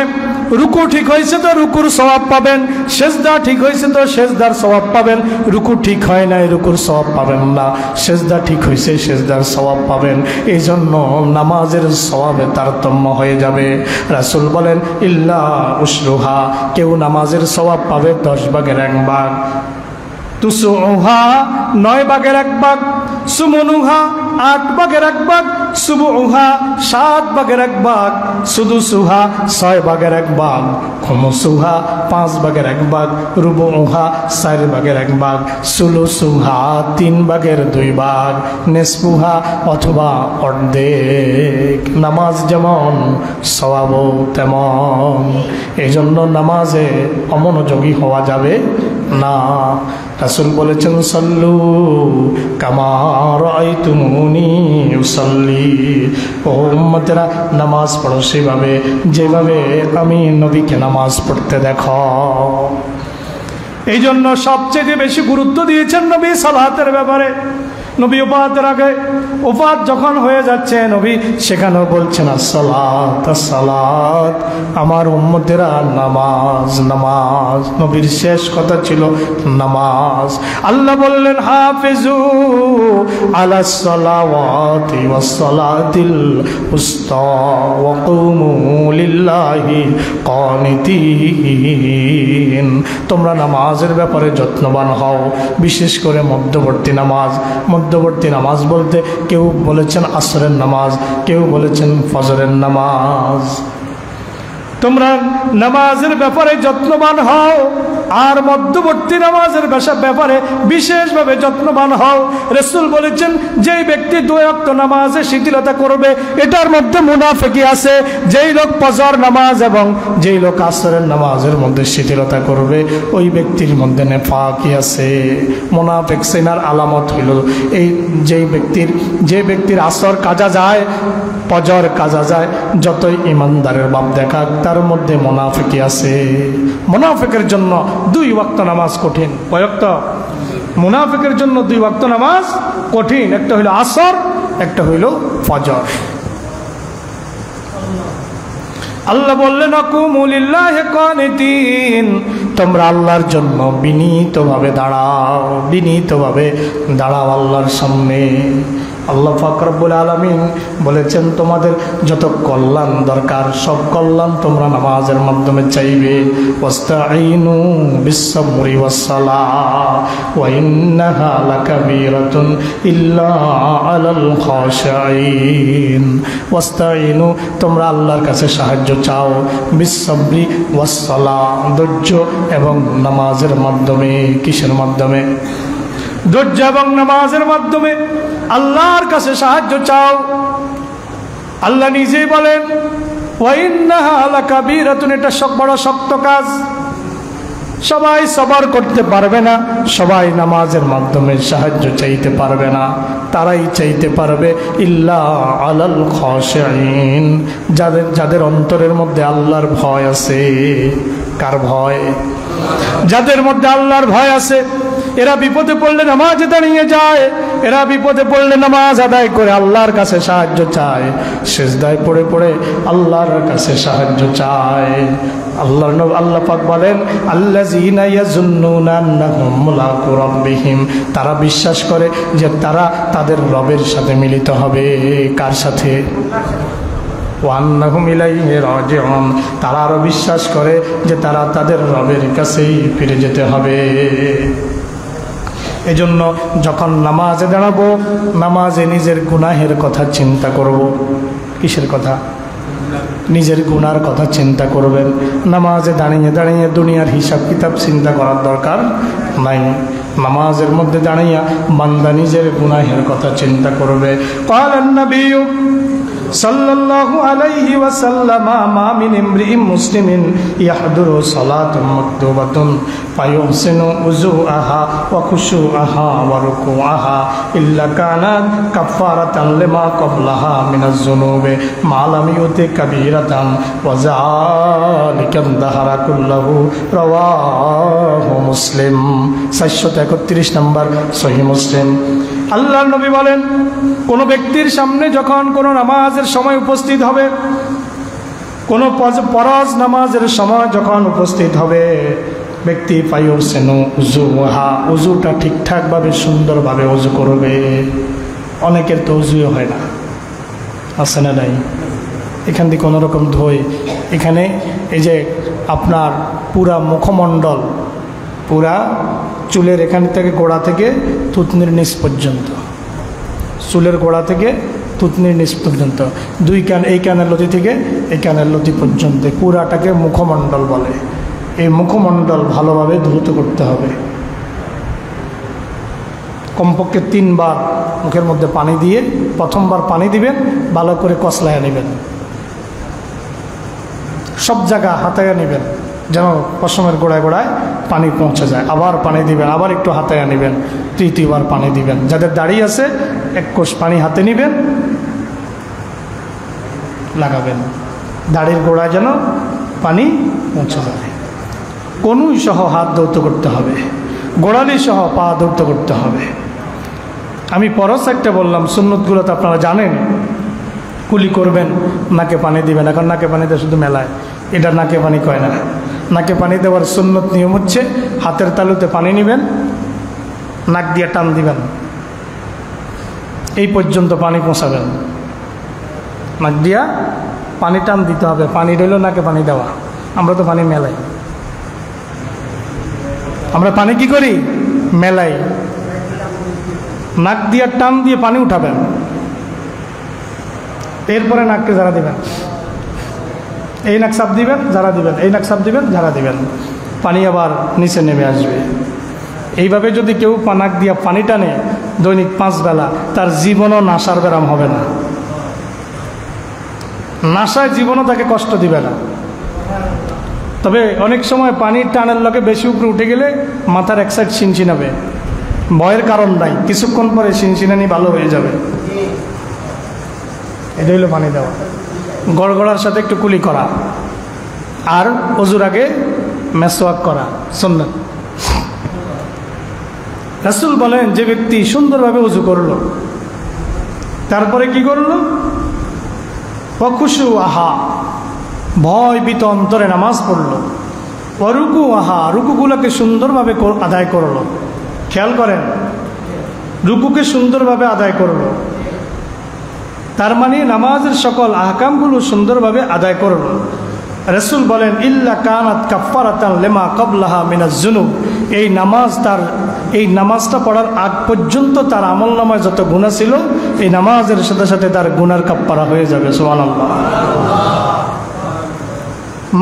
রুকু ঠিক হয়েছে তো রুকুর সওয়াব পাবেন, সেজদা ঠিক হয়েছে তো সেজদার সওয়াব পাবেন, রুকু ঠিক হয় নাই রুকুর সওয়াব পাবেন না, সেজদা ঠিক হয়েছে সেজদার সওয়াব পাবেন। এই জন্য নামাজের সওয়াবে তারতম্য হয়ে যাবে। রাসূল বলেন ইল্লা উশরুহা, কেউ নামাজের সওয়াব পাবে 10 ভাগের 1 ভাগ, তুসুহা 9 ভাগের 1 ভাগ, সুমনুহা 8 ভাগের 1 ভাগ, সুবুহা 7 ভাগের 1 ভাগ, সুদুসুহা 6 ভাগের 1 ভাগ, খুমুসুহা 5 ভাগের 1 ভাগ, রুবুহা 4 ভাগের 1 ভাগ, সুলুসুহা 3 ভাগের 2 ভাগ, নিসফুহা অথবা অর্ধেক। নামাজ যেমন সওয়াবও তেমন। এই জন্য নামাজে অমনোযোগী হওয়া যাবে না। রাসূল বলেছেন সাল্লু কামা রাআইতুমুনি উসাল্লি, ও উম্মতেরা নামাজ পড়ো সেভাবে যেভাবে আমি নবীকে নামাজ পড়তে দেখো। এই জন্য সবচেয়ে বেশি গুরুত্ব দিয়েছেন নবী সালাতের ব্যাপারে। নবী ওফাতের আগে, ওফাত যখন হয়ে যাচ্ছে নবী সেখানেও বলছেন আসসালাত আসসালাত, আমার উম্মতেরা নামাজ নামাজ। নবীর শেষ কথা ছিল নামাজ। আল্লাহ বললেন হাফিজু আলাস সালাওয়াতি ওয়াস সালাতিল উস্তা ওয়া কুমু লিল্লাহি কানিতিন, তোমরা নামাজের ব্যাপারে যত্নবান হও, বিশেষ করে মধ্যবর্তী নামাজ। মধ্যবর্তী নামাজ বলতে কেউ বলেছেন আসরের নামাজ, কেউ বলেছেন ফজরের নামাজ। তোমরা নামাজের ব্যাপারে যত্নবান হও। আর মধ্যবর্তী নামাজের ব্যাপারে বিশেষভাবে যত্নবান হও। রাসূল বলেছেন, যেই ব্যক্তি 2 ওয়াক্ত নামাজে শিথিলতা করবে এটার মধ্যে মুনাফিকি আছে। যেই লোক ফজর নামাজ এবং যেই লোক আসরের নামাজের মধ্যে শিথিলতা করবে ওই ব্যক্তির মধ্যে নেফাকি আছে। মুনাফিক সেনার আলামত হইল এই, যে ব্যক্তির আসর কাজা যায়, ফজর কাজা যায়, যতই ইমানদারের ভাব দেখাক তার মধ্যে মুনাফিকি আছে। মুনাফিকের জন্য 2 ওয়াক্ত নামাজ কঠিন। কয় ওয়াক্ত? মুনাফিকের জন্য 2 ওয়াক্ত নামাজ কঠিন। একটা হইল আসর, একটা হইল ফজর। আল্লাহ বললেন, আকুমু লিল্লাহি কানিতিন, তোমরা আল্লাহর জন্য বিনীতভাবে দাঁড়াও, বিনীতভাবে দাঁড়াও আল্লাহর সামনে। আল্লাহ পাক রব্বুল আলামিন বলেছেন, তোমাদের যত কল্যাণ দরকার সব কল্যাণ তোমরা নামাজের মাধ্যমে চাইবে। ওয়াস্তাঈনু বিস-সাবরি ওয়াস-সালাহ ওয়া ইন্নাহা লাকাবীরাতুন ইল্লা আলাল খাশিঈন। ওয়াস্তাঈনু, তোমরা আল্লাহর কাছে সাহায্য চাও, বিস-সাবরি ওয়াস-সালাহ, ধৈর্য এবং নামাজের মাধ্যমে। কিসের মাধ্যমে? ধৈর্য এবং নামাজের মাধ্যমে আল্লাহর কাছে সাহায্য চাও। আল্লাহ নিজেই বলেন, ওয়া ইন্নাহা লাকাবীরাতুন, এটা বড় শক্ত কাজ। সবাই সবর করতে পারবে না, সবাই নামাজের মাধ্যমে সাহায্য চাইতে পারবে না। তারাই চাইতে পারবে ইল্লা আলাল খাশিঈন, যাদের অন্তরের মধ্যে আল্লাহর ভয় আছে। কার ভয়? যাদের মধ্যে আল্লাহর ভয় আছে। এরা বিপদে পড়লে নামাজে দাঁড়িয়ে যায়, এরা বিপদে পড়লে নামাজ আদায় করে আল্লাহর কাছে সাহায্য চায়, সিজদায় পড়ে পড়ে আল্লাহর কাছে সাহায্য চায়। আল্লাহ পাক বলেন, আল্লাযীনা ইয়াযুন্নুনা আন্নাহুম মুলাকু রাব্বিহিম, তারা বিশ্বাস করে যে তারা তাদের রবের সাথে মিলিত হবে। কার সাথে? ওয়া আন্নাহুম ইলাইহি রাজিউন, তারা আরো বিশ্বাস করে যে তারা তাদের রবের কাছেই ফিরে যেতে হবে। এজন্য যখন নামাজে দাঁড়াবো, নামাজে নিজের গুনাহের কথা চিন্তা করব। কিসের কথা? নিজের গুনার কথা চিন্তা করবেন। নামাজে দাঁড়িয়ে দাঁড়িয়ে দুনিয়ার হিসাব কিতাব চিন্তা করার দরকার নাই। নামাজের মধ্যে দাঁড়িয়ে বান্দা নিজের গুনাহের কথা চিন্তা করবে। ক্বালান নবিয়্যু সাল্লাল্লাহু আলাইহি ওয়াসাল্লাম, মা মিন ইমরিইন মুসলিমিন ইয়াহদুরু সালাতুন মাকতুবাতুন ফায়ুহসিনু উযুআহা ওয়া খুশুআহা ওয়া রুকুআহা ইল্লা কানাত কাফারাতান লিমা ক্বাবলাহা মিনাজ যুনুবি মা লাম ইউতি কাবীরাতান ওয়া যালিকা দাহরা কুল্লাহু। রাওয়াহু মুসলিম। 431 নম্বর সহিহ মুসলিম। আল্লাহর নবী বলেন, কোন ব্যক্তির সামনে যখন কোনো নামাজের সময় উপস্থিত হবে, কোনো ফরজ নামাজের সময় যখন উপস্থিত হবে, ব্যক্তি ফায়ুহসিনু উযুহা, উযুটা ঠিকঠাকভাবে সুন্দরভাবে উযু করবে। অনেকের তো উযুই হয় না, আছে না নাই? এখান থেকে কোনোরকম ধোয়, এখানে এই যে আপনার পুরা মুখমণ্ডল, পুরা চুলের এখান থেকে গোড়া থেকে থুতনির নিচ পর্যন্ত, চুলের গোড়া থেকে থুতনির নিচ পর্যন্ত, 2 কান, এই কানের লতি থেকে এই কানের লতি পর্যন্ত, পুরাটাকে মুখমণ্ডল বলে। এই মুখমণ্ডল ভালোভাবে ধৌত করতে হবে। কমপক্ষে 3 বার মুখের মধ্যে পানি দিয়ে, প্রথমবার পানি দিবেন, ভালো করে কসলায়া নেবেন, সব জায়গা হাতায়া নেবেন যেন পশমের গোড়ায় গোড়ায় পানি পৌঁছে যায়। আবার পানি দিবেন, আবার একটু হাতায়া নেবেন, 3বার পানি দিবেন। যাদের দাড়ি আছে 1 কোষ পানি হাতে নেবেন, লাগাবেন, দাড়ির গোড়ায় যেন পানি পৌঁছে যায়। কনুই সহ হাত ধৌত করতে হবে, গোড়ালি সহ পা ধৌত করতে হবে। আমি পরশ একটা বললাম, সুন্নতগুলো তো আপনারা জানেন। কুলি করবেন, নাকে পানি দিবেন। এখন নাকে পানি দিয়ে শুধু মেলায়, এটা নাকে পানি কয় না। নাকে পানি দেওয়ার সুন্নত নিয়ম হচ্ছে, হাতের তালুতে পানি নেবেন, নাক দিয়ে টান দিবেন, এই পর্যন্ত পানি পৌঁছাবেন। নাক দিয়া পানি টান দিতে হবে। পানি রইল নাকে পানি দেওয়া। আমরা তো পানি মেলাই, আমরা পানি কি করি? মেলাই। নাক দিয়ে টান দিয়ে পানি উঠাবেন, এরপরে নাককে ঝাড়া দিবেন। এই নাক সাপ দিবেন, ঝাড়া দিবেন, এই নাক সাপ দিবেন, ঝাড়া দিবেন। পানি আবার নিচে নেমে আসবে। এইভাবে যদি কেউ নাক দিয়া পানি টানে দৈনিক 5 বেলা, তার জীবনও নাসার ব্যারাম হবে না, নাসায় জীবনও তাকে কষ্ট দিবে না। তবে অনেক সময় পানির টানের লগে বেশি উপরে উঠে গেলে মাথার এক সাইড ছিনছিনাবে, ভয়ের কারণ নাই, কিছুক্ষণ পরে ছিনছিনানি ভালো হয়ে যাবে। এটা হলো পানি দেওয়া। গড়গড়ার সাথে একটু কুলি করা, আর অজুর আগে মেসওয়াক করা সুন্নাত। রাসূল বলেন, যে ব্যক্তি সুন্দরভাবে উজু করলো, তারপরে কি করলো, ওয়াখুশু আহা, ভয় ভীত অন্তরে নামাজ পড়লো, ওয়ারুকু আহা, রুকুগুলোকে সুন্দরভাবে আদায় করলো। খেয়াল করেন, রুকুকে সুন্দরভাবে আদায় করলো, তার মানে নামাজের সকল আহকামগুলো সুন্দরভাবে আদায় করলো। রাসূল বলেন, ইল্লা কানাত কাফফারাতান লিমা ক্বাবলাহা মিনাজ যুনুব, এই নামাজটা পড়ার আগ পর্যন্ত তার আমলনামায় যত গুনাহ ছিল, এই নামাজের সাথে সাথে তার গুনার কাফফারা হয়ে যাবে। সুবহানাল্লাহ।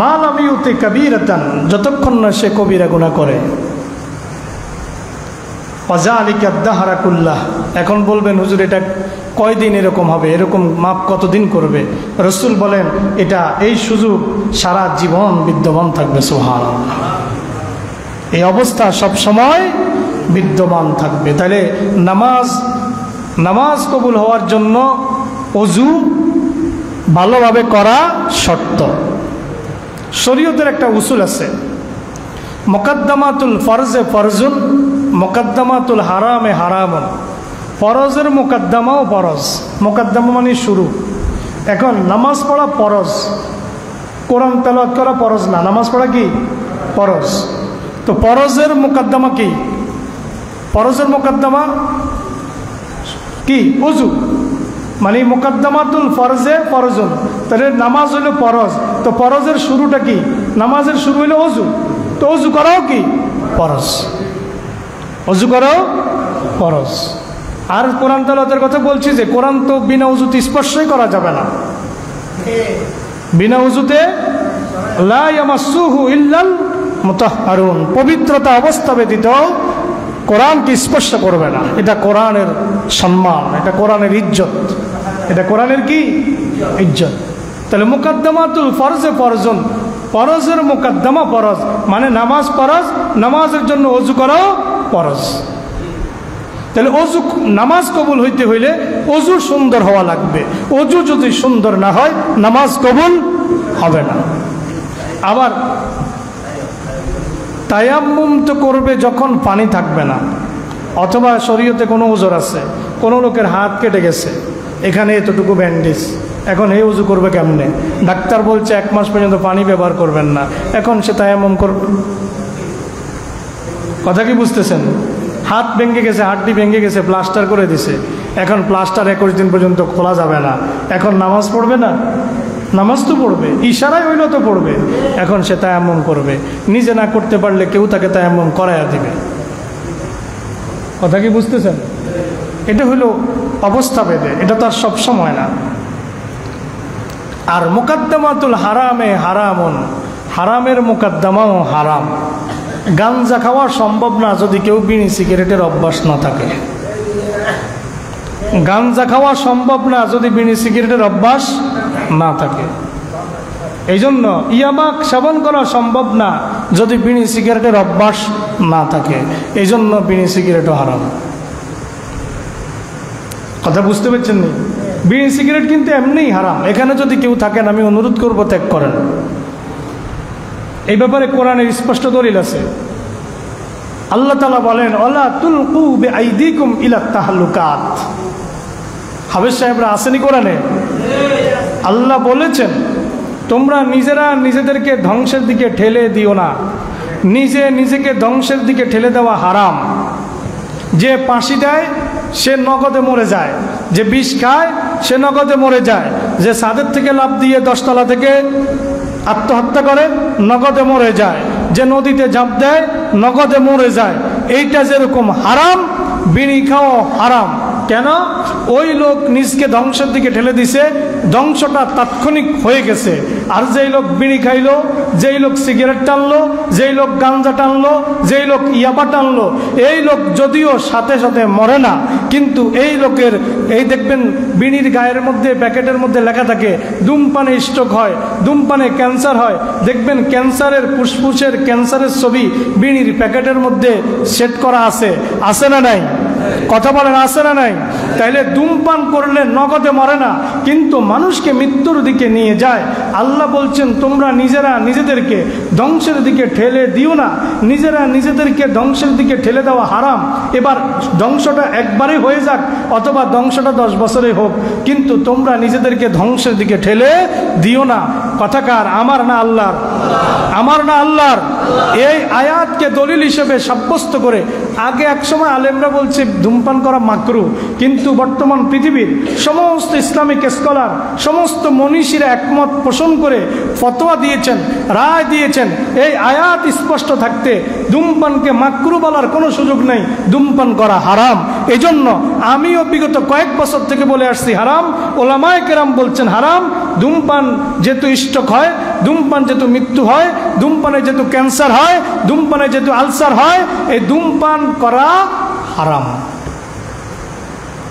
মা লাম ইউতি কাবীরাতান, যতক্ষণ না সে কবিরা গুনাহ করে। ওয়াযালিকা দাহরা কুল্লাহ। এখন বলবেন, হুজুর এটা কয়দিন এরকম হবে, এরকম মাপ কতদিন করবে? রাসূল বলেন, এটা এই সুযোগ সারা জীবন বিদ্যমান থাকবে। সুবহানাল্লাহ। এই অবস্থা সব সময় বিদ্যমান থাকবে। তাহলে নামাজ কবুল হওয়ার জন্য ওযু ভালোভাবে করা শর্ত। শরীয়তের একটা উসুল আছে, মুকদ্দমাতুল ফরজে ফরজুন, মুকদ্দমাতুল হারামে হারামুন। ফরজের মুকদ্দমাও ফরজ, মুকদ্দমা মানে শুরু। এখন নামাজ পড়া ফরজ, কোরআন তেলাওয়াত করা ফরজ না, নামাজ পড়া কি ফরজ। তো ফরজের মুকদ্দমা কি? ফরজের মুকদ্দমা কি? ওযু। মানে মুকদ্দমাতুল ফরজে ফরজুন, তাহলে নামাজ হইল ফরজ, তো ফরজের শুরুটা কি? নামাজের শুরু হইল ওযু, তো ওযু করাও কি ফরজ, ওযু করাও ফরজ। আর কোরআন তেলাওয়াতের কথা বলছি, যে কোরআন তো বিনা ওযুতে স্পর্শই করা যাবে না, বিনা ওযুতে লা ইয়ামাসসুহু ইল্লাল মুতাহহারুন, পবিত্রতা অবস্থা ব্যতীত কোরআনকে স্পর্শ করবে না। এটা কোরআনের সম্মান, এটা কোরআনের ইজ্জত, এটা কোরআনের কি ইজ্জত। তাহলে মুকদ্দমাতুল ফরজে ফরজুন, ফরজের মুকদ্দমা ফরজ, মানে নামাজ ফরজ, নামাজের জন্য ওযু করাও ফরজ। তাহলে ওযু, নামাজ কবুল হইতে হইলে ওযু সুন্দর হওয়া লাগবে। ওযু যদি সুন্দর না হয় নামাজ কবুল হবে না। আবার তায়াম্মুম তো করবে যখন পানি থাকবে না, অথবা শরীয়তে কোনো ওজর আছে, কোনো লোকের হাত কেটে গেছে, এখানে এতটুকু ব্যান্ডেজ, এখন এই ওযু করবে কেমনে? ডাক্তার বলছে 1 মাস পর্যন্ত পানি ব্যবহার করবেন না, এখন সে তায়াম্মুম করবে। কথা কি বুঝতেছেন? হাত ভেঙে গেছে, হাড্ডি ভেঙে গেছে, প্লাস্টার করে দিছে, এখন প্লাস্টার 21 দিন পর্যন্ত খোলা যাবে না, এখন নামাজ পড়বে না? নামাজ তো পড়বে, ইশারায় হইলেও তো পড়বে। এখন সে তায়াম্মুম করবে, নিজে না করতে পারলে কেউ তাকে তায়াম্মুম করাইয়া দিবে। কথা কি বুঝতেছেন? এটা হইল অবস্থা ভেদে, এটা তো আর সব সময় না। আর মুকদ্দমাতুল হারামে হারামুন, হারামের মুকদ্দমাও হারাম। গাঞ্জা খাওয়া সম্ভব না যদি কেউ বিড়ি সিগারেটের অভ্যাস না থাকে। গাঞ্জা খাওয়া সম্ভব না যদি বিড়ি সিগারেটের অভ্যাস না থাকে। এই জন্য ইয়াবাক সেবন করা সম্ভব না যদি বিড়ি সিগারেটের অভ্যাস না থাকে। এই জন্য বিড়ি সিগারেটও হারাম। কথা বুঝতে পারছেন নি? বিড়ি সিগারেট কিন্তু এমনিই হারাম। এখানে যদি কেউ থাকেন, আমি অনুরোধ করব ত্যাগ করেন। এই ব্যাপারে কোরআনের স্পষ্ট দলিল আছে। আল্লাহ তাআলা বলেন, ওয়ালা তুলকু বিআইদিকুম ইলা তাহলুকাত। হাফেজ সাহেবরা আসেনি কোরআনে? আল্লাহ বলেছেন, তোমরা নিজেরা নিজেদেরকে ধ্বংসের দিকে ঠেলে দিও না। নিজেকে ধ্বংসের দিকে ঠেলে দেওয়া হারাম। যে ফাঁসি দেয় সে নগদে মরে যায়, যে বিষ খায় সে নগদে মরে যায়, যে ছাদের থেকে লাফ দিয়ে 10 তলা থেকে আত্মহত্যা করে নগদে মরে যায়, যে নদীতে ঝাঁপ দেয় নগদে মরে যায়। এইটা যেরকম হারাম, বিড়ি খাওয়া হারাম। কেন? ওই লোক নিজকে ধ্বংসের দিকে ঠেলে দিছে, ধ্বংসটা তাৎক্ষণিক হয়ে গেছে, আর যেই লোক বিড়ি খাইলো, যেই লোক সিগারেট টানলো, যেই লোক গাঞ্জা টানলো, যেই লোক ইয়াবা টানলো, এই লোক যদিও সাথে সাথে মরে না, কিন্তু এই লোকের এই দেখবেন বিড়ির গায়ের মধ্যে প্যাকেটের মধ্যে লেখা থাকে ধূমপানে স্ট্রোক হয়, ধূমপানে ক্যান্সার হয়। দেখবেন ক্যান্সারের ফুসফুসের ক্যান্সারের ছবি বিড়ির প্যাকেটের মধ্যে সেট করা আছে, আছে না নাই? কথা বলেন, আছে না নাই? তাইলে ধূমপান করলে নগদে মরে না, কিন্তু মানুষকে মৃত্যুর দিকে নিয়ে যায়। আল্লাহ বলছেন তোমরা নিজেরা নিজেদেরকে ধ্বংসের দিকে ঠেলে দিও না। নিজেরা নিজেদেরকে ধ্বংসের দিকে ঠেলে দেওয়া হারাম। এবার ধ্বংসটা একবারে হয়ে যাক অথবা ধ্বংসটা 10 বছরে হোক, কিন্তু তোমরা নিজেদেরকে ধ্বংসের দিকে ঠেলে দিও না। কথাকার আমার না আল্লাহর? আমার না আল্লাহর? এই আয়াতকে দলিল হিসেবে সাব্যস্ত করে আগে একসময় আলেমরা বলছে ধূমপান করা মাকরু, কিন্তু বর্তমান পৃথিবীর সমস্ত ইসলামিক স্কলার, সমস্ত মনীষীরা একমত পোষণ করে ফতোয়া দিয়েছেন, রায় দিয়েছেন এই আয়াত স্পষ্ট থাকতে ধূমপানকে মাকরু বলার কোনো সুযোগ নেই, ধূমপান করা হারাম। এজন্য আমিও বিগত কয়েক বছর থেকে বলে আসছি হারাম, ওলামায়ে কেরাম বলছেন হারাম। ধূমপান যেহেতু স্ট্রোক হয়, ধূমপান যেহেতু মৃত্যু হয়, ধূমপানে যেহেতু ক্যান্সার হয়, ধূমপানে যেহেতু আলসার হয়, এই ধূমপান করা হারাম।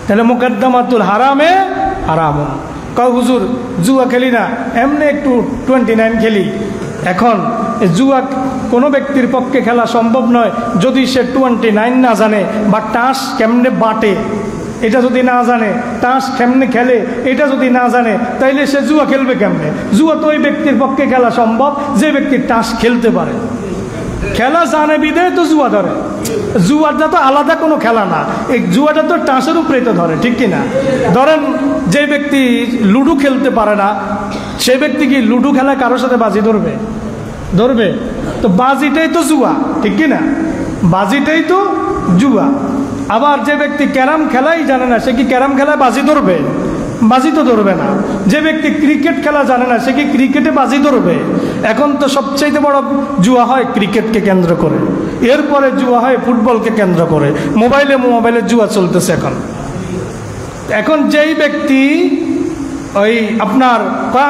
তাহলে মুকদ্দমাতুল হারামে হারাম। কয় হুজুর জুয়া খেলি না, এমনি একটু 29 খেলি। এখন জুয়া কোনো ব্যক্তির পক্ষে খেলা সম্ভব নয় যদি সে 29 না জানে, বা টাস কেমনে বাটে এটা যদি না জানে, টাস কেমনে খেলে এটা যদি না জানে, তাইলে সে জুয়া খেলবে কেমনে? জুয়া তো ওই ব্যক্তির পক্ষে খেলা সম্ভব যে ব্যক্তি টাস খেলতে পারে। খেলা জানে বিদে তো জুয়া ধরে। জুয়াটা তো আলাদা কোনো খেলা না, এই জুয়াটা তো টাসের উপরে তো ধরে, ঠিক কিনা? ধরেন যে ব্যক্তি লুডো খেলতে পারে না, সে ব্যক্তি কি লুডো খেলায় কারোর সাথে বাজি ধরবে? ধরবে? তো বাজিটাই তো জুয়া, ঠিক কিনা? বাজিটাই তো জুয়া। আবার যে ব্যক্তি ক্যারাম খেলাই জানে না, সে কি ক্যারাম খেলায় বাজি ধরবে? বাজি তো ধরবে না। যে ব্যক্তি ক্রিকেট খেলা জানে না, সে কি ক্রিকেটে বাজি ধরবে? এখন তো সবচাইতে বড় জুয়া হয় ক্রিকেটকে কেন্দ্র করে, এরপরে জুয়া হয় ফুটবলকে কেন্দ্র করে। মোবাইলে জুয়া চলতেছে এখন। এখন যেই ব্যক্তি ওই আপনার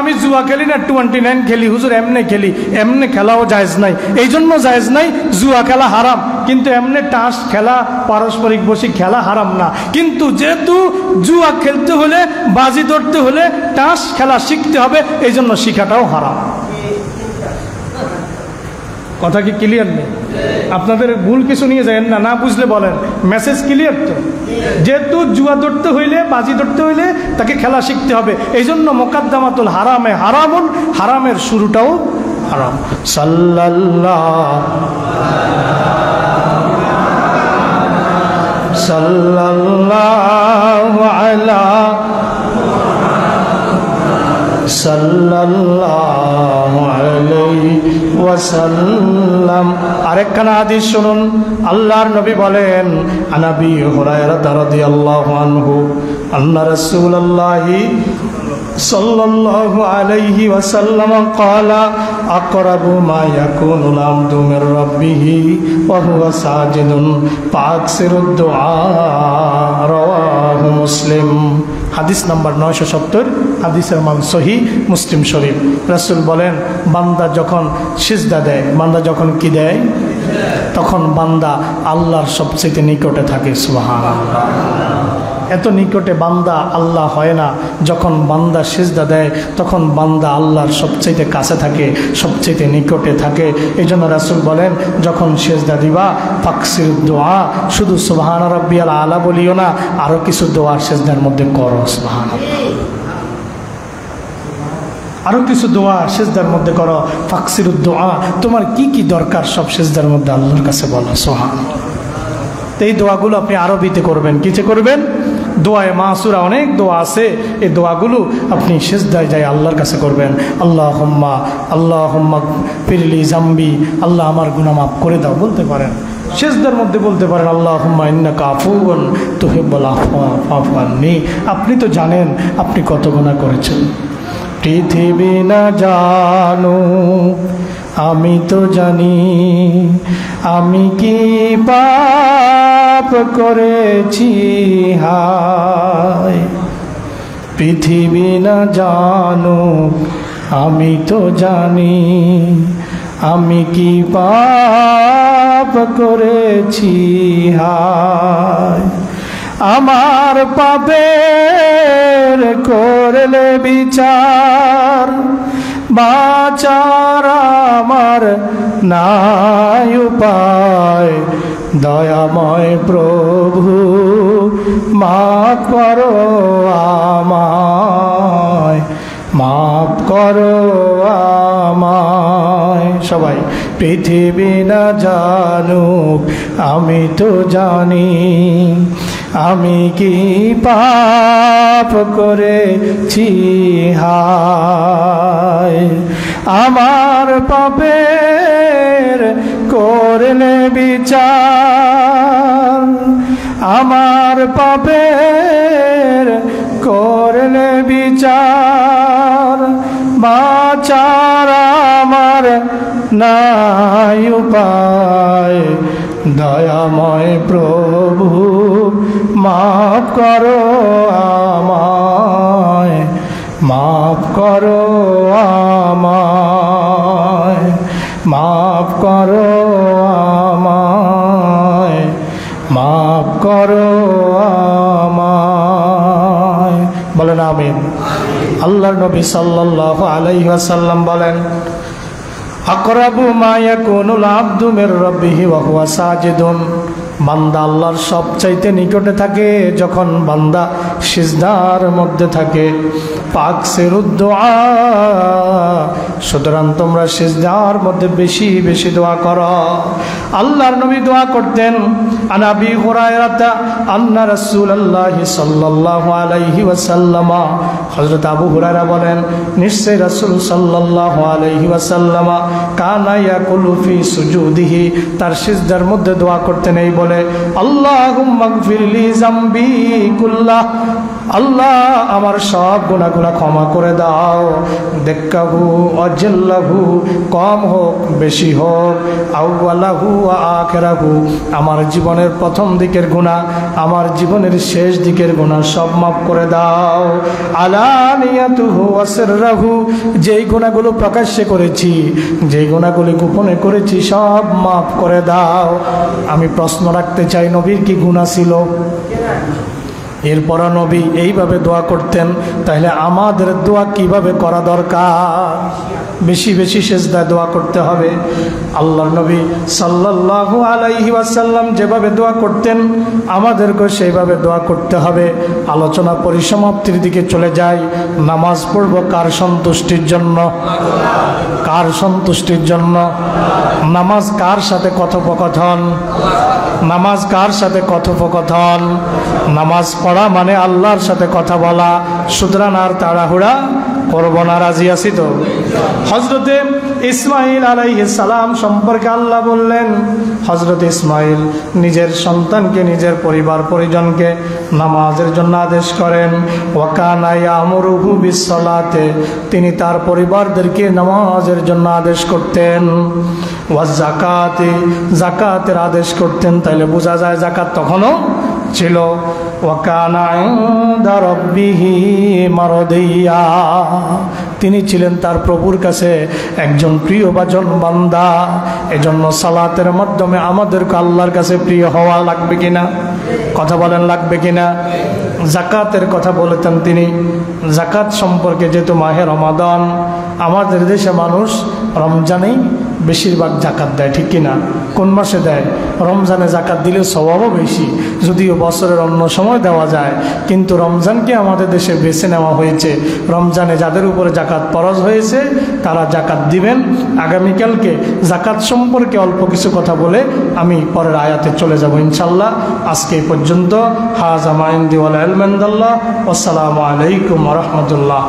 আমি জুয়া খেলি না, 29 খেলি, হুজুর এমনি খেলি, এমনি খেলাও জায়েজ নাই। এই জন্য জায়েজ নাই, জুয়া খেলা হারাম, কিন্তু এমনি টাস খেলা, পারস্পরিক বসে খেলা হারাম না। কিন্তু যেহেতু জুয়া খেলতে হলে, বাজি ধরতে হলে টাস খেলা শিখতে হবে, এই জন্য শিখাটাও হারাম। কথা কি ক্লিয়ার নেই? আপনাদের ভুল কিছু নিয়ে যায় না, না বুঝলে বলেন। মেসেজ ক্লিয়ার তো? যেহেতু জুয়া ধরতে হইলে, বাজি ধরতে হইলে তাকে খেলা শিখতে হবে, এই জন্য মুকদ্দমাতুল হারামে হারামুন, হারামের শুরুটাও হারাম। সাল্লাল্লাহু আলা সাল্লাল্লাহু আলাইহি ওয়াসাল্লাম। আরেকখানা হাদিস শুনুন, আল্লাহর নবী বলেন, আনাবি হুরায়রা রাদিয়াল্লাহু আনহু আন্না রাসূলুল্লাহি সাল্লাল্লাহু আলাইহি ওয়াসাল্লাম ক্বালা আকরাবু মা ইয়াকুনুল আবদু মির রাব্বিহি ওয়া হুয়া সাজিদুন ফাকসিরুদ দুআ, রাওয়াহু মুসলিম। হাদিস নাম্বার 970, হাদিসের মান সহিহ, মুসলিম শরীফ। রাসূল বলেন, বান্দা যখন সিজদা দেয়, বান্দা যখন কি দেয়, তখন বান্দা আল্লাহর সবচেয়ে নিকটে থাকে। সুবহানাল্লাহ। এত নিকটে বান্দা আল্লাহ হয় না। যখন বান্দা সিজদা দেয় তখন বান্দা আল্লাহর সবচেয়ে কাছে থাকে, সবচেয়ে নিকটে থাকে। এই জন্য রাসূল বলেন, যখন সিজদা দিবা ফাকসির দোয়া, শুধু সুবহান রাব্বিয়াল আলা বলিও না, আরও কিছু দোয়া সিজদার মধ্যে করো। সুবহানাল্লাহ। আরও কিছু দোয়া সিজদার মধ্যে করো। ফাকসির দোয়া, তোমার কি কি দরকার সব সিজদার মধ্যে আল্লাহর কাছে বলো। সুবহানাল্লাহ। তো এই দোয়াগুলো আপনি আরবিতে করবেন। কিসে করবেন? দোয়ায়ে মাসুরা অনেক দোয়া আছে, এই দোয়াগুলো আপনি সিজদায় যাই আল্লাহর কাছে করবেন। আল্লাহুম্মা ফিরলি জাম্বি, আল্লাহ আমার গুনাহ মাফ করে দাও বলতে পারেন। সিজদার মধ্যে বলতে পারেন, আল্লাহুম্মা ইন্নাকা আফুউন তুহিব্বুল আফওয়া ফা'ফু আন্নি। আপনি তো জানেন আপনি কত গুনাহ করেছেন। পৃথিবী না জানো, আমি তো জানি আমি কি পাপ করেছি। হায় পৃথিবী না জানো, আমি তো জানি আমি কি পাপ করেছি, হায় আমার পাপের করলে বিচার, বাঁচার আমার নাই উপায়, দয়াময় প্রভু মাফ করো আমায়, মাফ করো আমায়। সবাই পৃথিবী না জানুক আমি তো জানি আমি কি পাপ করেছি, হায় আমার পাপের করলে বিচার, আমার পাপের করলে বিচার, বাঁচার আমার নাই উপায়, দয়াময় প্রভু মাফ করো আমায়, মাফ করো আমায়, মাফ করো আমায়, মাফ করো আমায়। বলেন আমিন। আল্লাহর নবী সাল্লাল্লাহু আলাইহি ওয়াসাল্লাম বলেন, আকরাবু মা ইয়াকুনুল আবদু মির রাব্বিহি ওয়া হুয়া সাজিদুন, বান্দা আল্লাহর সবচাইতে নিকটে থাকে যখন বান্দা সিজদার মধ্যে থাকে। পাকসিরুদ দুআ, সুতরাং তোমরা সিজদার মধ্যে বেশি বেশি দোয়া করো। আল্লাহর নবী দোয়া করতেন। আন আবি হুরায়রা আন্না রাসূলুল্লাহ সাল্লাল্লাহু আলাইহি ওয়াসাল্লাম, হযরত আবু হুরায়রা বলেন নিশ্চয় রাসূল সাল্লাল্লাহু আলাইহি ওয়াসাল্লাম কানা ইয়াকুলু ফি সুজুদিহি, তার সিজদার মধ্যে দোয়া করতেন এই বলে, আল্লাহুম্মা গফিরলি যামবি কুল্লাহ, আল্লাহ আমার সব গুনাহগুলো ক্ষমা করে দাও, দেক্কাহু অজল্লাহু, কম হোক বেশি হোক, আউয়ালাহু ওয়া আখিরাহু, আমার জীবনের প্রথম দিকের গুনাহ আমার জীবনের শেষ দিকের গুনাহ সব মাফ করে দাও, আলানিয়াতুহু ওয়া সিররাহু, যেই গুনাহগুলো প্রকাশ্যে করেছি যেই গুনাহগুলো গোপনে করেছি সব মাফ করে দাও। আমি প্রশ্ন রাখতে চাই, নবীর কি গুনাহ ছিল? এরপর নবী এইভাবে দোয়া করতেন, তাহলে আমাদের দোয়া কিভাবে করা দরকার? বেশি বেশি সিজদায় দোয়া করতে হবে। আল্লাহর নবী সাল্লাল্লাহু আলাইহি ওয়াসাল্লাম যেভাবে দোয়া করতেন আমাদেরকে সেইভাবে দোয়া করতে হবে। আলোচনা পরিসমাপ্তির দিকে চলে যায়। নামাজ পড়ব কার সন্তুষ্টির জন্য? কার সন্তুষ্টির জন্য? নামাজ কার সাথে কথোপকথন? নামাজ কার সাথে কথোপকথন? নামাজ পড়া মানে আল্লাহর সাথে কথা বলা। সুতরাং আর তাড়াহুড়া করব না। রাজি আছি তো? হযরতে ইসমাঈল আলাইহিস সালাম সম্পর্কে আল্লাহ বললেন, হযরত ইসমাঈল নিজের সন্তানকে নিজের পরিবার পরিজনকে নামাজের জন্য আদেশ করেন। ওয়া কানা ইয়ামুরুহু বিসসালাতে, তিনি তার পরিবারদেরকে নামাজের জন্য আদেশ করতেন। ওয়া যাকাতে, যাকাতের আদেশ করতেন। তাইলে বোঝা যায় যাকাত তখনও ছিল। ওয়া কানা ইনদা রাব্বিহি মারদিয়া, তিনি ছিলেন তার প্রভুর কাছে একজন প্রিয়ভাজন বান্দা। এজন্য সালাতের মাধ্যমে আমাদেরকে আল্লাহর কাছে প্রিয় হওয়া লাগবে কিনা? কথা বলেন, লাগবে কিনা? জাকাতের কথা বলেছেন তিনি। জাকাত সম্পর্কে যেহেতু মাহে রমাদান, আমাদের দেশে মানুষ রমজানেই বেশিরভাগ জাকাত দেয়, ঠিক কিনা? কোন মাসে দেয়? রমজানে জাকাত দিলে স্বভাবও বেশি, যদিও বছরের অন্য সময় দেওয়া যায়, কিন্তু রমজানকে আমাদের দেশে বেছে নেওয়া হয়েছে। রমজানে যাদের উপরে জাকাত ফরজ হয়েছে তারা জাকাত দিবেন। আগামীকালকে জাকাত সম্পর্কে অল্প কিছু কথা বলে আমি পরের আয়াতে চলে যাব ইনশাল্লাহ। আজকে এই পর্যন্ত। হাযা মা ইনদি ওয়া লা ইলমা ইনদাল্লাহ। আসসালামু আলাইকুম ওয়া রাহমাতুল্লাহ।